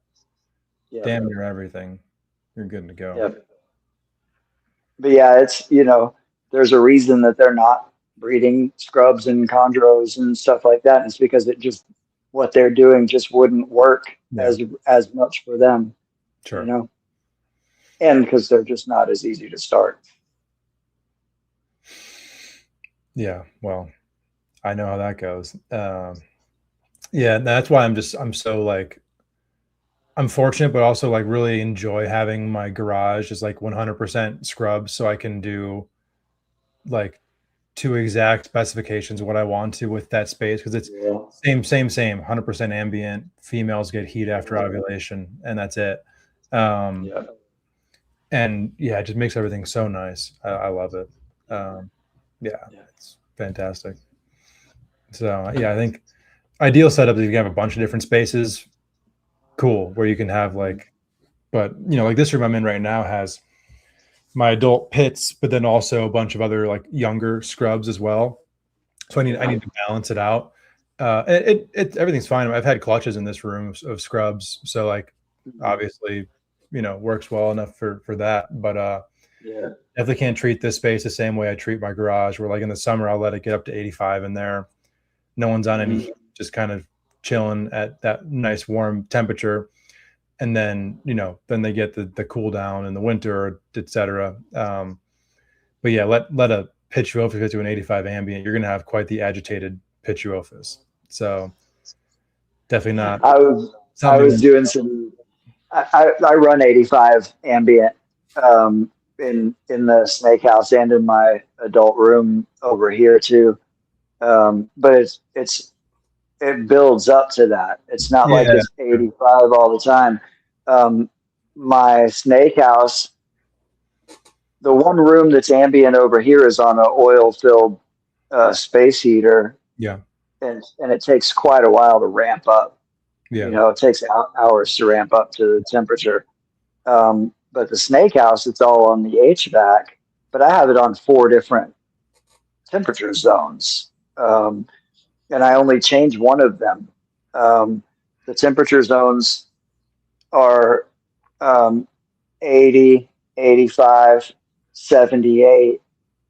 near everything, you're good to go. Yep. But yeah, it's, you know, there's a reason that they're not breeding scrubs and chondros and stuff like that. And it's because what they're doing just wouldn't work as much for them. Sure. You know, and because they're just not as easy to start. Yeah, well, I know how that goes. Yeah, that's why I'm so like, I'm fortunate, but also like really enjoy having my garage is like 100% scrubs, so I can do like to exact specifications of what I want to with that space, because it's same 100% ambient. Females get heat after ovulation, and that's it. And yeah, it just makes everything so nice. I love it. It's fantastic. So yeah, I think ideal setup is you can have a bunch of different spaces. Cool, where you can have like, but you know, like this room I'm in right now has my adult pits, but then also a bunch of other like younger scrubs as well. So I need to balance it out. Everything's fine. I've had clutches in this room of scrubs, so like obviously, you know, works well enough for that. But definitely can't treat this space the same way I treat my garage, where like in the summer I'll let it get up to 85 in there. No one's on any heat, just kind of chilling at that nice warm temperature. And then, you know, then they get the cool down in the winter, etc. But yeah, let a Pituophis get to an 85 ambient, you're going to have quite the agitated Pituophis. So definitely not. I was doing some. I run 85 ambient in the snake house and in my adult room over here too. But it builds up to that. It's not like it's 85 all the time. My snake house, the one room that's ambient over here is on an oil-filled space heater. Yeah. And it takes quite a while to ramp up. Yeah. You know, it takes hours to ramp up to the temperature. But the snake house, it's all on the HVAC, but I have it on 4 different temperature zones. And I only change one of them. The temperature zones are 80, 85, 78,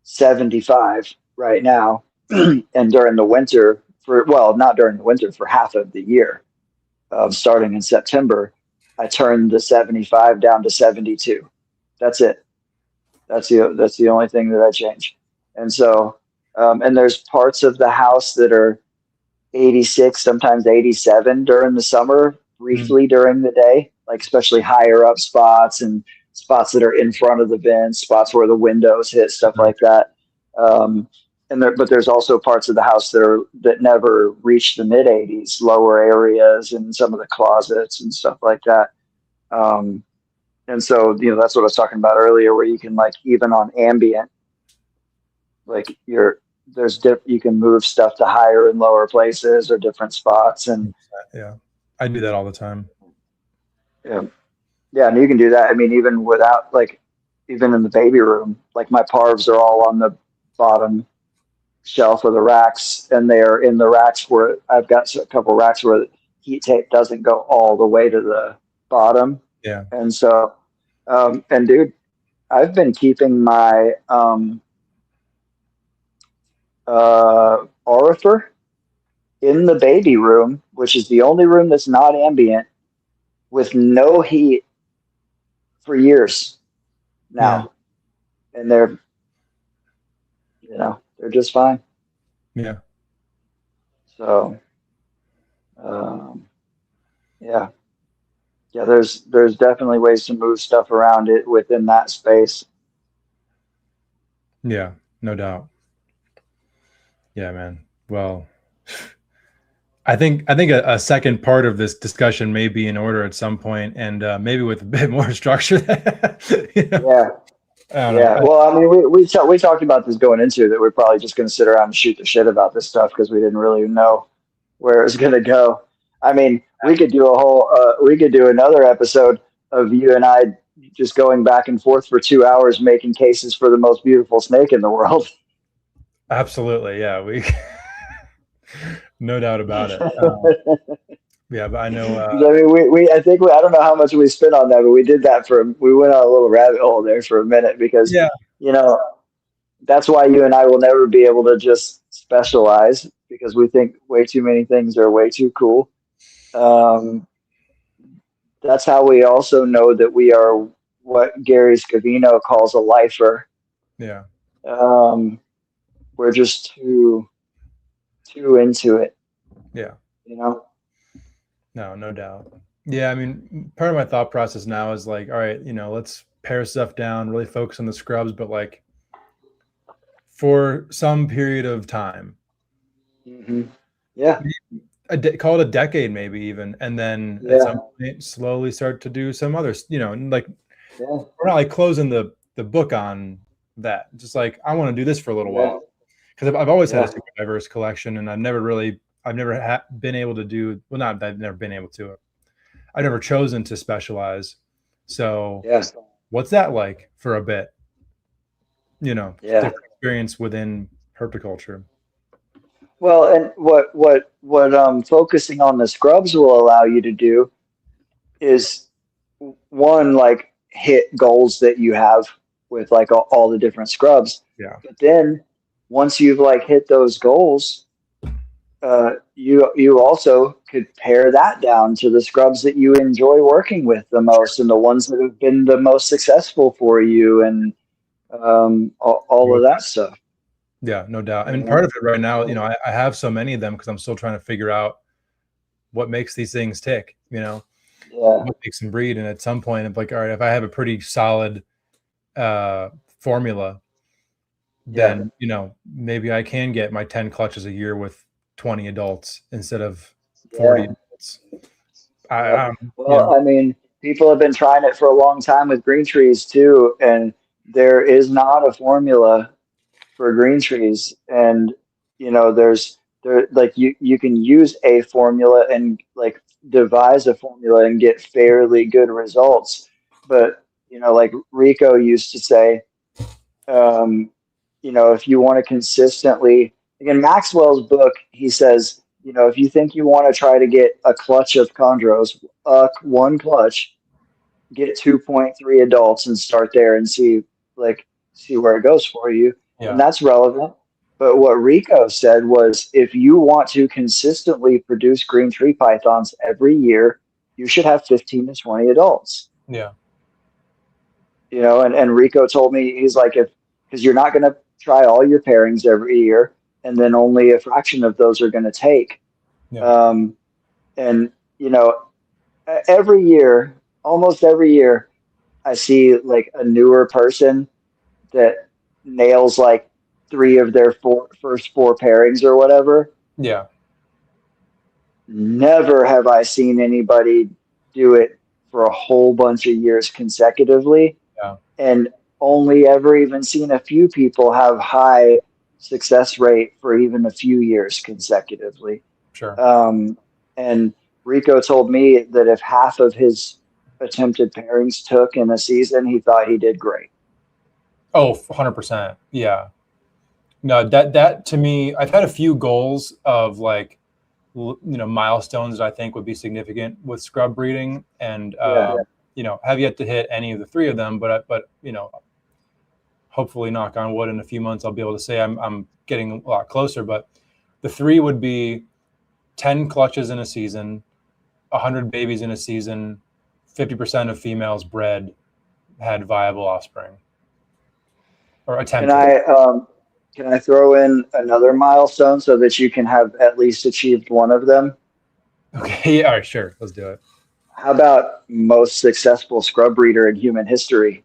75 right now. And during the winter, not during the winter, for half of the year, starting in September, I turned the 75 down to 72. That's it. That's the only thing that I change. And so, and there's parts of the house that are 86, sometimes 87 during the summer, briefly during the day, like especially higher up spots and spots that are in front of the vents, spots where the windows hit, stuff like that. But there's also parts of the house that never reach the mid 80s, lower areas and some of the closets and stuff like that. And so, you know, that's what I was talking about earlier, where you can like, even on ambient, like you can move stuff to higher and lower places or different spots. And yeah, I do that all the time. Yeah. And you can do that. I mean, even without, like, even in the baby room, like my parvs are all on the bottom shelf of the racks, and they are in the racks where I've got a couple racks where the heat tape doesn't go all the way to the bottom. Yeah. And so, and dude, I've been keeping my aurifer in the baby room, which is the only room that's not ambient, with no heat for years. now, and they're they're just fine. Yeah. So, yeah. There's definitely ways to move stuff around it within that space. Yeah, no doubt. Yeah, man. Well, I think a second part of this discussion may be in order at some point, and maybe with a bit more structure. Yeah. I don't Yeah. know. Well, I mean, we talked about this going into that we're probably just going to sit around and shoot the shit about this stuff because we didn't really know where it was going to go. I mean, we could do another episode of you and I just going back and forth for 2 hours making cases for the most beautiful snake in the world. Absolutely, yeah. We no doubt about it. Yeah, but I know. I mean, I think I don't know how much we spent on that, but we did that we went on a little rabbit hole there for a minute because, that's why you and I will never be able to just specialize because we think way too many things are way too cool. That's how we also know that we are what Gary Scavino calls a lifer. Yeah. We're just too into it. Yeah. No, no doubt. Yeah, I mean, part of my thought process now is like, all right, let's pare stuff down, really focus on the scrubs, but like for some period of time. Mm-hmm. Yeah. Call it a decade, maybe even, and then at some point slowly start to do some others. Like we're not like closing the book on that. Just like I want to do this for a little while because I've always had a super diverse collection, and I've never been able to do well. Not that I've never been able to. I've never chosen to specialize. So what's that like for a bit? Different experience within herpiculture. Well, and what focusing on the scrubs will allow you to do is one, like hit goals that you have with like all the different scrubs. Yeah. But then once you've like hit those goals, you also could pare that down to the scrubs that you enjoy working with the most and the ones that have been the most successful for you and all of that stuff. Yeah, no doubt. I mean, part of it right now, I have so many of them because I'm still trying to figure out what makes these things tick, what makes them breed. And at some point, I'm like, all right, if I have a pretty solid formula, then, maybe I can get my 10 clutches a year with 20 adults instead of 40 adults. I mean, people have been trying it for a long time with green trees too. And there is not a formula for green trees, and there's like you can use a formula and like devise a formula and get fairly good results, but like Rico used to say, if you want to consistently, again, Maxwell's book, he says, if you think you want to try to get a clutch of chondros, one clutch, get 2.3 adults and start there and see where it goes for you. And that's relevant. But what Rico said was, if you want to consistently produce green tree pythons every year, you should have 15 to 20 adults. Yeah. And Rico told me, he's like, because you're not going to try all your pairings every year, and then only a fraction of those are going to take. Yeah. Every year, almost every year, I see like a newer person that nails like 3 of their first 4 pairings or whatever. Yeah. Never have I seen anybody do it for a whole bunch of years consecutively. Yeah. And only ever even seen a few people have high success rate for even a few years consecutively. Sure. And Rico told me that if half of his attempted pairings took in a season, he thought he did great. Oh, 100%. Yeah. No, that to me, I've had a few goals of like, milestones that I think would be significant with scrub breeding, and have yet to hit any of the 3 of them. But hopefully, knock on wood, in a few months I'll be able to say I'm getting a lot closer. But the 3 would be 10 clutches in a season, 100 babies in a season, 50% of females bred, had viable offspring or Can attempted. can I throw in another milestone so that you can have at least achieved one of them? Okay, yeah, all right, sure, let's do it. How about most successful scrub breeder in human history?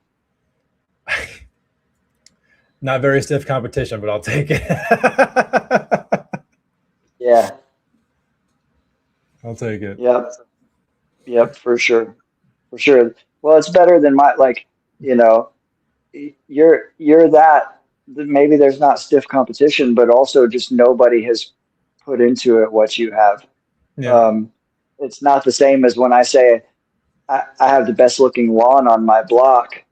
Not very stiff competition, but I'll take it. Yeah. I'll take it. Yep. Yep, for sure. For sure. Well, it's better than my, like, you know, you're that, maybe there's not stiff competition, but also just nobody has put into it what you have. Yeah. It's not the same as when I say I have the best looking lawn on my block.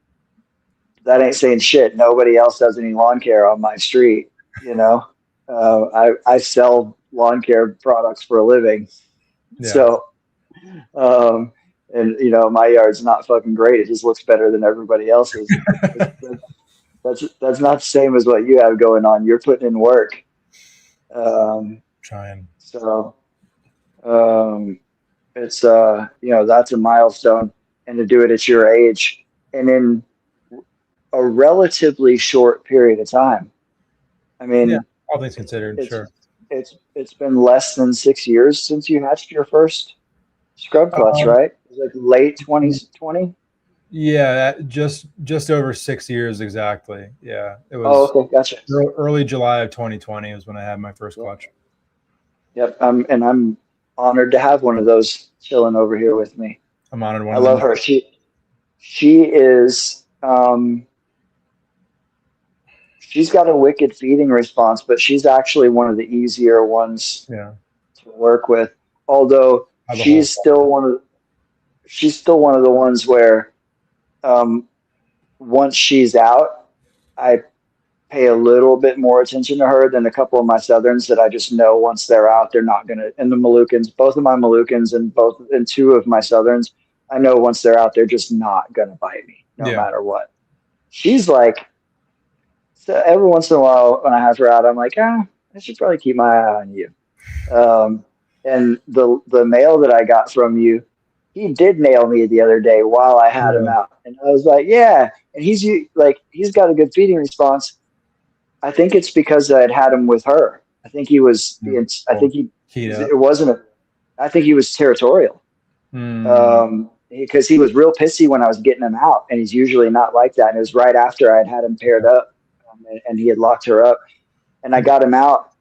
That ain't saying shit. Nobody else does any lawn care on my street. You know, I sell lawn care products for a living. Yeah. So, and you know, my yard's not fucking great. It just looks better than everybody else's. That's not the same as what you have going on. You're putting in work. Trying. So, it's you know, that's a milestone, and to do it at your age and in a relatively short period of time. I mean, Yeah, all things considered, sure. It's been less than 6 years since you hatched your first scrub clutch, right? It was like late 2020. Yeah, just over 6 years exactly. Yeah, it was. Oh, okay, gotcha. Early July of 2020 was when I had my first clutch. Yep, and I'm honored to have one of those chilling over here with me. I'm honored. I love her. She is. She's got a wicked feeding response, but she's actually one of the easier ones to work with. Although she's still one of the ones where once she's out, I pay a little bit more attention to her than a couple of my Southerns that I just know once they're out, they're not gonna. And the Moluccans, both of my Moluccans and two of my Southerns, I know once they're out, they're just not gonna bite me no matter what. She's like. So every once in a while when I have her out, I'm like, I should probably keep my eye on you. And the mail that I got from you, he did nail me the other day while I had him out. And I was like, yeah. And he's got a good feeding response. I think it's because I had him with her. I think he was, I think he was territorial. Because he was real pissy when I was getting him out. And he's usually not like that. And it was right after I had him paired up. And he had locked her up, and I got him out,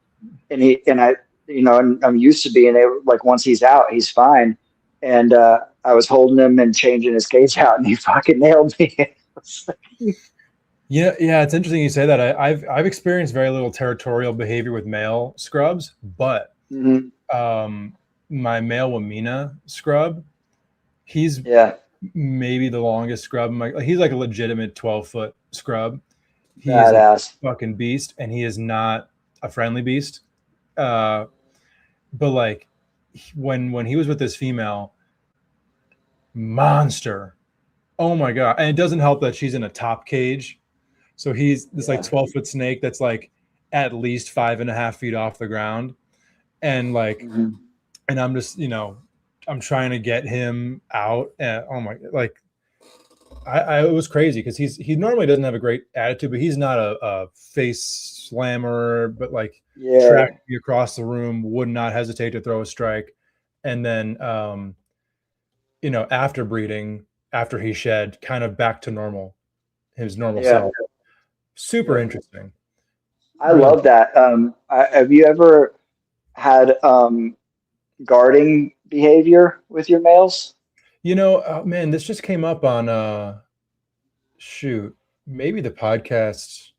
and I'm used to being able, like, once he's out, he's fine. And I was holding him and changing his cage out, and he fucking nailed me. Yeah, it's interesting you say that. I've experienced very little territorial behavior with male scrubs, but my male Wamina scrub, he's maybe the longest scrub. He's like a legitimate 12-foot scrub. He is a fucking beast, and he is not a friendly beast. But like when he was with this female, monster. Oh my god! And it doesn't help that she's in a top cage, so he's this like 12-foot snake that's like at least 5.5 feet off the ground, and like, and I'm just I'm trying to get him out, and oh my, like. It was crazy because he normally doesn't have a great attitude, but he's not a face slammer, but like track you across the room, would not hesitate to throw a strike. And then after breeding, after he shed, kind of back to normal, his normal self. Super interesting. I love that. Have you ever had guarding behavior with your males? Man, this just came up on maybe the podcast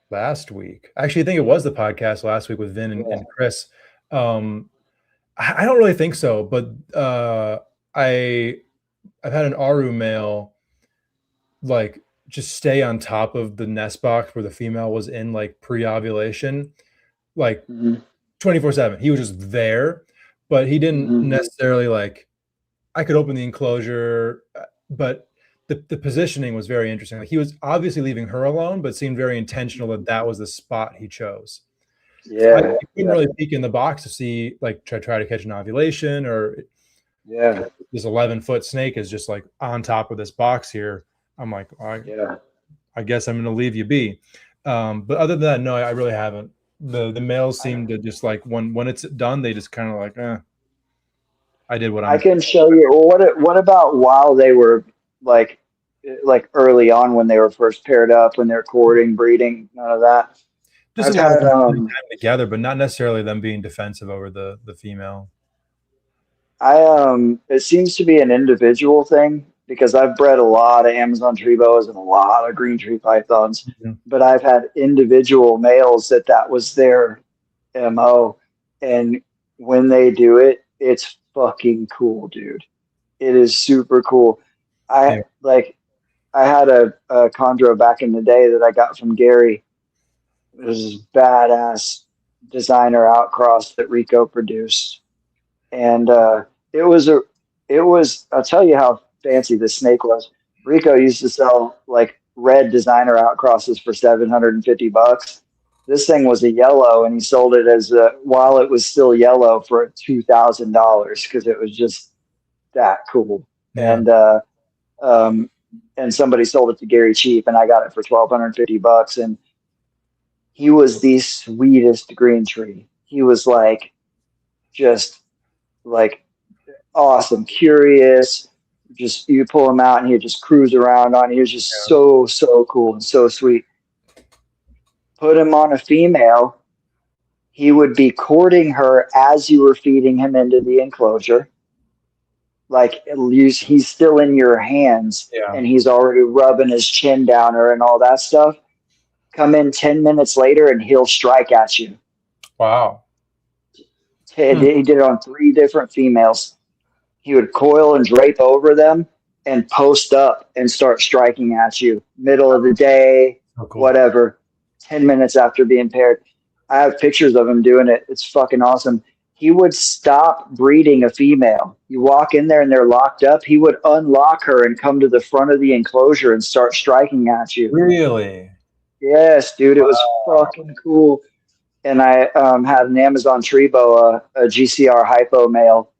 last week. Actually, I think it was the podcast last week with Vin and Chris. I don't really think so, but I've had an Aru male like just stay on top of the nest box where the female was in, like pre-ovulation, like 24/7. He was just there, but he didn't necessarily like. I could open the enclosure, but the positioning was very interesting. Like he was obviously leaving her alone, but seemed very intentional that was the spot he chose. Yeah, so I couldn't really peek in the box to see, like, try to catch an ovulation, or Yeah. This 11-foot snake is just like on top of this box here. I'm like, I guess I'm going to leave you be. But other than that, no, I really haven't. The males seem to just like when it's done, they just kind of like, I did what I can show you. Well, what about while they were like early on when they were first paired up, when they're courting, breeding, none of that. just I've a lot had of time together, but not necessarily them being defensive over the female. it seems to be an individual thing because I've bred a lot of Amazon tree boas and a lot of green tree pythons, but I've had individual males that was their MO, and when they do it, it's fucking cool, dude. It is super cool. I had a chondro back in the day that I got from Gary. It was this badass designer outcross that Rico produced. And it was I'll tell you how fancy this snake was. Rico used to sell like red designer outcrosses for $750. This thing was a yellow, and he sold it as while it was still yellow for $2,000 because it was just that cool. Yeah. And somebody sold it to Gary cheap, and I got it for $1,250. And he was the sweetest green tree. He was like, just like awesome, curious. Just you pull him out, and he'd just cruise around on. He was just so cool and so sweet. Put him on a female, he would be courting her as you were feeding him into the enclosure. Like he's still in your hands, and he's already rubbing his chin down her and all that stuff. Come in 10 minutes later, and he'll strike at you. Wow. He did it on 3 different females. He would coil and drape over them and post up and start striking at you. Middle of the day, whatever. 10 minutes after being paired. I have pictures of him doing it. It's fucking awesome. He would stop breeding a female. You walk in there and they're locked up. He would unlock her and come to the front of the enclosure and start striking at you. Really? Yes, dude. It was fucking cool. And I had an Amazon tree boa, a GCR hypo male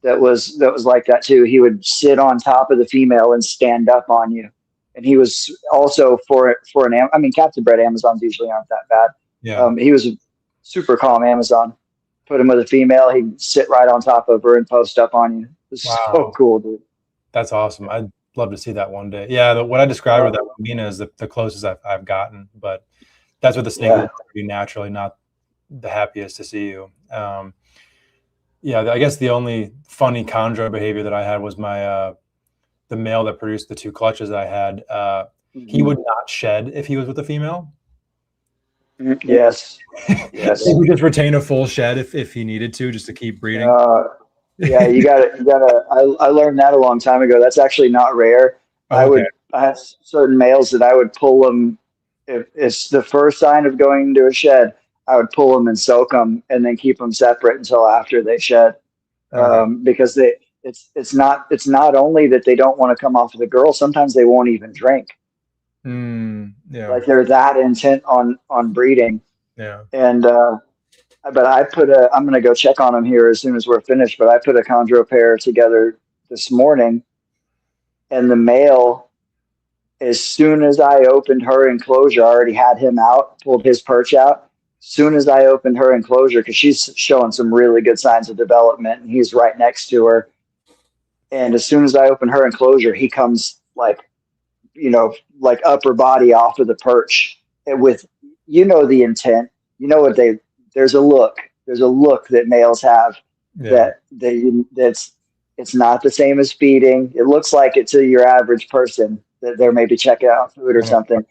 that was like that too. He would sit on top of the female and stand up on you. And he was also captive bred Amazons usually aren't that bad. Yeah. He was a super calm Amazon. Put him with a female, he'd sit right on top of her and post up on you. It was so cool, dude. That's awesome. I'd love to see that one day. Yeah, what I described with that Mina is the closest I've gotten, but that's what the snake would be naturally, not the happiest to see you. I guess the only funny chondro behavior that I had was my the male that produced the 2 clutches I had. He would not shed if he was with a female. Yes. He would just retain a full shed if he needed to, just to keep breeding. You gotta. I learned that a long time ago. That's actually not rare. I have certain males that I would pull them if it's the first sign of going into a shed. I would pull them and soak them, and then keep them separate until after they shed, because it's not only that they don't want to come off of the girl. Sometimes they won't even drink. Like they're that intent on breeding. Yeah. And but I'm gonna go check on them here as soon as we're finished. But I put a chondro pair together this morning, and the male, as soon as I opened her enclosure, I already had him out, pulled his perch out. As soon as I opened her enclosure, because she's showing some really good signs of development, and he's right next to her. And as soon as I open her enclosure, he comes like upper body off of the perch, and with the intent, what there's a look that males have it's not the same as feeding. It looks like it to your average person that they're maybe checking out food or something.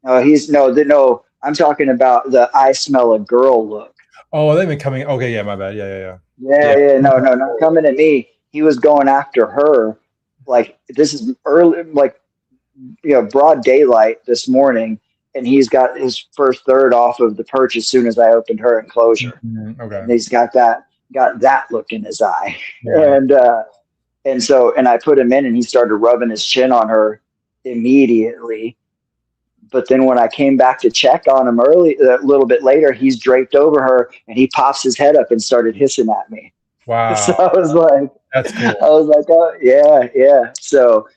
I'm talking about the I smell a girl look. Oh, they've been coming. Okay, yeah, my bad. Yeah. No, coming at me. He was going after her. Like this is early, broad daylight this morning, and he's got his first third off of the perch as soon as I opened her enclosure. Okay. And he's got that look in his eye. Yeah. And I put him in, and he started rubbing his chin on her immediately. But then when I came back to check on him a little bit later, he's draped over her, and he pops his head up and started hissing at me. Wow, So I was like, that's cool. oh yeah, yeah. So,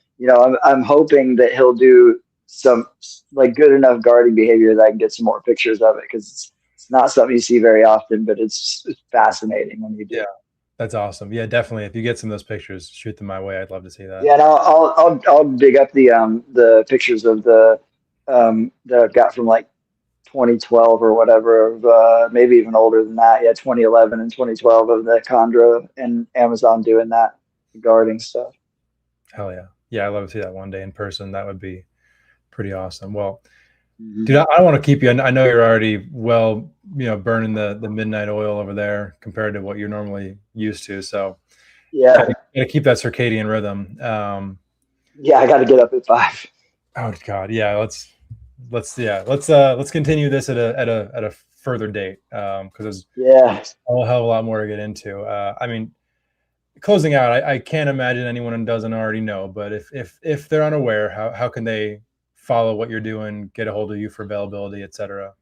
I'm hoping that he'll do some like good enough guarding behavior that I can get some more pictures of it, because it's not something you see very often, but it's fascinating when you do. Yeah, that's awesome. Yeah, definitely. If you get some of those pictures, shoot them my way. I'd love to see that. Yeah, and I'll dig up the pictures of that I've got from like 2012 or whatever, of maybe even older than that. Yeah, 2011 and 2012 of the Chondro and Amazon doing that guarding stuff. Hell yeah. Yeah, I'd love to see that one day in person. That would be pretty awesome. Well, Mm-hmm. dude, I don't want to keep you. I know you're already well, burning the midnight oil over there compared to what you're normally used to. So Yeah, gotta keep that circadian rhythm. yeah, I got to get up at 5. Oh God, yeah. Let's continue this at a further date, because there's Yeah. a hell of a lot more to get into. I mean, closing out, I can't imagine anyone doesn't already know, but if they're unaware, how can they follow what you're doing, get a hold of you for availability, etc.?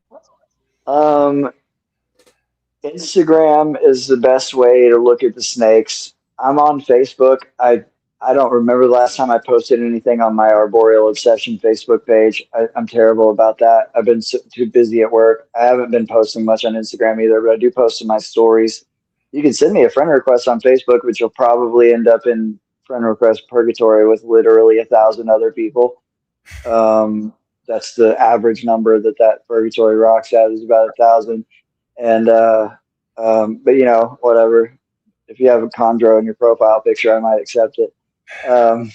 Instagram is the best way to look at the snakes. I'm on Facebook. I don't remember the last time I posted anything on my Arboreal Obsession Facebook page. I'm terrible about that. I've been too busy at work. I haven't been posting much on Instagram either, but I do post in my stories. You can send me a friend request on Facebook, which will probably end up in friend request purgatory with literally 1,000 other people. That's the average number that purgatory rocks at, is about 1,000. And but whatever. If you have a chondro in your profile picture, I might accept it. And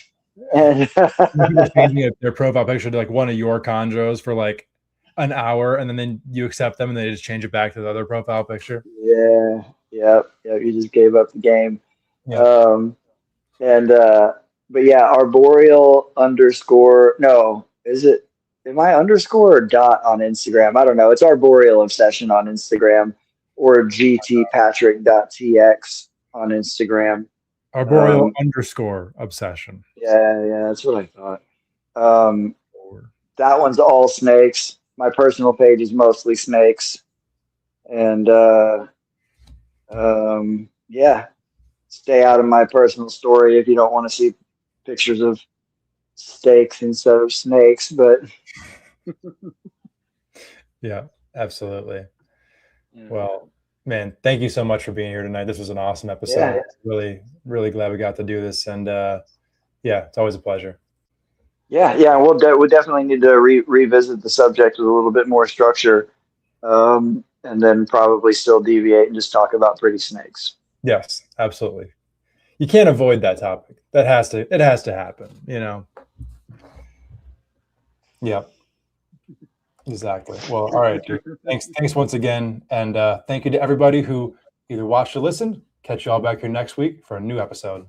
People changing their profile picture to like one of your chondros for like an hour, and then you accept them, and they just change it back to the other profile picture. yeah, you just gave up the game. Yeah. But yeah, arboreal underscore, no, am I underscore or dot on Instagram? I don't know. It's Arboreal Obsession on Instagram, or gtpatrick.tx on Instagram. Arboreal underscore obsession. Yeah, that's what I thought. That one's all snakes. My personal page is mostly snakes. And yeah, stay out of my personal story if you don't want to see pictures of steaks instead of snakes. But yeah, absolutely. Well, man, thank you so much for being here tonight. This was an awesome episode. Yeah. Really, really glad we got to do this. And yeah, it's always a pleasure. Yeah, we'll definitely need to revisit the subject with a little bit more structure, and then probably still deviate and just talk about pretty snakes. Yes, absolutely. You can't avoid that topic. It has to happen, Yeah, exactly. Well, all right, dude. Thanks once again. And thank you to everybody who either watched or listened. Catch you all back here next week for a new episode.